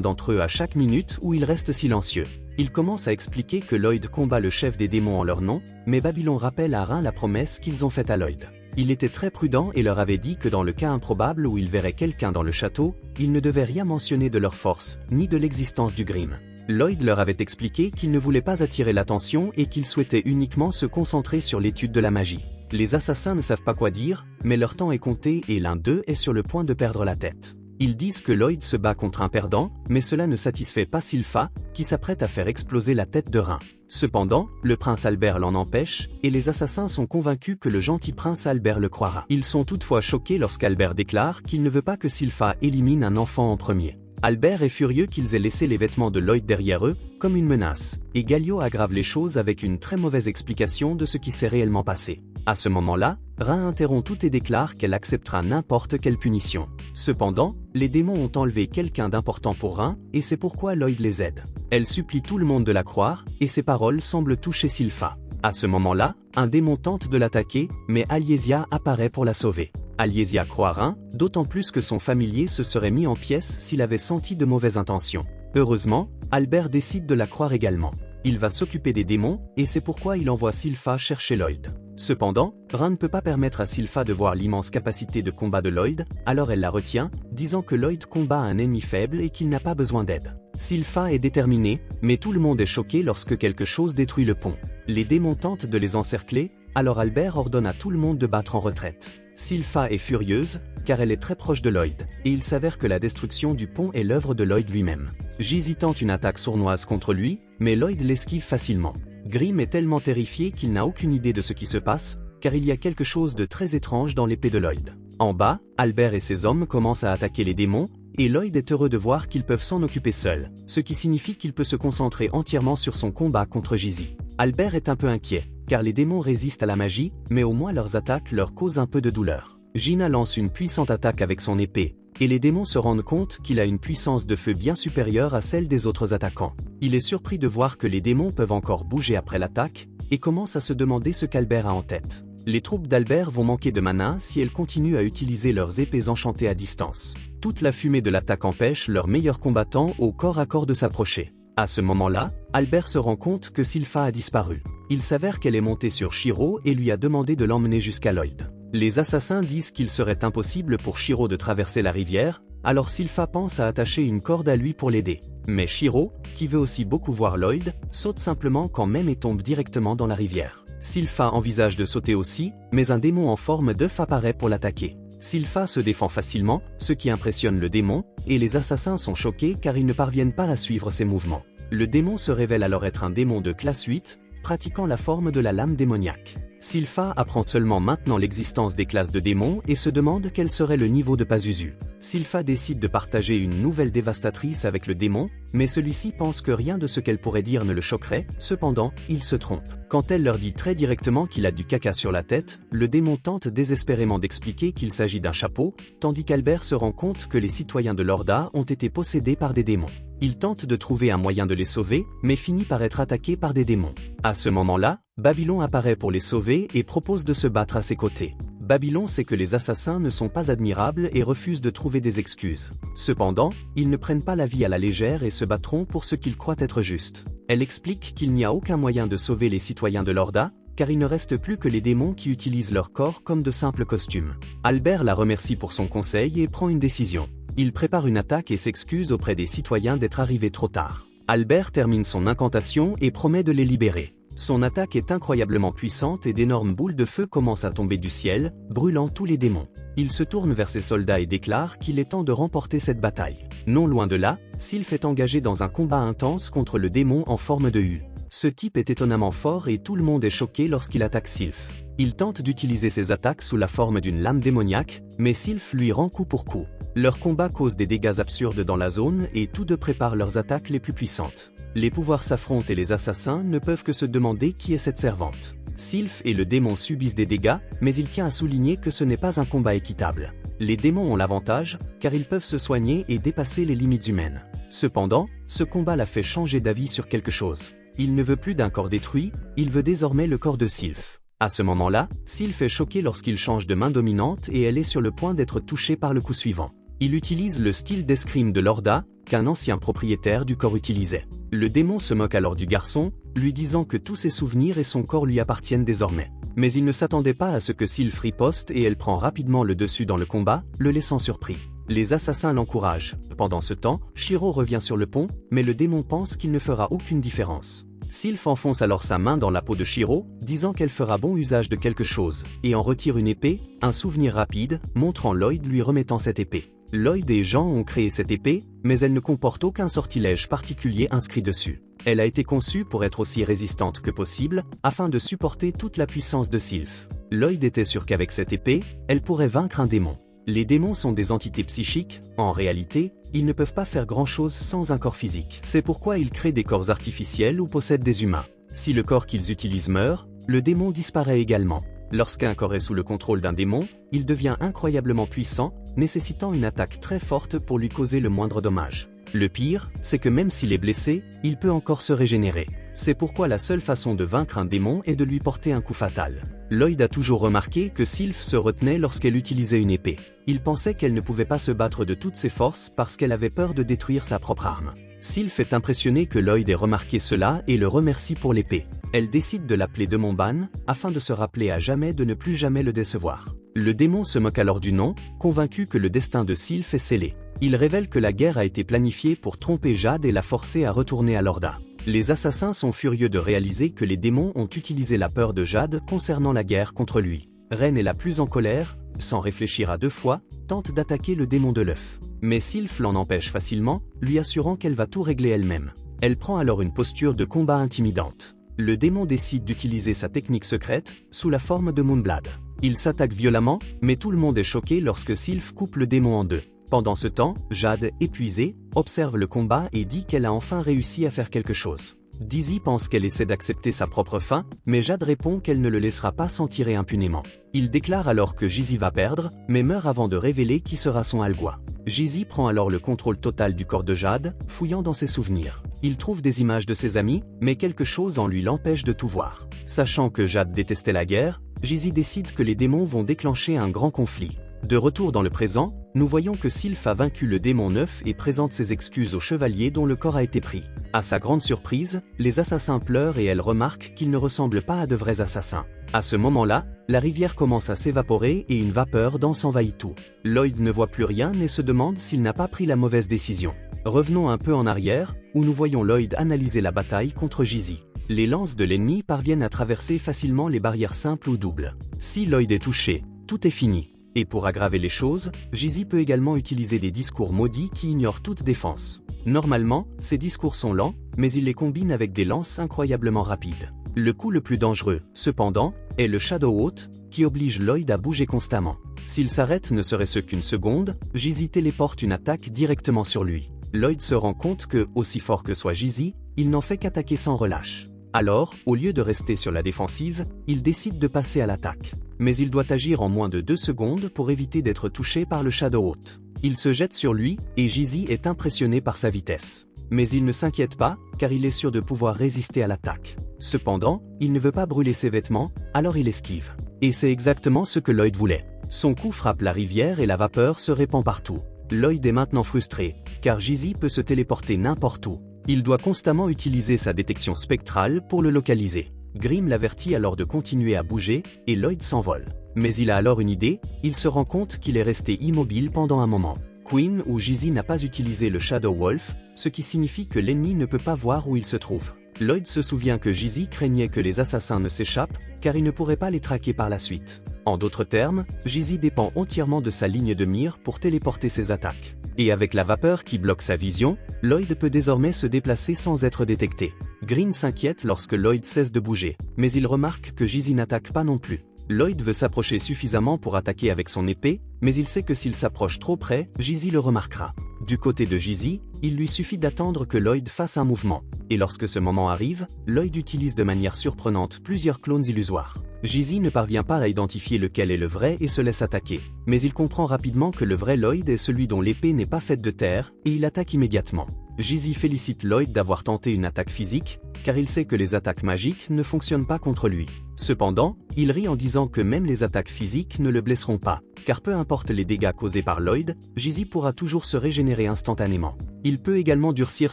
d'entre eux à chaque minute où ils restent silencieux. Il commence à expliquer que Lloyd combat le chef des démons en leur nom, mais Babylon rappelle à Rin la promesse qu'ils ont faite à Lloyd. Il était très prudent et leur avait dit que dans le cas improbable où ils verraient quelqu'un dans le château, ils ne devaient rien mentionner de leur force, ni de l'existence du Grimm. Lloyd leur avait expliqué qu'il ne voulait pas attirer l'attention et qu'il souhaitait uniquement se concentrer sur l'étude de la magie. Les assassins ne savent pas quoi dire, mais leur temps est compté et l'un d'eux est sur le point de perdre la tête. Ils disent que Lloyd se bat contre un perdant, mais cela ne satisfait pas Sylpha, qui s'apprête à faire exploser la tête de Rin. Cependant, le prince Albert l'en empêche, et les assassins sont convaincus que le gentil prince Albert le croira. Ils sont toutefois choqués lorsqu'Albert déclare qu'il ne veut pas que Sylpha élimine un enfant en premier. Albert est furieux qu'ils aient laissé les vêtements de Lloyd derrière eux, comme une menace, et Galio aggrave les choses avec une très mauvaise explication de ce qui s'est réellement passé. À ce moment-là, Rin interrompt tout et déclare qu'elle acceptera n'importe quelle punition. Cependant, les démons ont enlevé quelqu'un d'important pour Rin, et c'est pourquoi Lloyd les aide. Elle supplie tout le monde de la croire, et ses paroles semblent toucher Sylpha. À ce moment-là, un démon tente de l'attaquer, mais Aliesia apparaît pour la sauver. Aliesia croit Rin, d'autant plus que son familier se serait mis en pièces s'il avait senti de mauvaises intentions. Heureusement, Albert décide de la croire également. Il va s'occuper des démons, et c'est pourquoi il envoie Sylpha chercher Lloyd. Cependant, Rin ne peut pas permettre à Sylpha de voir l'immense capacité de combat de Lloyd, alors elle la retient, disant que Lloyd combat un ennemi faible et qu'il n'a pas besoin d'aide. Sylpha est déterminée, mais tout le monde est choqué lorsque quelque chose détruit le pont. Les démons tentent de les encercler, alors Albert ordonne à tout le monde de battre en retraite. Sylpha est furieuse, car elle est très proche de Lloyd, et il s'avère que la destruction du pont est l'œuvre de Lloyd lui-même. Jizi tente une attaque sournoise contre lui, mais Lloyd l'esquive facilement. Grimm est tellement terrifié qu'il n'a aucune idée de ce qui se passe, car il y a quelque chose de très étrange dans l'épée de Lloyd. En bas, Albert et ses hommes commencent à attaquer les démons, et Lloyd est heureux de voir qu'ils peuvent s'en occuper seuls, ce qui signifie qu'il peut se concentrer entièrement sur son combat contre Jizi. Albert est un peu inquiet, car les démons résistent à la magie, mais au moins leurs attaques leur causent un peu de douleur. Gina lance une puissante attaque avec son épée, et les démons se rendent compte qu'il a une puissance de feu bien supérieure à celle des autres attaquants. Il est surpris de voir que les démons peuvent encore bouger après l'attaque, et commence à se demander ce qu'Albert a en tête. Les troupes d'Albert vont manquer de mana si elles continuent à utiliser leurs épées enchantées à distance. Toute la fumée de l'attaque empêche leurs meilleurs combattants au corps à corps de s'approcher. À ce moment-là, Albert se rend compte que Sylpha a disparu. Il s'avère qu'elle est montée sur Shiro et lui a demandé de l'emmener jusqu'à Lloyd. Les assassins disent qu'il serait impossible pour Shiro de traverser la rivière, alors Sylpha pense à attacher une corde à lui pour l'aider. Mais Shiro, qui veut aussi beaucoup voir Lloyd, saute simplement quand même et tombe directement dans la rivière. Sylpha envisage de sauter aussi, mais un démon en forme d'œuf apparaît pour l'attaquer. Sylpha se défend facilement, ce qui impressionne le démon, et les assassins sont choqués car ils ne parviennent pas à suivre ses mouvements. Le démon se révèle alors être un démon de classe 8, pratiquant la forme de la lame démoniaque. Sylpha apprend seulement maintenant l'existence des classes de démons et se demande quel serait le niveau de Pazuzu. Sylpha décide de partager une nouvelle dévastatrice avec le démon, mais celui-ci pense que rien de ce qu'elle pourrait dire ne le choquerait, cependant, il se trompe. Quand elle leur dit très directement qu'il a du caca sur la tête, le démon tente désespérément d'expliquer qu'il s'agit d'un chapeau, tandis qu'Albert se rend compte que les citoyens de Lorda ont été possédés par des démons. Il tente de trouver un moyen de les sauver, mais finit par être attaqué par des démons. À ce moment-là, Babylon apparaît pour les sauver et propose de se battre à ses côtés. Babylon sait que les assassins ne sont pas admirables et refuse de trouver des excuses. Cependant, ils ne prennent pas la vie à la légère et se battront pour ce qu'ils croient être juste. Elle explique qu'il n'y a aucun moyen de sauver les citoyens de Lorda, car il ne reste plus que les démons qui utilisent leur corps comme de simples costumes. Albert la remercie pour son conseil et prend une décision. Il prépare une attaque et s'excuse auprès des citoyens d'être arrivés trop tard. Albert termine son incantation et promet de les libérer. Son attaque est incroyablement puissante et d'énormes boules de feu commencent à tomber du ciel, brûlant tous les démons. Il se tourne vers ses soldats et déclare qu'il est temps de remporter cette bataille. Non loin de là, Sylph est engagé dans un combat intense contre le démon en forme de U. Ce type est étonnamment fort et tout le monde est choqué lorsqu'il attaque Sylph. Il tente d'utiliser ses attaques sous la forme d'une lame démoniaque, mais Sylph lui rend coup pour coup. Leur combat cause des dégâts absurdes dans la zone et tous deux préparent leurs attaques les plus puissantes. Les pouvoirs s'affrontent et les assassins ne peuvent que se demander qui est cette servante. Sylph et le démon subissent des dégâts, mais il tient à souligner que ce n'est pas un combat équitable. Les démons ont l'avantage, car ils peuvent se soigner et dépasser les limites humaines. Cependant, ce combat l'a fait changer d'avis sur quelque chose. Il ne veut plus d'un corps détruit, il veut désormais le corps de Sylph. À ce moment-là, Sylph est choqué lorsqu'il change de main dominante et elle est sur le point d'être touchée par le coup suivant. Il utilise le style d'escrime de Lorda, qu'un ancien propriétaire du corps utilisait. Le démon se moque alors du garçon, lui disant que tous ses souvenirs et son corps lui appartiennent désormais. Mais il ne s'attendait pas à ce que Sylph riposte et elle prend rapidement le dessus dans le combat, le laissant surpris. Les assassins l'encouragent. Pendant ce temps, Shiro revient sur le pont, mais le démon pense qu'il ne fera aucune différence. Sylph enfonce alors sa main dans la peau de Shiro, disant qu'elle fera bon usage de quelque chose, et en retire une épée, un souvenir rapide, montrant Lloyd lui remettant cette épée. Lloyd et Jean ont créé cette épée, mais elle ne comporte aucun sortilège particulier inscrit dessus. Elle a été conçue pour être aussi résistante que possible, afin de supporter toute la puissance de Sylph. Lloyd était sûr qu'avec cette épée, elle pourrait vaincre un démon. Les démons sont des entités psychiques, en réalité, ils ne peuvent pas faire grand-chose sans un corps physique. C'est pourquoi ils créent des corps artificiels ou possèdent des humains. Si le corps qu'ils utilisent meurt, le démon disparaît également. Lorsqu'un corps est sous le contrôle d'un démon, il devient incroyablement puissant, nécessitant une attaque très forte pour lui causer le moindre dommage. Le pire, c'est que même s'il est blessé, il peut encore se régénérer. C'est pourquoi la seule façon de vaincre un démon est de lui porter un coup fatal. Lloyd a toujours remarqué que Sylph se retenait lorsqu'elle utilisait une épée. Il pensait qu'elle ne pouvait pas se battre de toutes ses forces parce qu'elle avait peur de détruire sa propre arme. Sylph est impressionné que Lloyd ait remarqué cela et le remercie pour l'épée. Elle décide de l'appeler Demon Ban, afin de se rappeler à jamais de ne plus jamais le décevoir. Le démon se moque alors du nom, convaincu que le destin de Sylph est scellé. Il révèle que la guerre a été planifiée pour tromper Jade et la forcer à retourner à Lorda. Les assassins sont furieux de réaliser que les démons ont utilisé la peur de Jade concernant la guerre contre lui. Ren est la plus en colère, sans réfléchir à deux fois, tente d'attaquer le démon de l'œuf. Mais Sylph l'en empêche facilement, lui assurant qu'elle va tout régler elle-même. Elle prend alors une posture de combat intimidante. Le démon décide d'utiliser sa technique secrète, sous la forme de Moonblade. Il s'attaque violemment, mais tout le monde est choqué lorsque Sylph coupe le démon en deux. Pendant ce temps, Jade, épuisée, observe le combat et dit qu'elle a enfin réussi à faire quelque chose. Dizzy pense qu'elle essaie d'accepter sa propre fin, mais Jade répond qu'elle ne le laissera pas s'en tirer impunément. Il déclare alors que Jizzy va perdre, mais meurt avant de révéler qui sera son algoïde. Jizzy prend alors le contrôle total du corps de Jade, fouillant dans ses souvenirs. Il trouve des images de ses amis, mais quelque chose en lui l'empêche de tout voir. Sachant que Jade détestait la guerre, Jizzy décide que les démons vont déclencher un grand conflit. De retour dans le présent, nous voyons que Sylph a vaincu le démon neuf et présente ses excuses au chevalier dont le corps a été pris. À sa grande surprise, les assassins pleurent et elle remarque qu'ils ne ressemblent pas à de vrais assassins. À ce moment-là, la rivière commence à s'évaporer et une vapeur dense envahit tout. Lloyd ne voit plus rien et se demande s'il n'a pas pris la mauvaise décision. Revenons un peu en arrière, où nous voyons Lloyd analyser la bataille contre Jizzy. Les lances de l'ennemi parviennent à traverser facilement les barrières simples ou doubles. Si Lloyd est touché, tout est fini. Et pour aggraver les choses, Jizzy peut également utiliser des discours maudits qui ignorent toute défense. Normalement, ces discours sont lents, mais il les combine avec des lances incroyablement rapides. Le coup le plus dangereux, cependant, est le Shadow Out, qui oblige Lloyd à bouger constamment. S'il s'arrête ne serait-ce qu'une seconde, Jizzy téléporte une attaque directement sur lui. Lloyd se rend compte que, aussi fort que soit Jizzy, il n'en fait qu'attaquer sans relâche. Alors, au lieu de rester sur la défensive, il décide de passer à l'attaque. Mais il doit agir en moins de 2 secondes pour éviter d'être touché par le Shadow-Hawk. Il se jette sur lui, et Jizzy est impressionné par sa vitesse. Mais il ne s'inquiète pas, car il est sûr de pouvoir résister à l'attaque. Cependant, il ne veut pas brûler ses vêtements, alors il esquive. Et c'est exactement ce que Lloyd voulait. Son coup frappe la rivière et la vapeur se répand partout. Lloyd est maintenant frustré, car Jizzy peut se téléporter n'importe où. Il doit constamment utiliser sa détection spectrale pour le localiser. Grimm l'avertit alors de continuer à bouger, et Lloyd s'envole. Mais il a alors une idée, il se rend compte qu'il est resté immobile pendant un moment. Queen ou Jizzy n'a pas utilisé le Shadow Wolf, ce qui signifie que l'ennemi ne peut pas voir où il se trouve. Lloyd se souvient que Jizzy craignait que les assassins ne s'échappent, car il ne pourrait pas les traquer par la suite. En d'autres termes, Jizzy dépend entièrement de sa ligne de mire pour téléporter ses attaques. Et avec la vapeur qui bloque sa vision, Lloyd peut désormais se déplacer sans être détecté. Green s'inquiète lorsque Lloyd cesse de bouger, mais il remarque que Jizzy n'attaque pas non plus. Lloyd veut s'approcher suffisamment pour attaquer avec son épée, mais il sait que s'il s'approche trop près, Jizzy le remarquera. Du côté de Jizzy, il lui suffit d'attendre que Lloyd fasse un mouvement. Et lorsque ce moment arrive, Lloyd utilise de manière surprenante plusieurs clones illusoires. Jizzy ne parvient pas à identifier lequel est le vrai et se laisse attaquer. Mais il comprend rapidement que le vrai Lloyd est celui dont l'épée n'est pas faite de terre, et il attaque immédiatement. Jizzy félicite Lloyd d'avoir tenté une attaque physique, car il sait que les attaques magiques ne fonctionnent pas contre lui. Cependant, il rit en disant que même les attaques physiques ne le blesseront pas, car peu importe les dégâts causés par Lloyd, Jizzy pourra toujours se régénérer instantanément. Il peut également durcir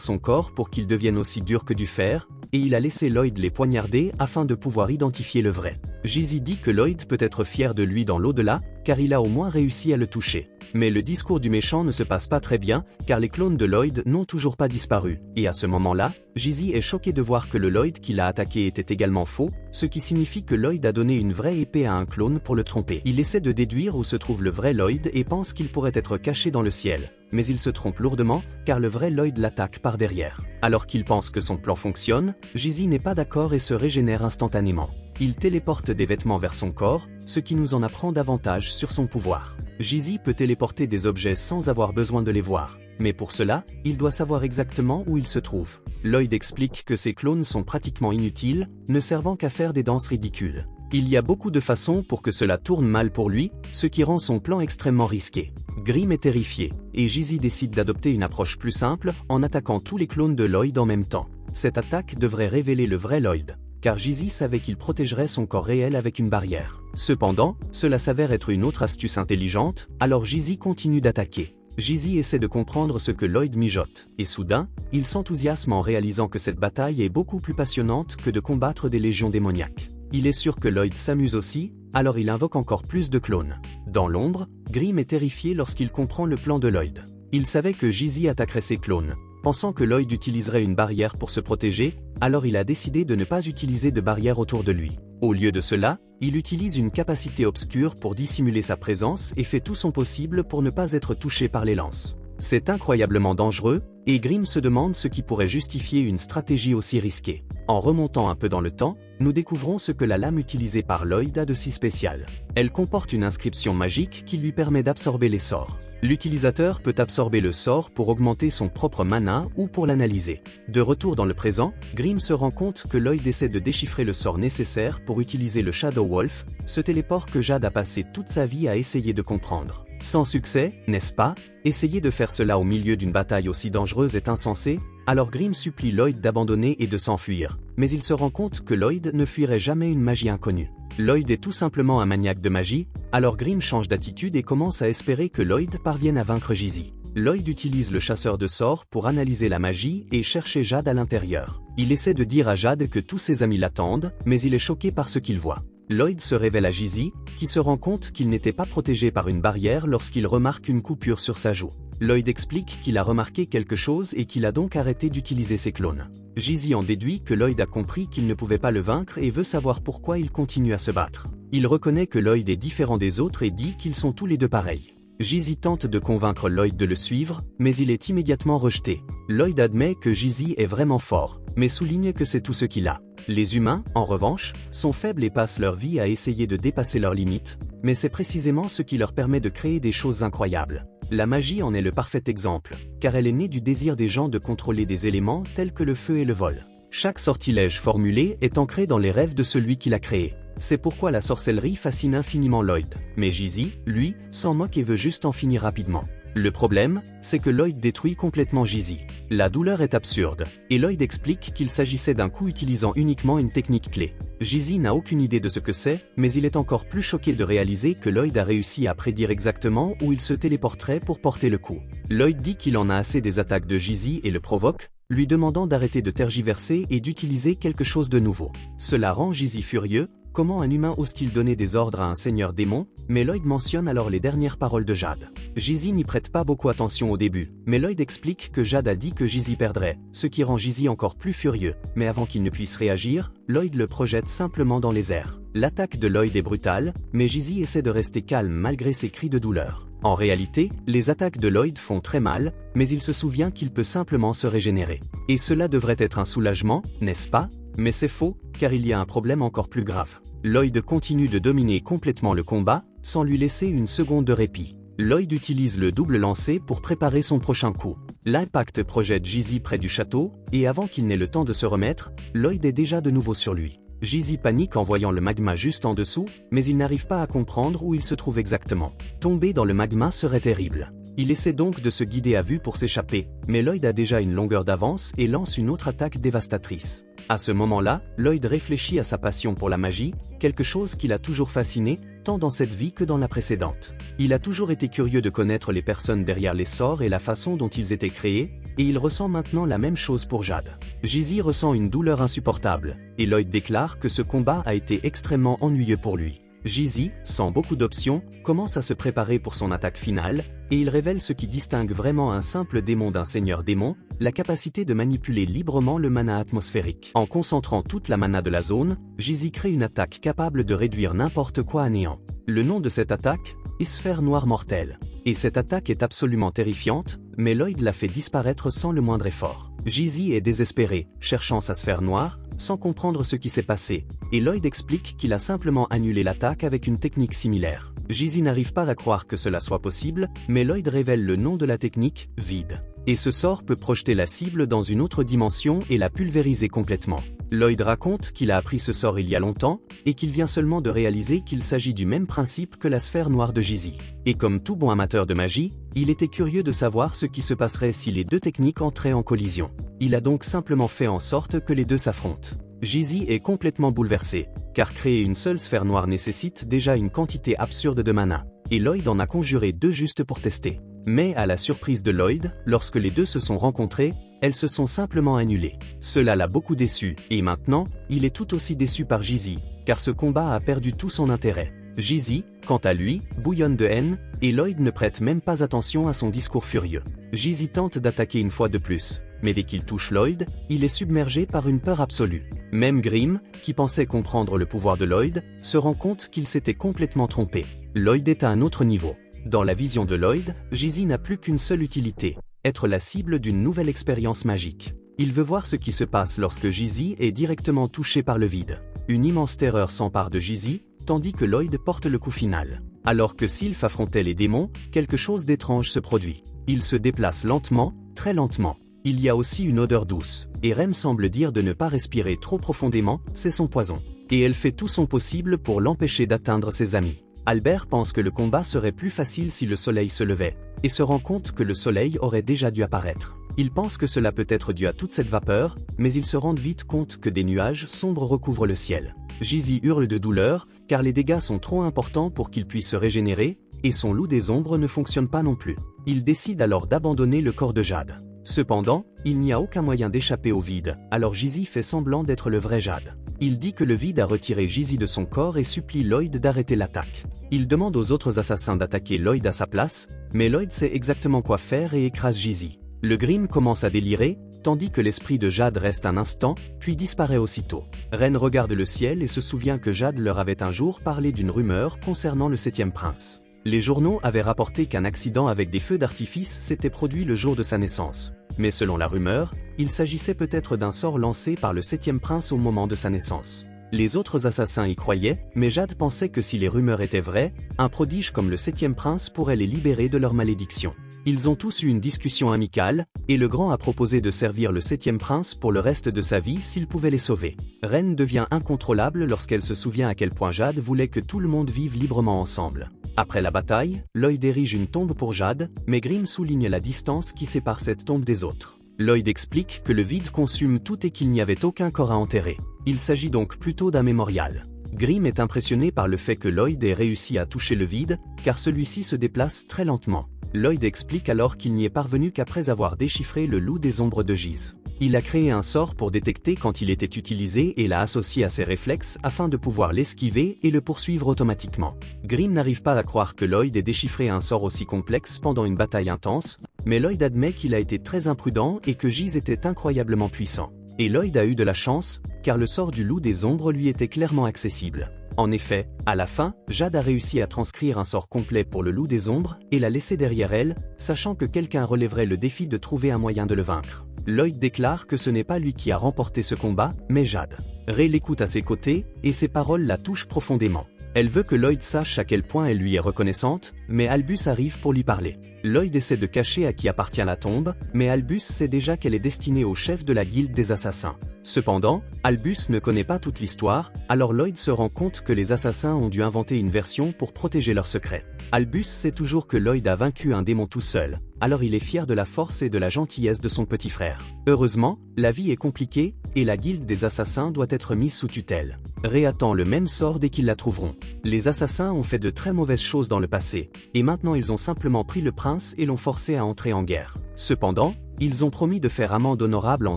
son corps pour qu'il devienne aussi dur que du fer, et il a laissé Lloyd les poignarder afin de pouvoir identifier le vrai. Jizzy dit que Lloyd peut être fier de lui dans l'au-delà, car il a au moins réussi à le toucher. Mais le discours du méchant ne se passe pas très bien, car les clones de Lloyd n'ont toujours pas disparu. Et à ce moment-là, Jizzy est choqué de voir que le Lloyd qui l'a attaqué était également faux, ce qui signifie que Lloyd a donné une vraie épée à un clone pour le tromper. Il essaie de déduire où se trouve le vrai Lloyd et pense qu'il pourrait être caché dans le ciel. Mais il se trompe lourdement, car le vrai Lloyd l'attaque par derrière. Alors qu'il pense que son plan fonctionne, Jizzy n'est pas d'accord et se régénère instantanément. Il téléporte des vêtements vers son corps, ce qui nous en apprend davantage sur son pouvoir. Jizzy peut téléporter des objets sans avoir besoin de les voir. Mais pour cela, il doit savoir exactement où ils se trouvent. Lloyd explique que ces clones sont pratiquement inutiles, ne servant qu'à faire des danses ridicules. Il y a beaucoup de façons pour que cela tourne mal pour lui, ce qui rend son plan extrêmement risqué. Grimm est terrifié, et Jizzy décide d'adopter une approche plus simple, en attaquant tous les clones de Lloyd en même temps. Cette attaque devrait révéler le vrai Lloyd, car Jizzy savait qu'il protégerait son corps réel avec une barrière. Cependant, cela s'avère être une autre astuce intelligente, alors Jizzy continue d'attaquer. Jizzy essaie de comprendre ce que Lloyd mijote, et soudain, il s'enthousiasme en réalisant que cette bataille est beaucoup plus passionnante que de combattre des légions démoniaques. Il est sûr que Lloyd s'amuse aussi, alors il invoque encore plus de clones. Dans l'ombre, Grimm est terrifié lorsqu'il comprend le plan de Lloyd. Il savait que Jizzy attaquerait ses clones. Pensant que Lloyd utiliserait une barrière pour se protéger, alors il a décidé de ne pas utiliser de barrière autour de lui. Au lieu de cela, il utilise une capacité obscure pour dissimuler sa présence et fait tout son possible pour ne pas être touché par les lances. C'est incroyablement dangereux, et Grimm se demande ce qui pourrait justifier une stratégie aussi risquée. En remontant un peu dans le temps, nous découvrons ce que la lame utilisée par Lloyd a de si spécial. Elle comporte une inscription magique qui lui permet d'absorber les sorts. L'utilisateur peut absorber le sort pour augmenter son propre mana ou pour l'analyser. De retour dans le présent, Grimm se rend compte que Lloyd essaie de déchiffrer le sort nécessaire pour utiliser le Shadow Wolf, ce téléport que Jade a passé toute sa vie à essayer de comprendre. Sans succès, n'est-ce pas? Essayer de faire cela au milieu d'une bataille aussi dangereuse est insensé, alors Grimm supplie Lloyd d'abandonner et de s'enfuir, mais il se rend compte que Lloyd ne fuirait jamais une magie inconnue. Lloyd est tout simplement un maniaque de magie, alors Grimm change d'attitude et commence à espérer que Lloyd parvienne à vaincre Jizzy. Lloyd utilise le chasseur de sorts pour analyser la magie et chercher Jade à l'intérieur. Il essaie de dire à Jade que tous ses amis l'attendent, mais il est choqué par ce qu'il voit. Lloyd se révèle à Jizzy, qui se rend compte qu'il n'était pas protégé par une barrière lorsqu'il remarque une coupure sur sa joue. Lloyd explique qu'il a remarqué quelque chose et qu'il a donc arrêté d'utiliser ses clones. Jizzy en déduit que Lloyd a compris qu'il ne pouvait pas le vaincre et veut savoir pourquoi il continue à se battre. Il reconnaît que Lloyd est différent des autres et dit qu'ils sont tous les deux pareils. Jizzy tente de convaincre Lloyd de le suivre, mais il est immédiatement rejeté. Lloyd admet que Jizzy est vraiment fort, mais souligne que c'est tout ce qu'il a. Les humains, en revanche, sont faibles et passent leur vie à essayer de dépasser leurs limites, mais c'est précisément ce qui leur permet de créer des choses incroyables. La magie en est le parfait exemple, car elle est née du désir des gens de contrôler des éléments tels que le feu et le vol. Chaque sortilège formulé est ancré dans les rêves de celui qui l'a créé. C'est pourquoi la sorcellerie fascine infiniment Lloyd. Mais Gizi, lui, s'en moque et veut juste en finir rapidement. Le problème, c'est que Lloyd détruit complètement Gizi. La douleur est absurde, et Lloyd explique qu'il s'agissait d'un coup utilisant uniquement une technique clé. Gizi n'a aucune idée de ce que c'est, mais il est encore plus choqué de réaliser que Lloyd a réussi à prédire exactement où il se téléporterait pour porter le coup. Lloyd dit qu'il en a assez des attaques de Gizi et le provoque, lui demandant d'arrêter de tergiverser et d'utiliser quelque chose de nouveau. Cela rend Gizi furieux. Comment un humain ose-t-il donner des ordres à un seigneur démon? Mais Lloyd mentionne alors les dernières paroles de Jade. Gizi n'y prête pas beaucoup attention au début, mais Lloyd explique que Jade a dit que Gizi perdrait, ce qui rend Gizi encore plus furieux. Mais avant qu'il ne puisse réagir, Lloyd le projette simplement dans les airs. L'attaque de Lloyd est brutale, mais Gizi essaie de rester calme malgré ses cris de douleur. En réalité, les attaques de Lloyd font très mal, mais il se souvient qu'il peut simplement se régénérer. Et cela devrait être un soulagement, n'est-ce pas? Mais c'est faux, car il y a un problème encore plus grave. Lloyd continue de dominer complètement le combat, sans lui laisser une seconde de répit. Lloyd utilise le double lancer pour préparer son prochain coup. L'impact projette Gizi près du château, et avant qu'il n'ait le temps de se remettre, Lloyd est déjà de nouveau sur lui. Gizi panique en voyant le magma juste en dessous, mais il n'arrive pas à comprendre où il se trouve exactement. Tomber dans le magma serait terrible. Il essaie donc de se guider à vue pour s'échapper, mais Lloyd a déjà une longueur d'avance et lance une autre attaque dévastatrice. À ce moment-là, Lloyd réfléchit à sa passion pour la magie, quelque chose qui l'a toujours fasciné, tant dans cette vie que dans la précédente. Il a toujours été curieux de connaître les personnes derrière les sorts et la façon dont ils étaient créés, et il ressent maintenant la même chose pour Jade. Gizi ressent une douleur insupportable, et Lloyd déclare que ce combat a été extrêmement ennuyeux pour lui. Gizi, sans beaucoup d'options, commence à se préparer pour son attaque finale, et il révèle ce qui distingue vraiment un simple démon d'un seigneur démon, la capacité de manipuler librement le mana atmosphérique. En concentrant toute la mana de la zone, Gizi crée une attaque capable de réduire n'importe quoi à néant. Le nom de cette attaque est Sphère Noire Mortelle. Et cette attaque est absolument terrifiante, mais Lloyd la fait disparaître sans le moindre effort. Gizi est désespéré, cherchant sa sphère noire, sans comprendre ce qui s'est passé, et Lloyd explique qu'il a simplement annulé l'attaque avec une technique similaire. Gizi n'arrive pas à croire que cela soit possible, mais Lloyd révèle le nom de la technique, Vide. Et ce sort peut projeter la cible dans une autre dimension et la pulvériser complètement. Lloyd raconte qu'il a appris ce sort il y a longtemps, et qu'il vient seulement de réaliser qu'il s'agit du même principe que la sphère noire de Gizi. Et comme tout bon amateur de magie, il était curieux de savoir ce qui se passerait si les deux techniques entraient en collision. Il a donc simplement fait en sorte que les deux s'affrontent. Gizi est complètement bouleversé, car créer une seule sphère noire nécessite déjà une quantité absurde de mana, et Lloyd en a conjuré deux juste pour tester. Mais à la surprise de Lloyd, lorsque les deux se sont rencontrés, elles se sont simplement annulées. Cela l'a beaucoup déçu, et maintenant, il est tout aussi déçu par Gizi, car ce combat a perdu tout son intérêt. Gizi, quant à lui, bouillonne de haine, et Lloyd ne prête même pas attention à son discours furieux. Gizi tente d'attaquer une fois de plus, mais dès qu'il touche Lloyd, il est submergé par une peur absolue. Même Grimm, qui pensait comprendre le pouvoir de Lloyd, se rend compte qu'il s'était complètement trompé. Lloyd est à un autre niveau. Dans la vision de Lloyd, Gizi n'a plus qu'une seule utilité, être la cible d'une nouvelle expérience magique. Il veut voir ce qui se passe lorsque Gizi est directement touché par le vide. Une immense terreur s'empare de Gizi, tandis que Lloyd porte le coup final. Alors que Sylph affrontait les démons, quelque chose d'étrange se produit. Il se déplace lentement, très lentement. Il y a aussi une odeur douce, et Rem semble dire de ne pas respirer trop profondément, c'est son poison. Et elle fait tout son possible pour l'empêcher d'atteindre ses amis. Albert pense que le combat serait plus facile si le soleil se levait, et se rend compte que le soleil aurait déjà dû apparaître. Il pense que cela peut être dû à toute cette vapeur, mais ils se rendent vite compte que des nuages sombres recouvrent le ciel. Gizi hurle de douleur, car les dégâts sont trop importants pour qu'il puisse se régénérer, et son loup des ombres ne fonctionne pas non plus. Il décide alors d'abandonner le corps de Jade. Cependant, il n'y a aucun moyen d'échapper au vide, alors Gizi fait semblant d'être le vrai Jade. Il dit que le vide a retiré Gizi de son corps et supplie Lloyd d'arrêter l'attaque. Il demande aux autres assassins d'attaquer Lloyd à sa place, mais Lloyd sait exactement quoi faire et écrase Gizi. Le Grimm commence à délirer, tandis que l'esprit de Jade reste un instant, puis disparaît aussitôt. Ren regarde le ciel et se souvient que Jade leur avait un jour parlé d'une rumeur concernant le 7e prince. Les journaux avaient rapporté qu'un accident avec des feux d'artifice s'était produit le jour de sa naissance. Mais selon la rumeur, il s'agissait peut-être d'un sort lancé par le 7e prince au moment de sa naissance. Les autres assassins y croyaient, mais Jade pensait que si les rumeurs étaient vraies, un prodige comme le 7e prince pourrait les libérer de leur malédiction. Ils ont tous eu une discussion amicale, et le grand a proposé de servir le 7e prince pour le reste de sa vie s'il pouvait les sauver. Ren devient incontrôlable lorsqu'elle se souvient à quel point Jade voulait que tout le monde vive librement ensemble. Après la bataille, Lloyd érige une tombe pour Jade, mais Grimm souligne la distance qui sépare cette tombe des autres. Lloyd explique que le vide consume tout et qu'il n'y avait aucun corps à enterrer. Il s'agit donc plutôt d'un mémorial. Grimm est impressionné par le fait que Lloyd ait réussi à toucher le vide, car celui-ci se déplace très lentement. Lloyd explique alors qu'il n'y est parvenu qu'après avoir déchiffré le loup des ombres de Giz. Il a créé un sort pour détecter quand il était utilisé et l'a associé à ses réflexes afin de pouvoir l'esquiver et le poursuivre automatiquement. Grimm n'arrive pas à croire que Lloyd ait déchiffré un sort aussi complexe pendant une bataille intense, mais Lloyd admet qu'il a été très imprudent et que Giz était incroyablement puissant. Et Lloyd a eu de la chance, car le sort du loup des ombres lui était clairement accessible. En effet, à la fin, Jade a réussi à transcrire un sort complet pour le loup des ombres et l'a laissé derrière elle, sachant que quelqu'un relèverait le défi de trouver un moyen de le vaincre. Lloyd déclare que ce n'est pas lui qui a remporté ce combat, mais Jade. Ray l'écoute à ses côtés, et ses paroles la touchent profondément. Elle veut que Lloyd sache à quel point elle lui est reconnaissante, mais Albus arrive pour lui parler. Lloyd essaie de cacher à qui appartient la tombe, mais Albus sait déjà qu'elle est destinée au chef de la guilde des assassins. Cependant, Albus ne connaît pas toute l'histoire, alors Lloyd se rend compte que les assassins ont dû inventer une version pour protéger leur secret. Albus sait toujours que Lloyd a vaincu un démon tout seul, alors il est fier de la force et de la gentillesse de son petit frère. Heureusement, la vie est compliquée, et la guilde des assassins doit être mise sous tutelle. Ray attend le même sort dès qu'ils la trouveront. Les assassins ont fait de très mauvaises choses dans le passé, et maintenant ils ont simplement pris le prince et l'ont forcé à entrer en guerre. Cependant, ils ont promis de faire amende honorable en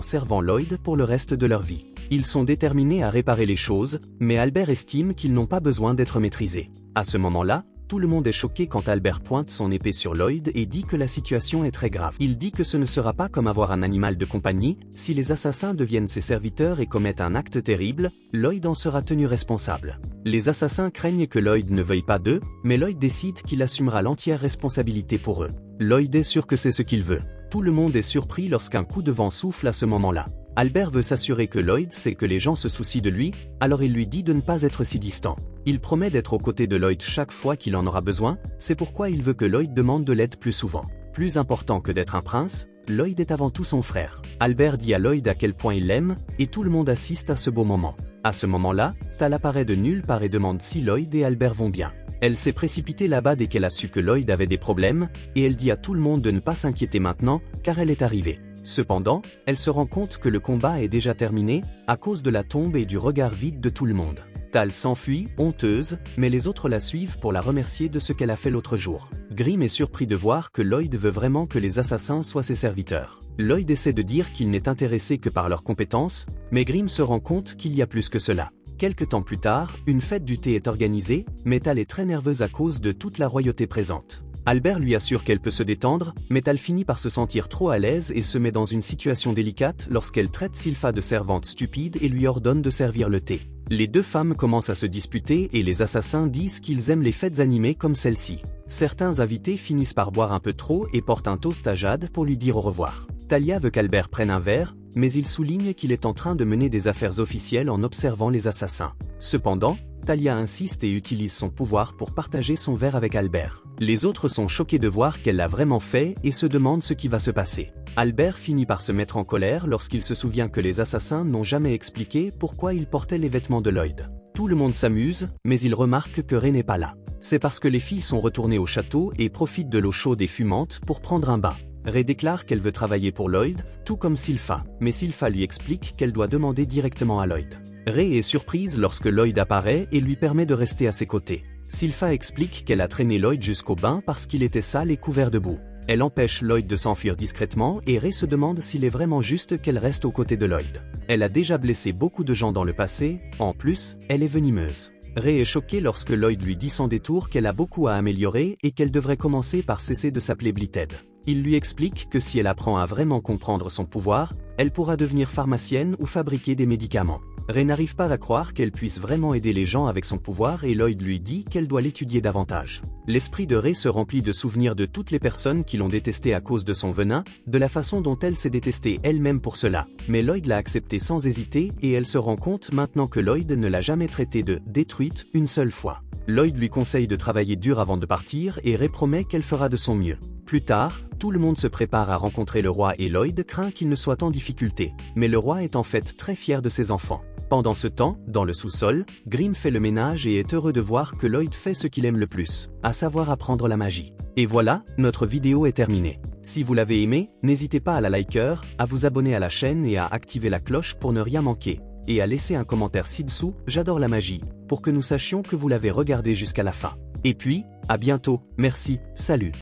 servant Lloyd pour le reste de leur vie. Ils sont déterminés à réparer les choses, mais Albert estime qu'ils n'ont pas besoin d'être maîtrisés. À ce moment-là, tout le monde est choqué quand Albert pointe son épée sur Lloyd et dit que la situation est très grave. Il dit que ce ne sera pas comme avoir un animal de compagnie, si les assassins deviennent ses serviteurs et commettent un acte terrible, Lloyd en sera tenu responsable. Les assassins craignent que Lloyd ne veuille pas d'eux, mais Lloyd décide qu'il assumera l'entière responsabilité pour eux. Lloyd est sûr que c'est ce qu'il veut. Tout le monde est surpris lorsqu'un coup de vent souffle à ce moment-là. Albert veut s'assurer que Lloyd sait que les gens se soucient de lui, alors il lui dit de ne pas être si distant. Il promet d'être aux côtés de Lloyd chaque fois qu'il en aura besoin, c'est pourquoi il veut que Lloyd demande de l'aide plus souvent. Plus important que d'être un prince, Lloyd est avant tout son frère. Albert dit à Lloyd à quel point il l'aime, et tout le monde assiste à ce beau moment. À ce moment-là, Tal apparaît de nulle part et demande si Lloyd et Albert vont bien. Elle s'est précipitée là-bas dès qu'elle a su que Lloyd avait des problèmes, et elle dit à tout le monde de ne pas s'inquiéter maintenant, car elle est arrivée. Cependant, elle se rend compte que le combat est déjà terminé, à cause de la tombe et du regard vide de tout le monde. Tal s'enfuit, honteuse, mais les autres la suivent pour la remercier de ce qu'elle a fait l'autre jour. Grimm est surpris de voir que Lloyd veut vraiment que les assassins soient ses serviteurs. Lloyd essaie de dire qu'il n'est intéressé que par leurs compétences, mais Grimm se rend compte qu'il y a plus que cela. Quelque temps plus tard, une fête du thé est organisée, mais Tal est très nerveuse à cause de toute la royauté présente. Albert lui assure qu'elle peut se détendre, mais Tal finit par se sentir trop à l'aise et se met dans une situation délicate lorsqu'elle traite Sylpha de servante stupide et lui ordonne de servir le thé. Les deux femmes commencent à se disputer et les assassins disent qu'ils aiment les fêtes animées comme celle-ci. Certains invités finissent par boire un peu trop et portent un toast à Jade pour lui dire au revoir. Talia veut qu'Albert prenne un verre, mais il souligne qu'il est en train de mener des affaires officielles en observant les assassins. Cependant, Talia insiste et utilise son pouvoir pour partager son verre avec Albert. Les autres sont choqués de voir qu'elle l'a vraiment fait et se demandent ce qui va se passer. Albert finit par se mettre en colère lorsqu'il se souvient que les assassins n'ont jamais expliqué pourquoi ils portaient les vêtements de Lloyd. Tout le monde s'amuse, mais il remarque que Ray n'est pas là. C'est parce que les filles sont retournées au château et profitent de l'eau chaude et fumante pour prendre un bain. Ray déclare qu'elle veut travailler pour Lloyd, tout comme Sylpha, mais Sylpha lui explique qu'elle doit demander directement à Lloyd. Ray est surprise lorsque Lloyd apparaît et lui permet de rester à ses côtés. Sylpha explique qu'elle a traîné Lloyd jusqu'au bain parce qu'il était sale et couvert de boue. Elle empêche Lloyd de s'enfuir discrètement et Ray se demande s'il est vraiment juste qu'elle reste aux côtés de Lloyd. Elle a déjà blessé beaucoup de gens dans le passé, en plus, elle est venimeuse. Ray est choquée lorsque Lloyd lui dit sans détour qu'elle a beaucoup à améliorer et qu'elle devrait commencer par cesser de s'appeler Blighted. Il lui explique que si elle apprend à vraiment comprendre son pouvoir, elle pourra devenir pharmacienne ou fabriquer des médicaments. Ray n'arrive pas à croire qu'elle puisse vraiment aider les gens avec son pouvoir et Lloyd lui dit qu'elle doit l'étudier davantage. L'esprit de Ray se remplit de souvenirs de toutes les personnes qui l'ont détestée à cause de son venin, de la façon dont elle s'est détestée elle-même pour cela. Mais Lloyd l'a accepté sans hésiter et elle se rend compte maintenant que Lloyd ne l'a jamais traitée de « détruite » une seule fois. Lloyd lui conseille de travailler dur avant de partir et Ray promet qu'elle fera de son mieux. Plus tard, tout le monde se prépare à rencontrer le roi et Lloyd craint qu'il ne soit en difficulté. Mais le roi est en fait très fier de ses enfants. Pendant ce temps, dans le sous-sol, Green fait le ménage et est heureux de voir que Lloyd fait ce qu'il aime le plus, à savoir apprendre la magie. Et voilà, notre vidéo est terminée. Si vous l'avez aimé, n'hésitez pas à la liker, à vous abonner à la chaîne et à activer la cloche pour ne rien manquer. Et à laisser un commentaire ci-dessous, j'adore la magie, pour que nous sachions que vous l'avez regardé jusqu'à la fin. Et puis, à bientôt, merci, salut.